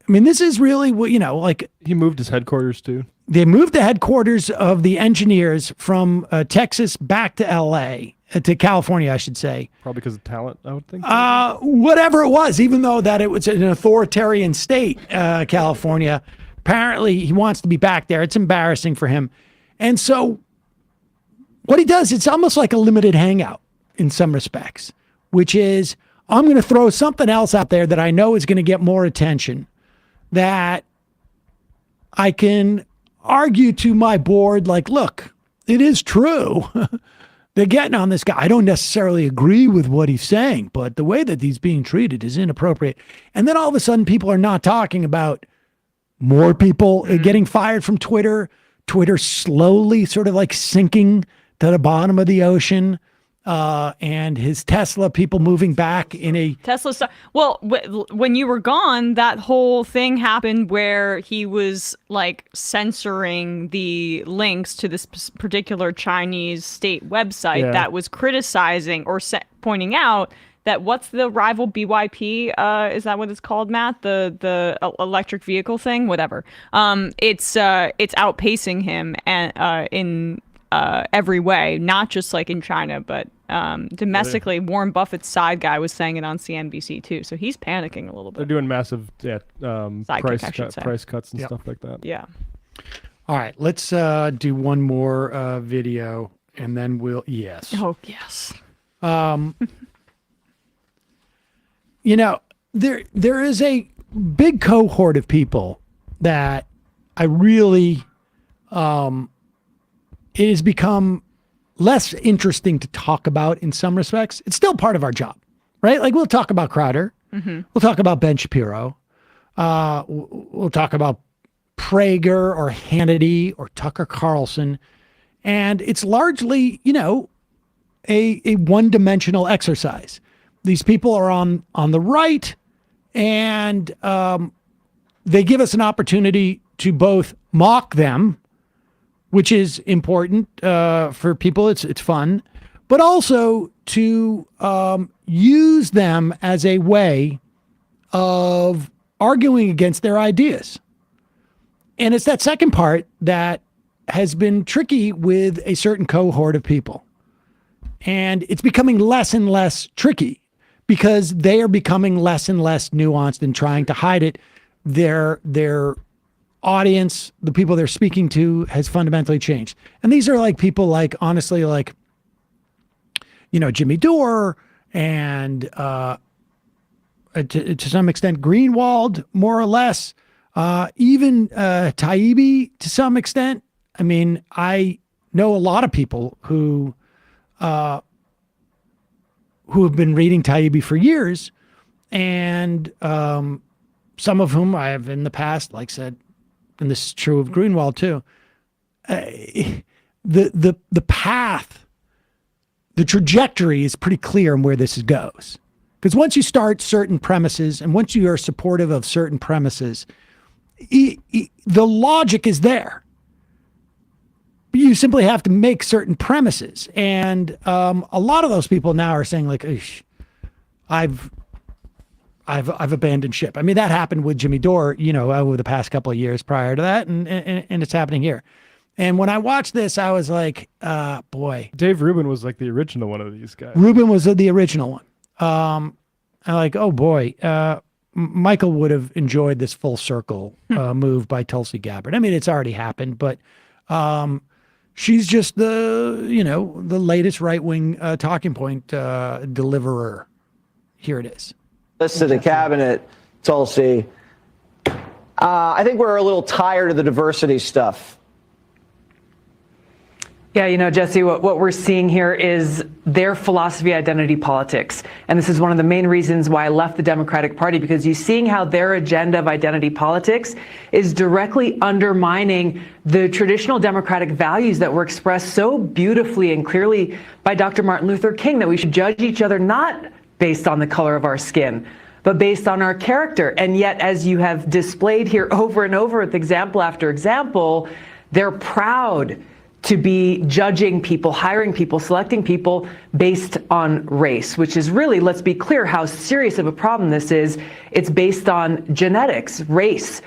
I mean, this is really what, like... He moved his headquarters too. They moved the headquarters of the engineers from Texas back to L.A., to California, I should say. Probably because of talent, I would think. Whatever it was, even though that it was an authoritarian state, California, apparently he wants to be back there. It's embarrassing for him. And so what he does, it's almost like a limited hangout in some respects, which is, I'm going to throw something else out there that I know is going to get more attention, that I can argue to my board, like, look, it is true. They're getting on this guy. I don't necessarily agree with what he's saying, but the way that he's being treated is inappropriate. And then all of a sudden, people are not talking about more people getting fired from Twitter. Twitter slowly sort of like sinking to the bottom of the ocean. And his Tesla people moving back in a Tesla stuff. Well, when you were gone, that whole thing happened where he was like censoring the links to this particular Chinese state website that was criticizing or pointing out that what's the rival BYP? Is that what it's called, Matt? The electric vehicle thing, whatever. It's outpacing him and in every way, not just like in China, but domestically. Warren Buffett's side guy was saying it on CNBC too, so he's panicking a little bit. They're doing massive price cuts and Yep. stuff like that. Yeah. All right, let's do one more video, and then we'll yes. Oh yes. There is a big cohort of people that I really it has become less interesting to talk about in some respects. It's still part of our job, right? Like, we'll talk about Crowder. Mm-hmm. We'll talk about Ben Shapiro. We'll talk about Prager or Hannity or Tucker Carlson. And it's largely, a one-dimensional exercise. These people are on the right, and they give us an opportunity to both mock them, which is important for people. It's fun, but also to use them as a way of arguing against their ideas. And it's that second part that has been tricky with a certain cohort of people. And it's becoming less and less tricky because they are becoming less and less nuanced and trying to hide it. Their audience, the people they're speaking to, has fundamentally changed. And these are like people like, honestly, like, Jimmy Dore and to some extent Greenwald, more or less, even Taibbi to some extent. I mean, I know a lot of people who have been reading Taibbi for years, and some of whom I have in the past, like said, and this is true of Greenwald too, the path, the trajectory is pretty clear on where this goes. Because once you start certain premises, and once you are supportive of certain premises, the logic is there. But you simply have to make certain premises. And a lot of those people now are saying, like, I've abandoned ship. I mean, that happened with Jimmy Dore, over the past couple of years prior to that, and it's happening here. And when I watched this, I was like, boy. Dave Rubin was like the original one of these guys. Rubin was the original one. I'm like, oh boy, Michael would have enjoyed this full circle move by Tulsi Gabbard. I mean, it's already happened, but she's just the latest right-wing talking point deliverer. Here it is. List to the cabinet, Tulsi. I think we're a little tired of the diversity stuff. Yeah, Jesse, what we're seeing here is their philosophy of identity politics. And this is one of the main reasons why I left the Democratic Party, because you're seeing how their agenda of identity politics is directly undermining the traditional democratic values that were expressed so beautifully and clearly by Dr. Martin Luther King, that we should judge each other not based on the color of our skin, but based on our character. And yet, as you have displayed here over and over with example after example, they're proud to be judging people, hiring people, selecting people based on race, which is really, let's be clear how serious of a problem this is. It's based on genetics, race,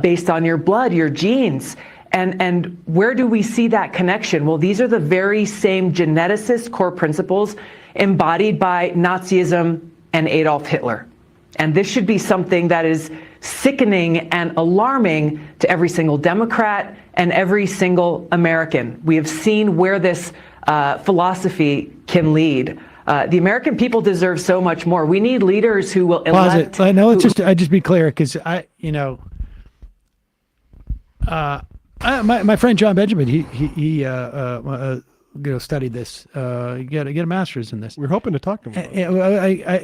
based on your blood, your genes. And where do we see that connection? Well, these are the very same geneticist core principles embodied by Nazism and Adolf Hitler. And this should be something that is sickening and alarming to every single Democrat and every single American. We have seen where this philosophy can lead. The American people deserve so much more. We need leaders who will elect. I know. I just be clear, because my friend John Benjamin, he studied this. Get a master's in this. We're hoping to talk to him.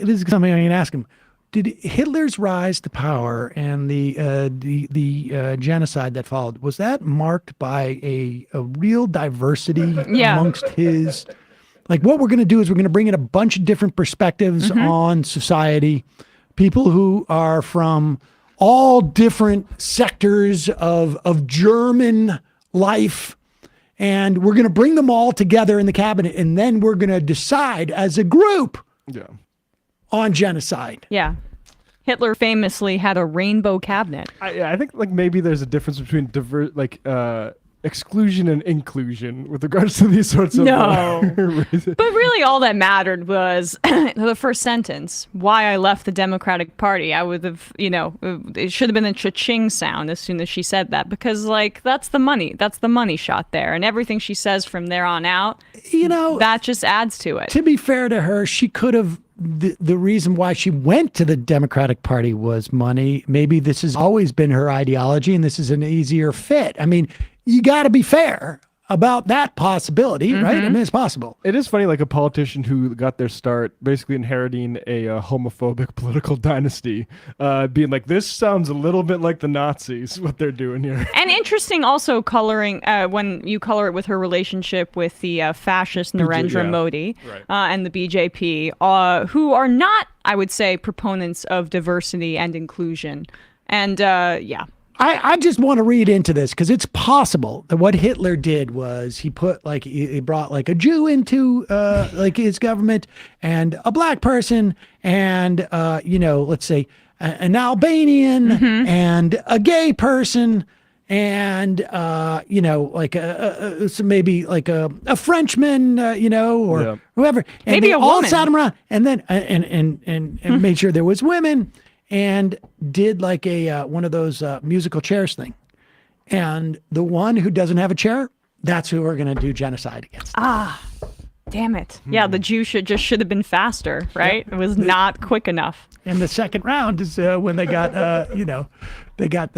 This is something I'm going to ask him. Did Hitler's rise to power and the genocide that followed, was that marked by a real diversity amongst his? Like, what we're going to do is we're going to bring in a bunch of different perspectives on society, people who are from all different sectors of German life, and we're going to bring them all together in the cabinet, and then we're going to decide as a group on genocide. Yeah. Hitler famously had a rainbow cabinet. I think like maybe there's a difference between exclusion and inclusion with regards to these sorts of But really all that mattered was the first sentence, why I left the Democratic Party. I would have, it should have been a cha-ching sound as soon as she said that, because that's the money shot there, and everything she says from there on out, that just adds to it. To be fair to her, she could have, the reason why she went to the Democratic Party was money. Maybe this has always been her ideology and this is an easier fit. I mean, you got to be fair about that possibility, right? I mean, it's possible. It is funny, like a politician who got their start basically inheriting a homophobic political dynasty, being like, this sounds a little bit like the Nazis, what they're doing here. And interesting also coloring, when you color it with her relationship with the fascist Narendra Modi and the BJP, who are not, I would say, proponents of diversity and inclusion. And I just want to read into this because it's possible that what Hitler did was he brought like a Jew into like his government, and a black person, and let's say an Albanian and a gay person, and like maybe like a Frenchman, or whoever, and maybe they a all woman. sat him around, and then and made sure there was women. And did like a one of those musical chairs thing. And the one who doesn't have a chair, that's who we're going to do genocide against. Damn it. Yeah, the Jew should have been faster, right? It was not quick enough. And the second round is when they got, they got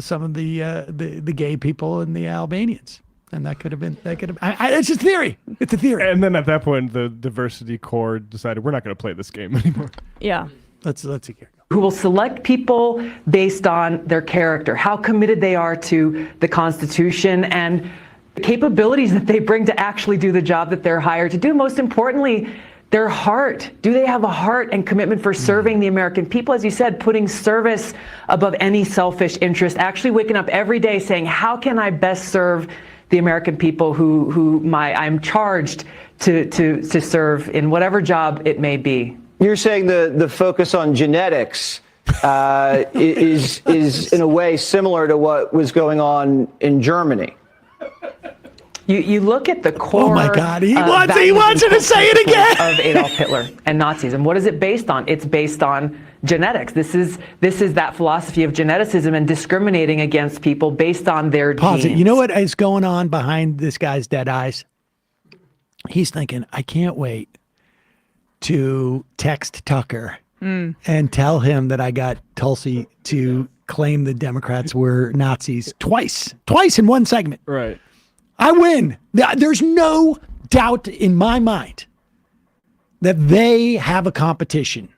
some of the gay people and the Albanians. And that could have been, it's just theory. It's a theory. And then at that point, the diversity core decided we're not going to play this game anymore. Yeah. Let's see here. Who will select people based on their character, how committed they are to the Constitution, and the capabilities that they bring to actually do the job that they're hired to do. Most importantly, their heart. Do they have a heart and commitment for serving the American people? As you said, putting service above any selfish interest, actually waking up every day saying, how can I best serve the American people who I'm charged to serve in whatever job it may be? You're saying the focus on genetics is in a way similar to what was going on in Germany. You look at the core. Oh my God! He wants you to say it again. Of Adolf Hitler and Nazis, and what is it based on? It's based on genetics. This is that philosophy of geneticism and discriminating against people based on their genes. You know what is going on behind this guy's dead eyes? He's thinking, I can't wait to text Tucker and tell him that I got Tulsi to claim the Democrats were Nazis twice in one segment. Right. I win. There's no doubt in my mind that they have a competition.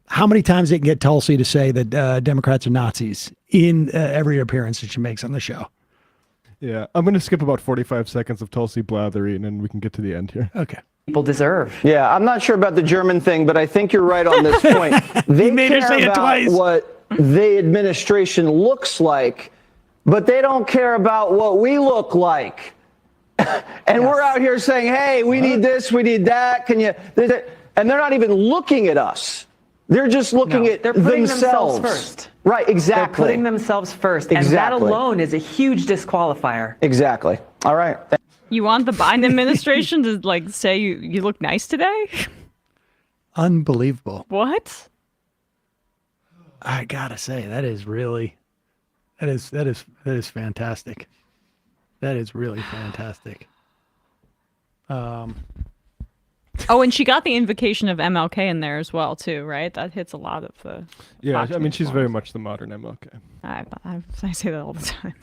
How many times they can get Tulsi to say that Democrats are Nazis in every appearance that she makes on the show. Yeah, I'm going to skip about 45 seconds of Tulsi blathering and we can get to the end here. Okay. people deserve. Yeah, I'm not sure about the German thing, but I think you're right on this point. They made her care say it about twice. what the administration looks like, but they don't care about what we look like. And we're out here saying, hey, we need this, we need that. Can you? And they're not even looking at us. They're just looking at They're putting themselves first. Right, exactly. They're putting themselves first. And that alone is a huge disqualifier. Exactly. All right. You want the Biden administration to like say you look nice today? Unbelievable. What? I gotta say, that is fantastic. That is really fantastic. Oh, and she got the invocation of MLK in there as well, too, right? That hits a lot of the. Yeah, I mean, she's very much the modern MLK. I say that all the time.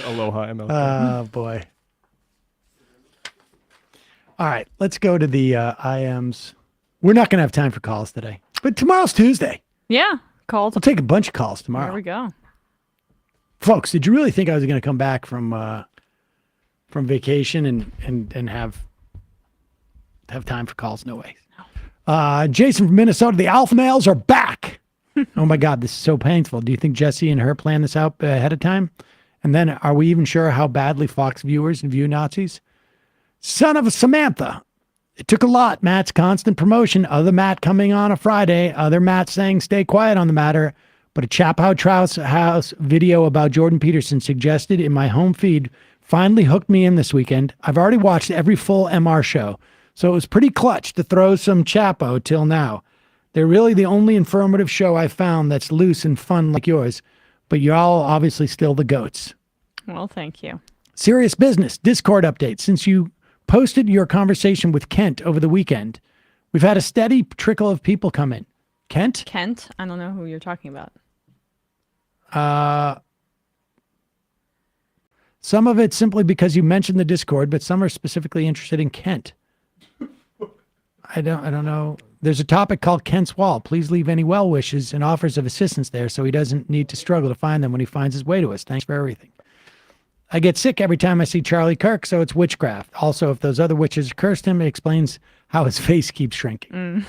Aloha MLK. Oh, boy. All right, let's go to the IMs. We're not going to have time for calls today, but tomorrow's Tuesday. Yeah, calls. I'll take a bunch of calls tomorrow. There we go. Folks, did you really think I was going to come back from vacation and have time for calls? No way. Jason from Minnesota, the alpha males are back. Oh my God, this is so painful. Do you think Jesse and her planned this out ahead of time? And then are we even sure how badly Fox viewers view Nazis? Son of a Samantha. It took a lot. Matt's constant promotion. Other Matt coming on a Friday. Other Matt saying stay quiet on the matter. But a Chapow Trout's House video about Jordan Peterson suggested in my home feed finally hooked me in this weekend. I've already watched every full MR show, so it was pretty clutch to throw some Chapo till now. They're really the only informative show I've found that's loose and fun like yours, but you're all obviously still the goats. Well, thank you. Serious business, Discord update. Since you posted your conversation with Kent over the weekend, we've had a steady trickle of people come in. Kent? Kent? I don't know who you're talking about. Some of it simply because you mentioned the Discord, but some are specifically interested in Kent. I don't know. There's a topic called Kent's Wall. Please leave any well wishes and offers of assistance there so he doesn't need to struggle to find them when he finds his way to us. Thanks for everything. I get sick every time I see Charlie Kirk, so it's witchcraft. Also, if those other witches cursed him, it explains how his face keeps shrinking.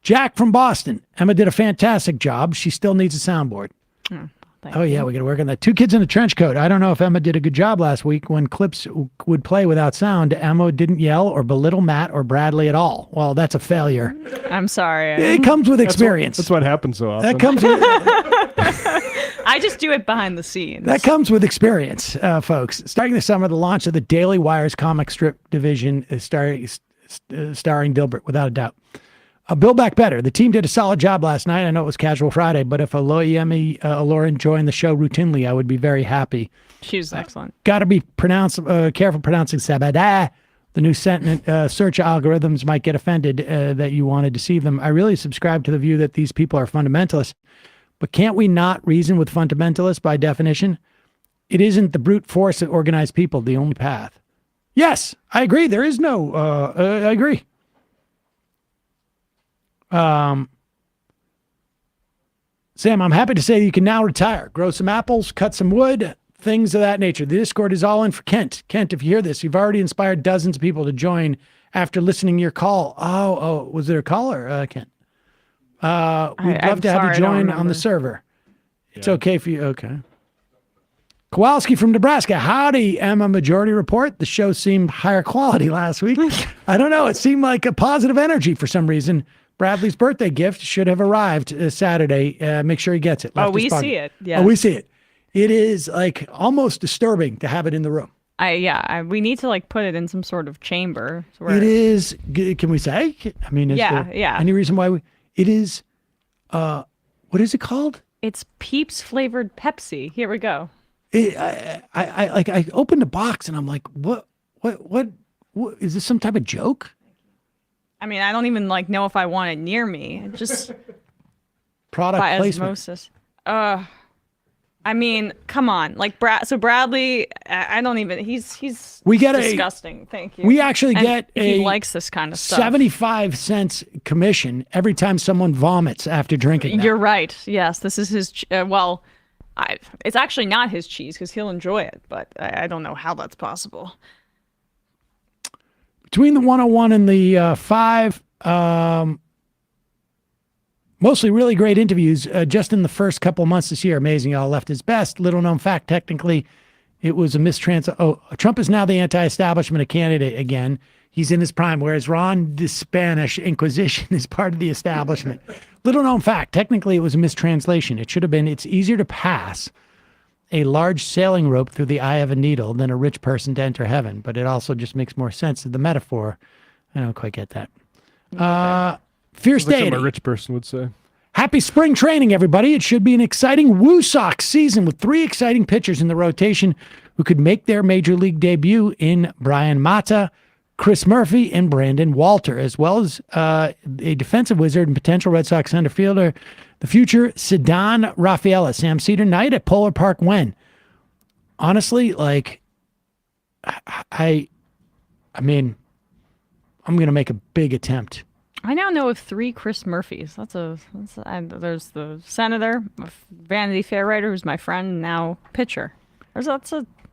Jack from Boston. Emma did a fantastic job. She still needs a soundboard. Thank yeah, we got to work on that. Two kids in a trench coat. I don't know if Emma did a good job last week when clips would play without sound. Emma didn't yell or belittle Matt or Bradley at all. Well, that's a failure. I'm sorry. It comes with experience. That's what happens so often. That comes with, I just do it behind the scenes. that comes with experience, folks. Starting this summer, the launch of the Daily Wire's comic strip division is starring Dilbert, without a doubt. Build Back Better. The team did a solid job last night. I know it was Casual Friday, but if Lauren joined the show routinely, I would be very happy. She was excellent. Got to be careful pronouncing Sabada. The new search algorithms might get offended that you want to deceive them. I really subscribe to the view that these people are fundamentalists, but can't we not reason with fundamentalists by definition? It isn't the brute force of organized people the only path. Yes, I agree. There is no, I agree. Sam, I'm happy to say that you can now retire, grow some apples, cut some wood, things of that nature. The Discord is all in for Kent. Kent, if you hear this, you've already inspired dozens of people to join after listening to your call. Oh, was there a caller, Kent? We'd love to have you join on the server. It's okay for you. Okay. Kowalski from Nebraska. Howdy, Emma Majority Report. The show seemed higher quality last week. I don't know. It seemed like a positive energy for some reason. Bradley's birthday gift should have arrived Saturday. Make sure he gets it. We see it. Yeah. Oh, we see it. It is like almost disturbing to have it in the room. We need to like put it in some sort of chamber. It is. Can we say? I mean, is there any reason why it is? What is it called? It's Peeps flavored Pepsi. Here we go. I opened the box and I'm like, what is this? Some type of joke? I mean, I don't even know if I want it near me. Just product by placement. osmosis. I mean, come on. So Bradley, I don't even. He's disgusting. Thank you. We actually get he likes this kind of stuff. 75 cents commission every time someone vomits after drinking that. You're right. Yes, this is his. It's actually not his cheese because he'll enjoy it, but I don't know how that's possible. Between the 101 and the 5, mostly really great interviews just in the first couple of months this year. Amazing. All left is best. Little known fact, technically, it was a mistrans. Oh, Trump is now the anti-establishment candidate again. He's in his prime, whereas Ron the Spanish Inquisition is part of the establishment. Little known fact, technically it was a mistranslation. It should have been, it's easier to pass a large sailing rope through the eye of a needle than a rich person to enter heaven. But it also just makes more sense of the metaphor. I don't quite get that. Fierce Like Deity. something a rich person would say. Happy spring training, everybody. It should be an exciting Woo Sox season with 3 exciting pitchers in the rotation who could make their major league debut in Brian Mata, Chris Murphy, and Brandon Walter, as well as a defensive wizard and potential Red Sox center fielder, the future Cedar Rafaela. Sam Cedar night at Polar Park when? Honestly, like, I mean, I'm going to make a big attempt. I now know of 3 Chris Murphys. There's the senator, a Vanity Fair writer who's my friend, and now pitcher.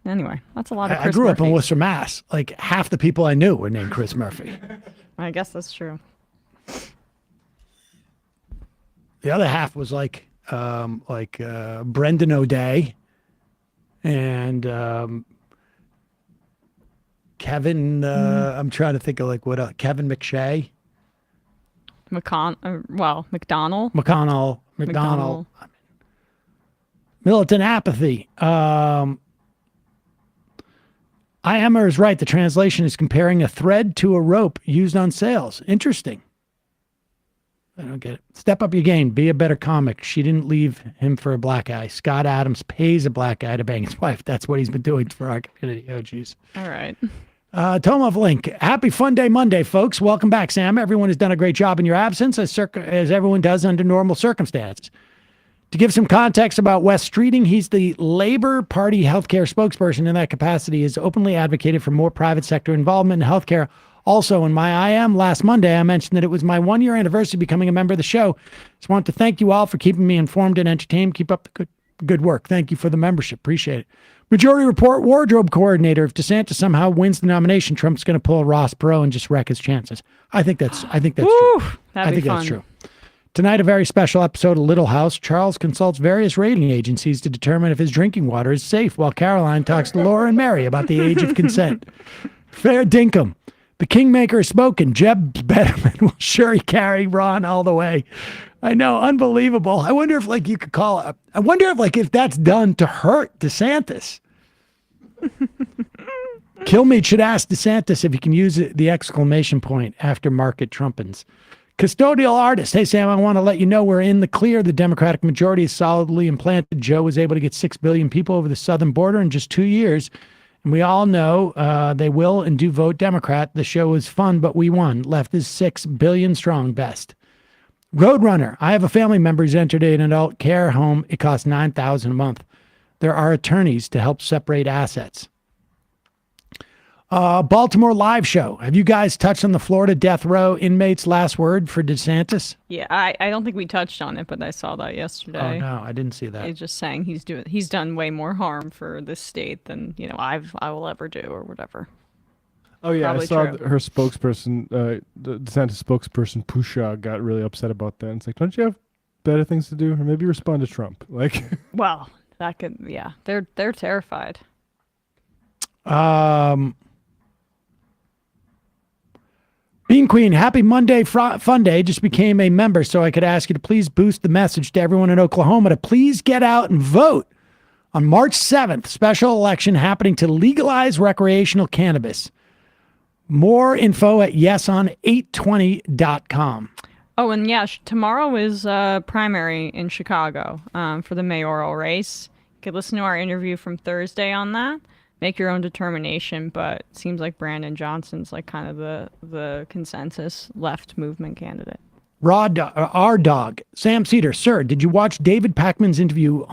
Anyway, that's a lot of Chris I grew up in Murphys. Worcester, Mass. Like half the people I knew were named Chris Murphy. I guess that's true. The other half was like Brendan O'Day and Kevin. I'm trying to think of like what Kevin McShay. McDonald. McDonald. Militant apathy. IMer is right. The translation is comparing a thread to a rope used on sales. Interesting. I don't get it. Step up your game. Be a better comic. She didn't leave him for a black guy. Scott Adams pays a black guy to bang his wife. That's what he's been doing for our community. Oh, geez. All right. Tomov Link. Happy Fun Day Monday, folks. Welcome back, Sam. Everyone has done a great job in your absence, as everyone does under normal circumstances. To give some context about Wes Streeting, he's the Labor Party healthcare spokesperson. In that capacity, he has openly advocated for more private sector involvement in healthcare. Also, in my IM last Monday, I mentioned that it was my 1-year anniversary becoming a member of the show. Just want to thank you all for keeping me informed and entertained. Keep up the good work. Thank you for the membership. Appreciate it. Majority Report wardrobe coordinator. If DeSantis somehow wins the nomination, Trump's going to pull a Ross Perot and just wreck his chances. I think that's true. That'd be fun. That's true. Tonight, a very special episode of Little House. Charles consults various rating agencies to determine if his drinking water is safe, while Caroline talks to Laura and Mary about the age of consent. Fair dinkum. The Kingmaker has spoken. Jeb Betterman will sure carry Ron all the way. I know, unbelievable. I wonder if you could call it. I wonder if that's done to hurt DeSantis. Kilmeade should ask DeSantis if he can use the exclamation point after market Trumpins. Custodial artist. Hey, Sam, I want to let you know we're in the clear. The Democratic majority is solidly implanted. Joe was able to get 6 billion people over the southern border in just 2 years. And we all know they will and do vote Democrat. The show was fun, but we won. Left is 6 billion strong, best. Roadrunner. I have a family member who's entered an adult care home. It costs $9,000 a month. There are attorneys to help separate assets. Baltimore live show. Have you guys touched on the Florida death row inmates' last word for DeSantis? Yeah, I don't think we touched on it, but I saw that yesterday. Oh no, I didn't see that. He's just saying he's done way more harm for this state than I will ever do or whatever. Oh yeah, Probably I saw true. her spokesperson, the DeSantis spokesperson Pusha, got really upset about that. It's like, don't you have better things to do, or maybe respond to Trump? Like, Well, that could, yeah, they're terrified. Bean Queen, happy Monday fun day. Just became a member, so I could ask you to please boost the message to everyone in Oklahoma to please get out and vote on March 7th. Special election happening to legalize recreational cannabis. More info at yeson820.com. Oh, and yeah, tomorrow is primary in Chicago for the mayoral race. You could listen to our interview from Thursday on that. Make your own determination, but it seems like Brandon Johnson's like kind of the consensus left movement candidate. Our dog, Sam Cedar. Sir, did you watch David Pakman's interview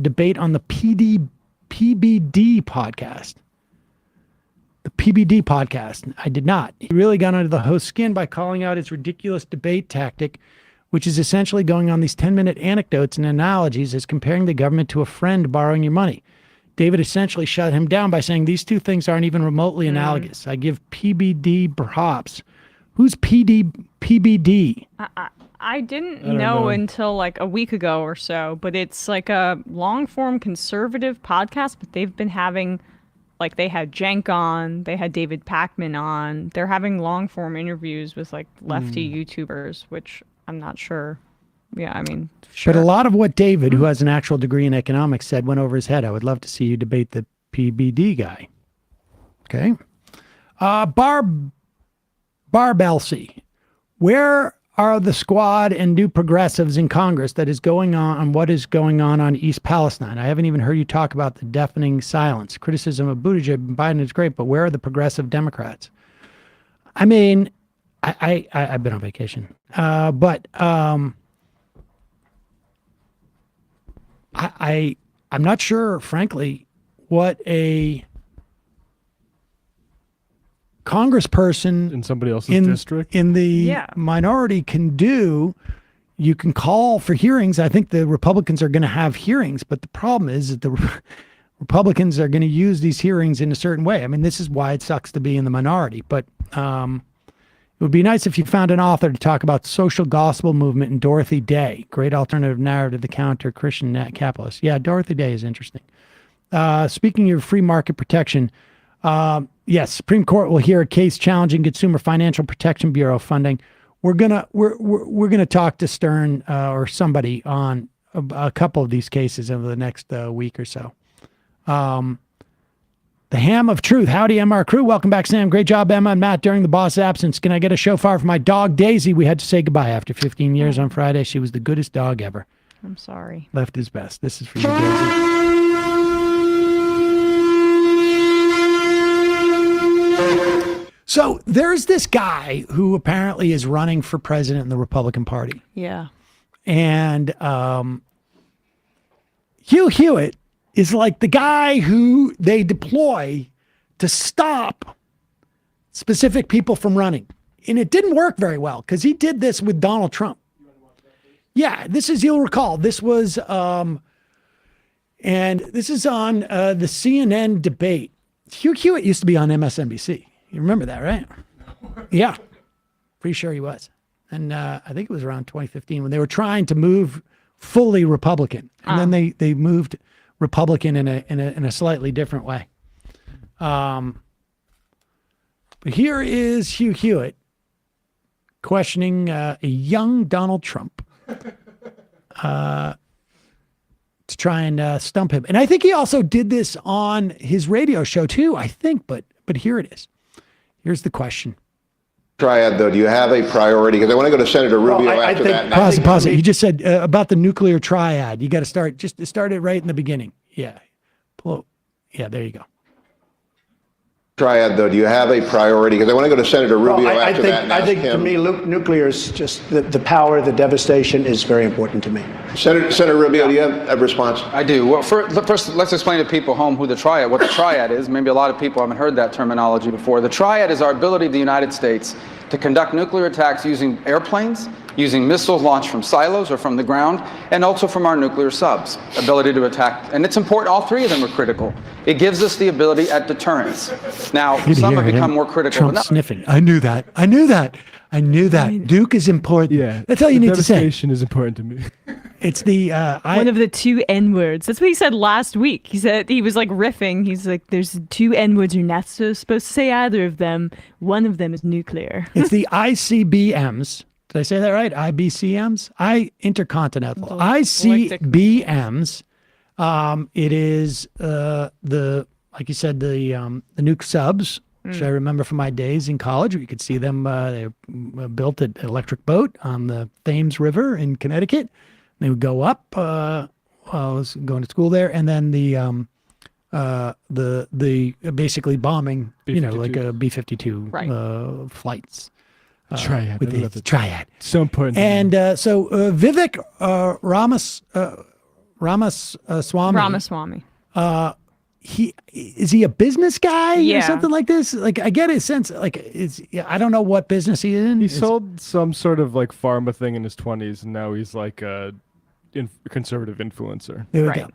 debate on the PBD podcast? The PBD podcast. I did not. He really got under the host's skin by calling out his ridiculous debate tactic, which is essentially going on these 10-minute anecdotes and analogies as comparing the government to a friend borrowing your money. David essentially shut him down by saying these two things aren't even remotely analogous. I give PBD props. Who's PBD? I didn't know until like a week ago or so, but it's like a long-form conservative podcast, but they've been having, like, they had Cenk on, they had David Pakman on. They're having long-form interviews with like lefty YouTubers, which I'm not sure. Yeah, I mean, sure. But a lot of what David, who has an actual degree in economics, said went over his head. I would love to see you debate the PBD guy. Okay. Barb Elsie, where are the squad and new progressives in Congress that is going on what is going on East Palestine? I haven't even heard you talk about the deafening silence. Criticism of Buttigieg and Biden is great, but where are the progressive Democrats? I mean, I've been on vacation, but I'm not sure, frankly, what a congressperson in somebody else's district in the minority can do. You can call for hearings. I think the Republicans are going to have hearings, but the problem is that the Republicans are going to use these hearings in a certain way. I mean, this is why it sucks to be in the minority, but it would be nice if you found an author to talk about social gospel movement and Dorothy Day. Great alternative narrative to counter Christian capitalist. Yeah, Dorothy Day is interesting. Speaking of free market protection, yes, Supreme Court will hear a case challenging Consumer Financial Protection Bureau funding. We're gonna talk to Stern or somebody on a couple of these cases over the next week or so. The Ham of Truth. Howdy, MR crew. Welcome back, Sam. Great job, Emma and Matt, during the boss' absence. Can I get a shofar for my dog, Daisy? We had to say goodbye after 15 years on Friday. She was the goodest dog ever. I'm sorry. Left his best. This is for you, Daisy. So there's this guy who apparently is running for president in the Republican Party. Yeah. And Hugh Hewitt is like the guy who they deploy to stop specific people from running. And it didn't work very well because he did this with Donald Trump. Yeah, this is, you'll recall, this was, and this is on the CNN debate. Hugh Hewitt used to be on MSNBC. You remember that, right? Yeah, pretty sure he was. And I think it was around 2015 when they were trying to move fully Republican. And then they moved Republican in a slightly different way. But here is Hugh Hewitt questioning a young Donald Trump to try and stump him. And I think he also did this on his radio show too, I think, but here it is. Here's the question. Triad, though, do you have a priority? Because I want to go to Senator Rubio after that. Pause it. You just said about the nuclear triad. You got to start it right in the beginning. Yeah. Yeah, there you go. Triad, though, do you have a priority? Because I want to go to Senator Rubio after that. I think to me, nuclear is just the power, the devastation is very important to me. Senator Rubio, do you have a response? I do. Well, first, let's explain to people home what the triad is. Maybe a lot of people haven't heard that terminology before. The triad is our ability of the United States to conduct nuclear attacks using airplanes, using missiles launched from silos or from the ground, and also from our nuclear subs. Ability to attack, and it's important, all three of them are critical. It gives us the ability at deterrence. Now, some have become more critical. Trump sniffing. I knew that. Duke is important. Yeah. That's all you need to say. Devastation is important to me. It's the one of the two N-words. That's what he said last week. He said, he was like riffing. He's like, there's two N-words. You're not supposed to say either of them. One of them is nuclear. It's the ICBMs. Did I say that right? IBCMs? Intercontinental. ICBMs. It is like you said, the nuke subs, which I remember from my days in college, where you could see them. They built an electric boat on the Thames River in Connecticut. They would go up. I was going to school there, and then the basically bombing, B-52. like a B-52 flights. Triad. With the triad. So important. And so Vivek Ramaswamy. Is he a business guy Yeah. or something like this? Like, I get his sense. Like, I don't know what business he's in. He sold some sort of like pharma thing in his 20s, and now he's like a conservative influencer. There we go.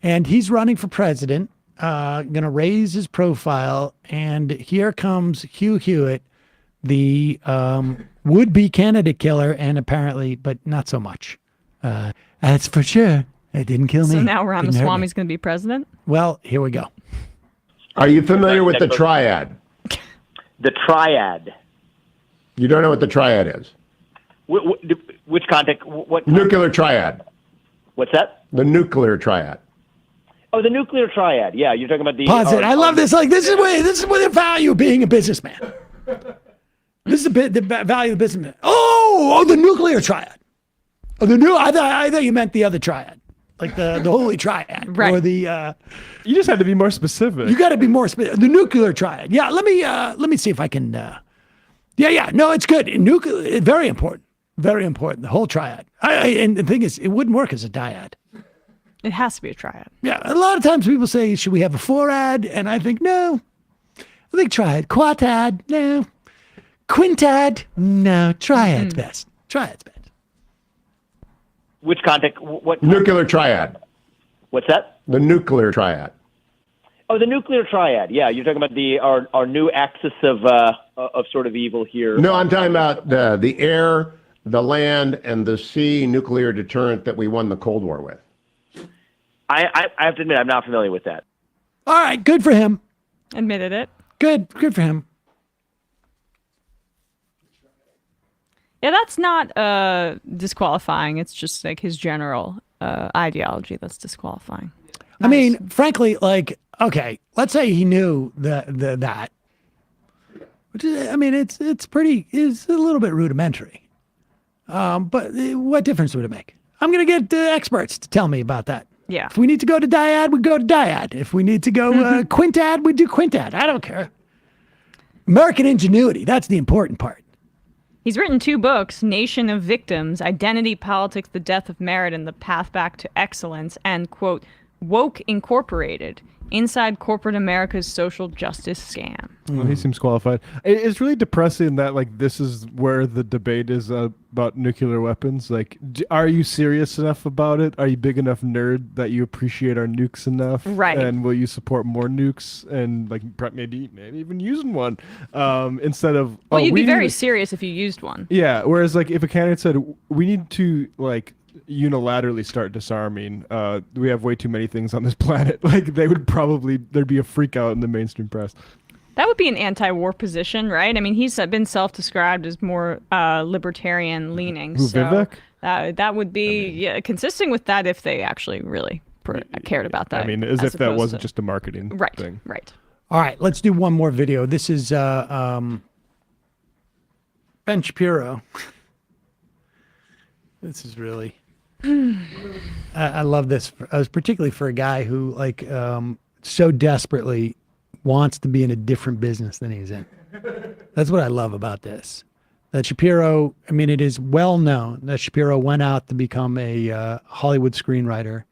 And he's running for president. gonna raise his profile, and here comes Hugh Hewitt, the would-be candidate killer, and apparently, but not so much. That's for sure. It didn't kill me. So now Didn't hurt me. Ramaswamy's going to be president? Well, here we go. Are you familiar with the triad? The triad. You don't know what the triad is? Which context? What Nuclear triad. What's that? The nuclear triad. Oh, the nuclear triad. Yeah, you're talking about the. Pause it. I love this. Like this is where the value of being a businessman. This is the value of the businessman. Oh, the nuclear triad. Oh, I thought you meant the other triad, like the holy triad, right? Or the. You just had to be more specific. You got to be more specific. The nuclear triad. Yeah. Let me see if I can. Yeah. No, it's good. Nuclear. Very important. Very important. The whole triad. And the thing is, it wouldn't work as a dyad. It has to be a triad. Yeah, a lot of times people say, should we have a fourad? And I think, no. I think triad. Quatad, no. Quintad, no. Triad's best. Triad's best. Which context? What? Nuclear triad. What's that? The nuclear triad. Oh, the nuclear triad. Yeah, you're talking about our new axis of sort of evil here. No, I'm talking about the air, the land, and the sea nuclear deterrent that we won the Cold War with. I have to admit, I'm not familiar with that. All right, good for him. Admitted it. Good for him. Yeah, that's not disqualifying. It's just like his general ideology that's disqualifying. I mean, frankly, like, okay, let's say he knew that. Which is, I mean, it's a little bit rudimentary. But what difference would it make? I'm going to get experts to tell me about that. Yeah. If we need to go to dyad, we go to dyad. If we need to go quintad, we do quintad. I don't care. American ingenuity, that's the important part. He's written 2 books, Nation of Victims, Identity Politics, The Death of Merit, and The Path Back to Excellence, and, quote, Woke Incorporated, Inside Corporate America's Social Justice Scam. Well, he seems qualified. It's really depressing that, like, this is where the debate is about nuclear weapons. Like, are you serious enough about it? Are you big enough nerd that you appreciate our nukes enough? Right. And will you support more nukes and, like, maybe even using one instead of... Well, you'd be very serious if you used one. Yeah, whereas, like, if a candidate said, we need to, like, unilaterally start disarming, we have way too many things on this planet, like, there'd be a freak out in the mainstream press. That would be an anti-war position, right? I mean, he's been self-described as more libertarian leaning. Vivek? That would be consistent with that if they actually really cared about that. I mean, as if that wasn't just a marketing thing. Right. All right, let's do one more video. This is Ben Shapiro. This is really... I love this. Particularly for a guy who, like, so desperately wants to be in a different business than he's in. That's what I love about this. That Shapiro, I mean, it is well known that Shapiro went out to become a Hollywood screenwriter,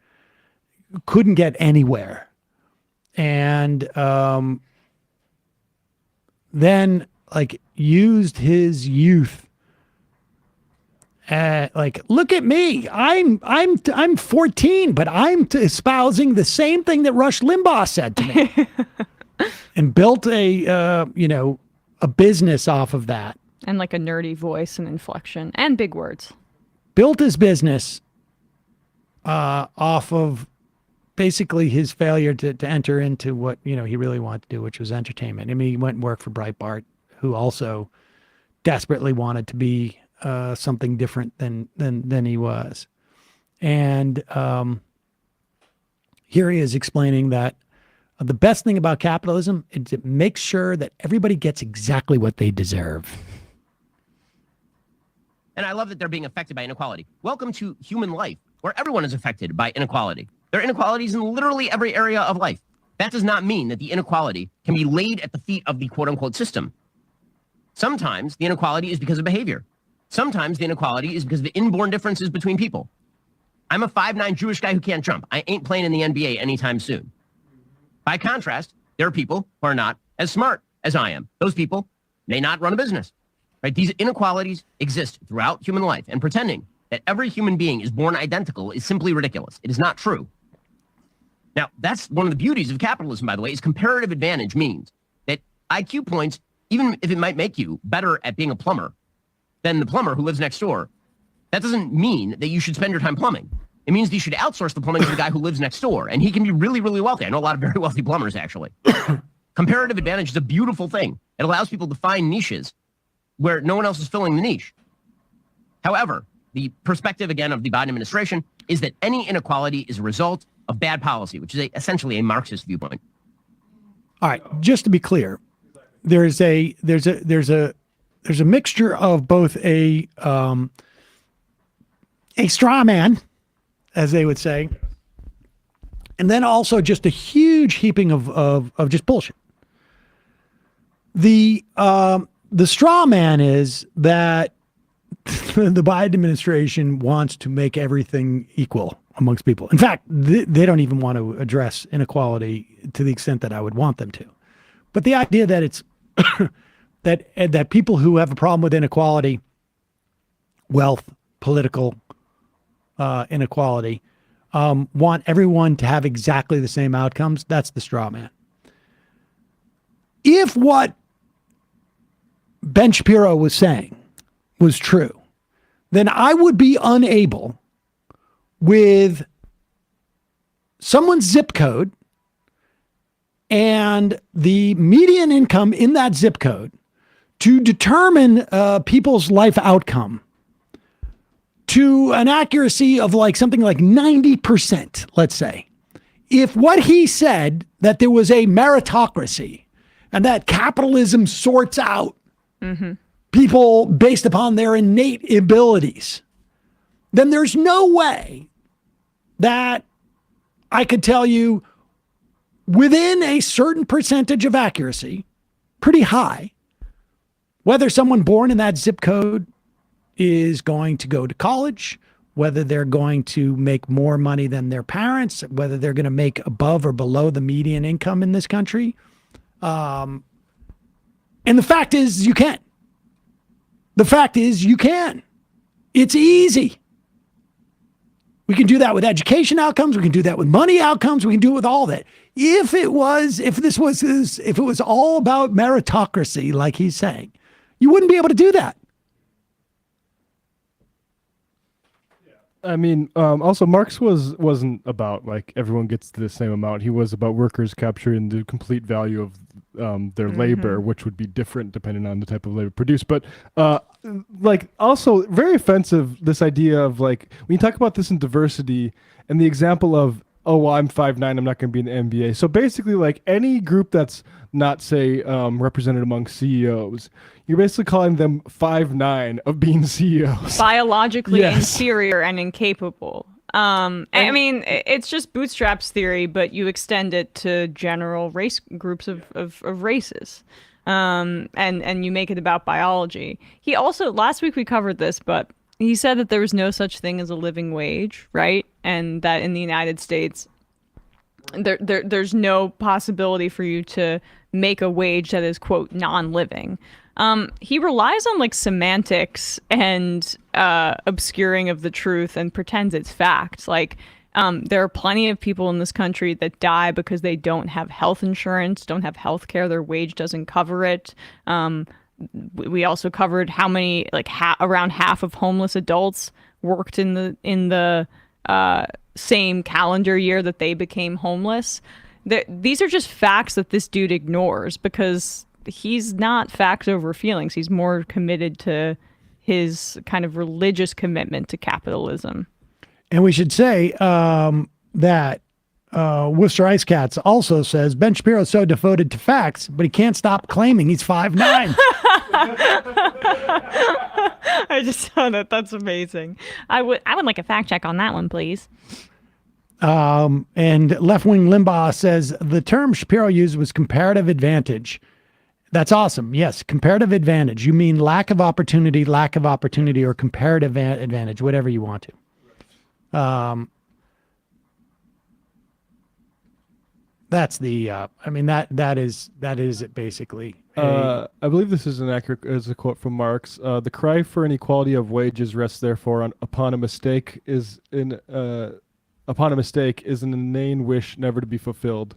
couldn't get anywhere, and then, like, used his youth. Like, look at me. I'm 14, but I'm espousing the same thing that Rush Limbaugh said to me, and built a business off of that. And like a nerdy voice and inflection and big words. Built his business off of basically his failure to enter into what he really wanted to do, which was entertainment. I mean, he went and worked for Breitbart, who also desperately wanted to be something different than he was. And here he is explaining that the best thing about capitalism is it makes sure that everybody gets exactly what they deserve. And I love that they're being affected by inequality. Welcome to human life, where everyone is affected by inequality. There are inequalities in literally every area of life. That does not mean that the inequality can be laid at the feet of the quote-unquote system. Sometimes the inequality is because of behavior. Sometimes the inequality is because of the inborn differences between people. I'm a 5'9" Jewish guy who can't jump. I ain't playing in the NBA anytime soon. By contrast, there are people who are not as smart as I am. Those people may not run a business. Right? These inequalities exist throughout human life, and pretending that every human being is born identical is simply ridiculous. It is not true. Now, that's one of the beauties of capitalism, by the way, is comparative advantage means that IQ points, even if it might make you better at being a plumber than the plumber who lives next door, that doesn't mean that you should spend your time plumbing. It means that you should outsource the plumbing to the guy who lives next door, and he can be really, really wealthy. I know a lot of very wealthy plumbers, actually. Comparative advantage is a beautiful thing. It allows people to find niches where no one else is filling the niche. However, the perspective, again, of the Biden administration is that any inequality is a result of bad policy, which is essentially a Marxist viewpoint. All right, just to be clear, there's a mixture of both a straw man, as they would say, and then also just a huge heaping of just bullshit. The straw man is that the Biden administration wants to make everything equal amongst people. In fact, they don't even want to address inequality to the extent that I would want them to. But the idea that it's that people who have a problem with inequality, wealth, political inequality, want everyone to have exactly the same outcomes, that's the straw man. If what Ben Shapiro was saying was true, then I would be unable, with someone's zip code and the median income in that zip code, to determine people's life outcome to an accuracy of like something like 90%, let's say. If what he said, that there was a meritocracy and that capitalism sorts out people based upon their innate abilities, then there's no way that I could tell you within a certain percentage of accuracy, pretty high, whether someone born in that zip code is going to go to college, whether they're going to make more money than their parents, whether they're going to make above or below the median income in this country. And the fact is, you can. The fact is, you can. It's easy. We can do that with education outcomes. We can do that with money outcomes. We can do it with all that. If it was all about meritocracy, like he's saying, you wouldn't be able to do that. I mean, also Marx wasn't about like everyone gets the same amount. He was about workers capturing the complete value of their labor, which would be different depending on the type of labor produced. But like also very offensive, this idea of like when you talk about this in diversity and the example of, oh, well, I'm 5'9", I'm not going to be in the NBA. So basically, like any group that's not, say, represented among CEOs, you're basically calling them 5'9" of being CEOs. Biologically inferior and incapable. I mean, it's just bootstraps theory, but you extend it to general race groups of races. And you make it about biology. He also, last week we covered this, but he said that there was no such thing as a living wage, right? And that in the United States, there's no possibility for you to make a wage that is, quote, non-living. He relies on like semantics and obscuring of the truth and pretends it's fact. Like there are plenty of people in this country that die because they don't have health insurance, don't have health care, their wage doesn't cover it. We also covered how many, like around half of homeless adults worked in the same calendar year that they became homeless. These are just facts that this dude ignores because he's not facts over feelings. He's more committed to his kind of religious commitment to capitalism. And we should say that Worcester Ice Cats also says Ben Shapiro is so devoted to facts, but he can't stop claiming he's 5'9". I just saw that. That's amazing. I would like a fact check on that one, please. And Left-Wing Limbaugh says the term Shapiro used was comparative advantage. That's awesome. Yes, comparative advantage. You mean lack of opportunity, or comparative advantage, whatever you want to. That's the. I mean that is it basically. I believe this is a quote from Marx. The cry for inequality of wages rests therefore upon a mistake is in upon a mistake is an inane wish never to be fulfilled.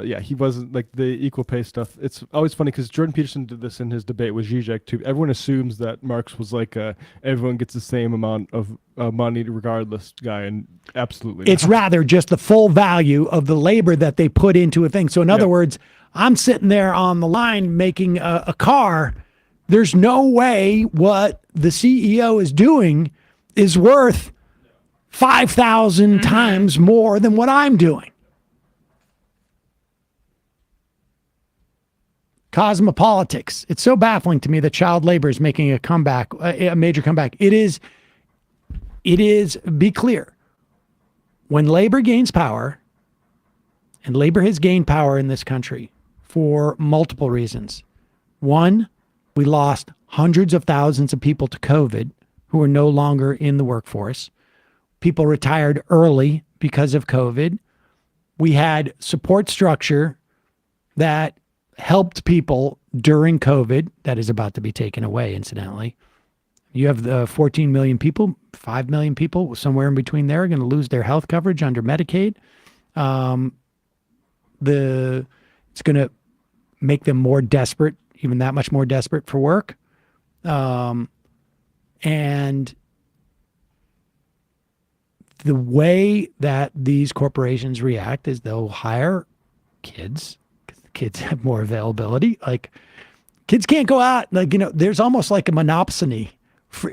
Yeah, he wasn't like the equal pay stuff. It's always funny because Jordan Peterson did this in his debate with Zizek too. Everyone assumes that Marx was like everyone gets the same amount of money regardless guy, and absolutely It's not. rather just the full value of the labor that they put into a thing. So in other words, I'm sitting there on the line making a car. There's no way what the CEO is doing is worth 5,000 times more than what I'm doing. Cosmopolitics. It's so baffling to me that child labor is making a comeback, a major comeback. It is, be clear, when labor gains power, and labor has gained power in this country for multiple reasons. One, we lost hundreds of thousands of people to COVID who are no longer in the workforce. People retired early because of COVID. We had support structure that helped people during COVID that is about to be taken away, incidentally. You have the 14 million people, 5 million people, somewhere in between there, are going to lose their health coverage under Medicaid. It's going to make them more desperate, even that much more desperate for work. And the way that these corporations react is they'll hire kids. Kids have more availability. Like, kids can't go out. Like, there's almost like a monopsony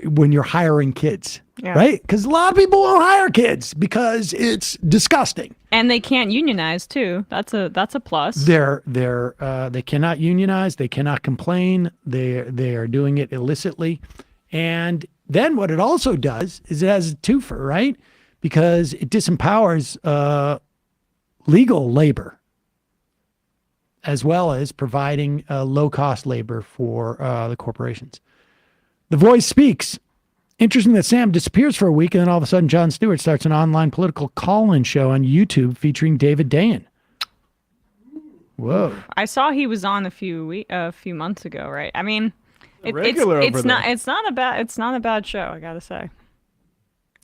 when you're hiring kids, right? Because a lot of people won't hire kids because it's disgusting. And they can't unionize too. That's a plus. They cannot unionize. They cannot complain. They are doing it illicitly. And then what it also does is it has a twofer, right? Because it disempowers legal labor, as well as providing low-cost labor for the corporations. The Voice speaks. Interesting that Sam disappears for a week, and then all of a sudden Jon Stewart starts an online political call-in show on YouTube featuring David Dayen. Whoa! I saw he was on a few months ago, right? I mean, It's not a bad show, I gotta say.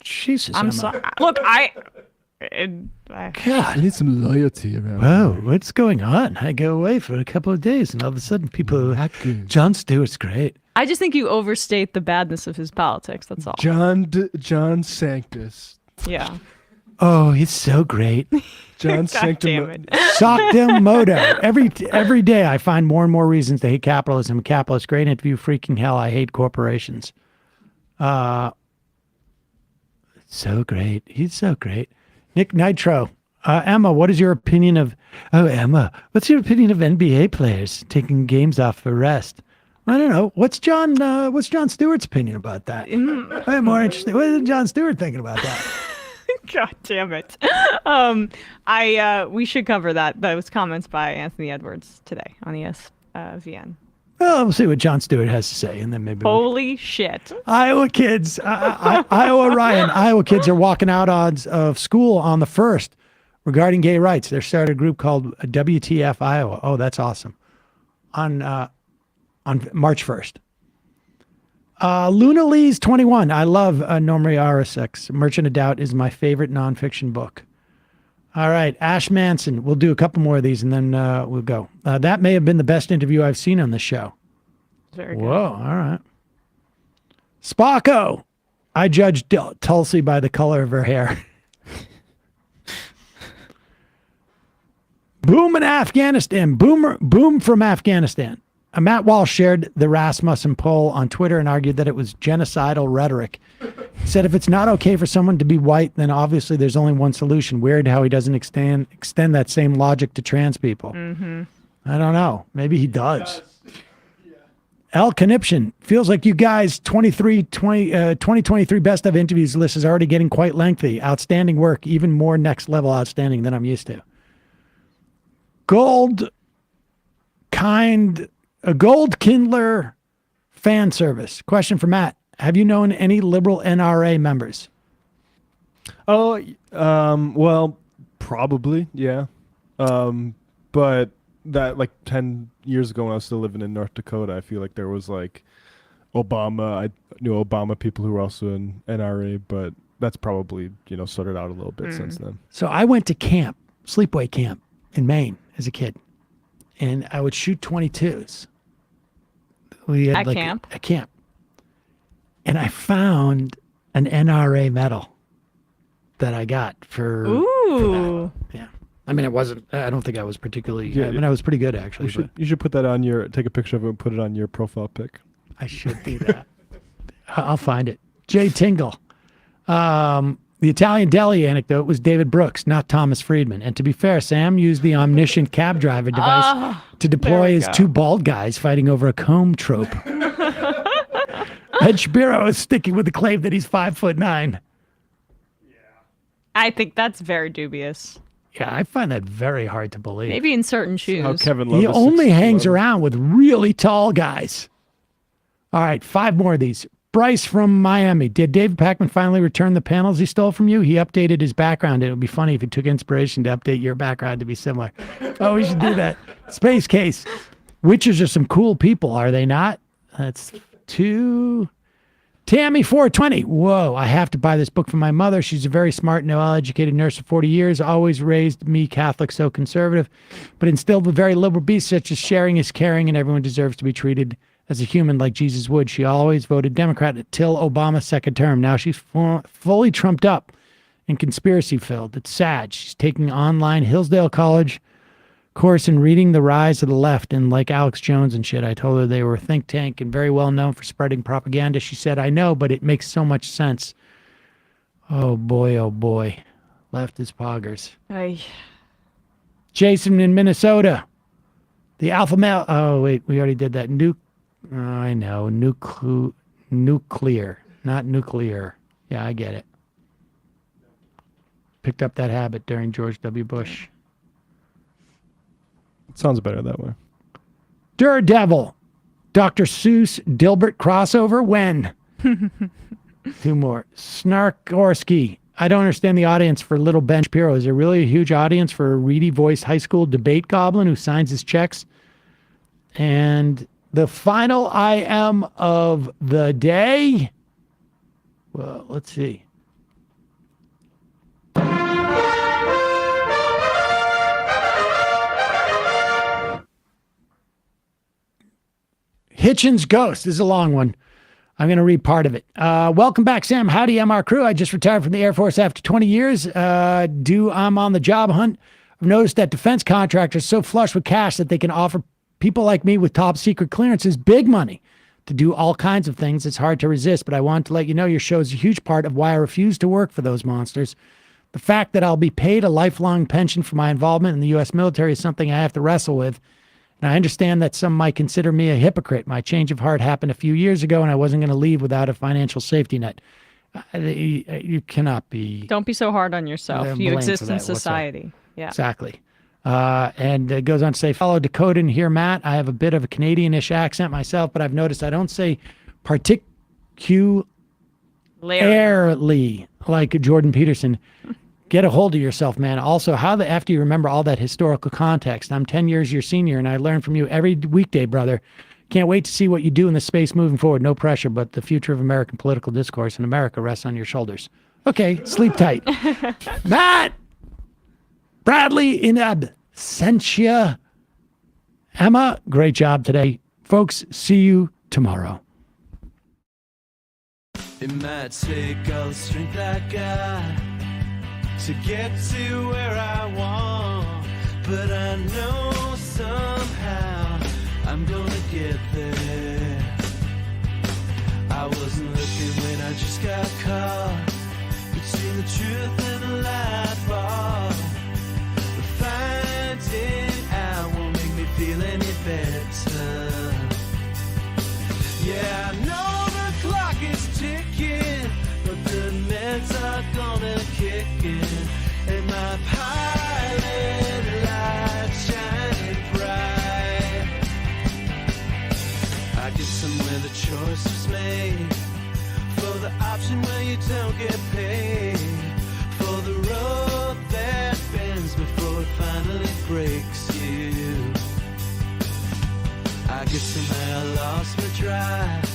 Jesus, I'm Emma. sorry. Look, God, I need some loyalty around. Whoa, what's going on? I go away for a couple of days, and all of a sudden people are Jon Stewart's great. I just think you overstate the badness of his politics. That's all. John Sanctus. Yeah. Oh, he's so great. John God damn it. Moto. Every day I find more and more reasons to hate capitalism. Capitalist, great interview, freaking hell. I hate corporations. So great. He's so great. Nick Nitro. Emma, what is your opinion of... Oh, Emma, what's your opinion of NBA players taking games off for rest? I don't know. What's Jon Stewart's opinion about that? I'm more interested. What is Jon Stewart thinking about that? God damn it. We should cover those comments by Anthony Edwards today on ESVN. Well, we'll see what Jon Stewart has to say, and then maybe... Holy shit. Iowa kids, Iowa kids are walking out of school on the 1st regarding gay rights. They started a group called WTF Iowa. Oh, that's awesome. On March 1st. Luna Lee's 21. I love Naomi Oreskes. Merchant of Doubt is my favorite nonfiction book. All right, Ash Manson. We'll do a couple more of these, and then we'll go. That may have been the best interview I've seen on the show. Very good. Whoa, all right. Spocko. I judged Tulsi by the color of her hair. Boom in Afghanistan. Boom from Afghanistan. Matt Walsh shared the Rasmussen poll on Twitter and argued that it was genocidal rhetoric. He said if it's not okay for someone to be white, then obviously there's only one solution. Weird how he doesn't extend that same logic to trans people. Mm-hmm. I don't know. Maybe he does. L. Conniption. Feels like you guys' 2023 best of interviews list is already getting quite lengthy. Outstanding work. Even more next level outstanding than I'm used to. A Gold Kindler fan service. Question for Matt. Have you known any liberal NRA members? Oh, well, probably, yeah. But that, like, 10 years ago when I was still living in North Dakota, I feel like there was, like, Obama. I knew Obama people who were also in NRA, but that's probably sorted out a little bit since then. So I went to camp, sleepaway camp in Maine as a kid, and I would shoot 22s. We had At camp? A camp. And I found an NRA medal that I got for Ooh. that. Yeah. I mean, I don't think I was particularly, Yeah, I mean, I was pretty good actually. You should put that on take a picture of it and put it on your profile pic. I should do that. I'll find it. Jay Tingle. The Italian deli anecdote was David Brooks, not Thomas Friedman. And to be fair, Sam used the omniscient cab driver device to deploy his two bald guys fighting over a comb trope. Ed Shapiro is sticking with the claim that he's 5'9". I think that's very dubious. Yeah, I find that very hard to believe. Maybe in certain shoes. How Kevin Love He is only 6'11". hangs around with really tall guys. All right, 5 more of these. Bryce from Miami. Did David Pakman finally return the panels he stole from you? He updated his background. It would be funny if he took inspiration to update your background to be similar. Oh, we should do that. Space Case. Witches are some cool people, are they not? That's 2. Tammy 420. Whoa, I have to buy this book for my mother. She's a very smart and well-educated nurse for 40 years, always raised me Catholic, so conservative, but instilled with very liberal beasts such as sharing is caring and everyone deserves to be treated as a human like Jesus would. She always voted Democrat until Obama's second term. Now she's fully trumped up and conspiracy-filled. It's sad. She's taking online Hillsdale College course in reading the rise of the left, and like Alex Jones and shit. I told her they were a think tank and very well known for spreading propaganda. She said, I know, but it makes so much sense. Oh boy. Left is poggers. Aye. Jason in Minnesota. The alpha male. Oh, wait, we already did that. I know. Nuclear, not nuclear. Yeah, I get it. Picked up that habit during George W. Bush. Sounds better that way. Daredevil. Dr. Seuss Dilbert crossover. When? 2 more. Snarkorski. I don't understand the audience for Little Ben Shapiro. Is there really a huge audience for a reedy voiced high school debate goblin who signs his checks? And the final IM of the day. Well, let's see. Hitchens Ghost. This is a long one. I'm going to read part of it. Welcome back, Sam. Howdy, MR crew. I just retired from the Air Force after 20 years. I'm on the job hunt. I've noticed that defense contractors are so flush with cash that they can offer people like me with top secret clearances big money to do all kinds of things. It's hard to resist, but I want to let you know your show is a huge part of why I refuse to work for those monsters. The fact that I'll be paid a lifelong pension for my involvement in the U.S. military is something I have to wrestle with. And I understand that some might consider me a hypocrite. My change of heart happened a few years ago, and I wasn't going to leave without a financial safety net. You cannot be. Don't be so hard on yourself. You exist in society. Yeah. Exactly. And it goes on to say, fellow Dakotan here, Matt. I have a bit of a Canadian-ish accent myself, but I've noticed I don't say particularly like Jordan Peterson. Get a hold of yourself, man. Also, after you remember all that historical context? I'm 10 years your senior, and I learn from you every weekday, brother. Can't wait to see what you do in the space moving forward. No pressure, but the future of American political discourse in America rests on your shoulders. Okay, sleep tight. Matt! Bradley in absentia. Emma, great job today. Folks, see you tomorrow. It might take all the strength I got to get to where I want, but I know somehow I'm gonna get there. I wasn't looking when I just got caught between the truth and the light bar, but finding out won't make me feel any better. Yeah, I know the clock is ticking, but the meds are gonna kick in, and my pilot light shining bright. I get somewhere the choice was made, for the option where you don't get paid, for the road that bends before it finally breaks you. I guess somehow I lost my drive,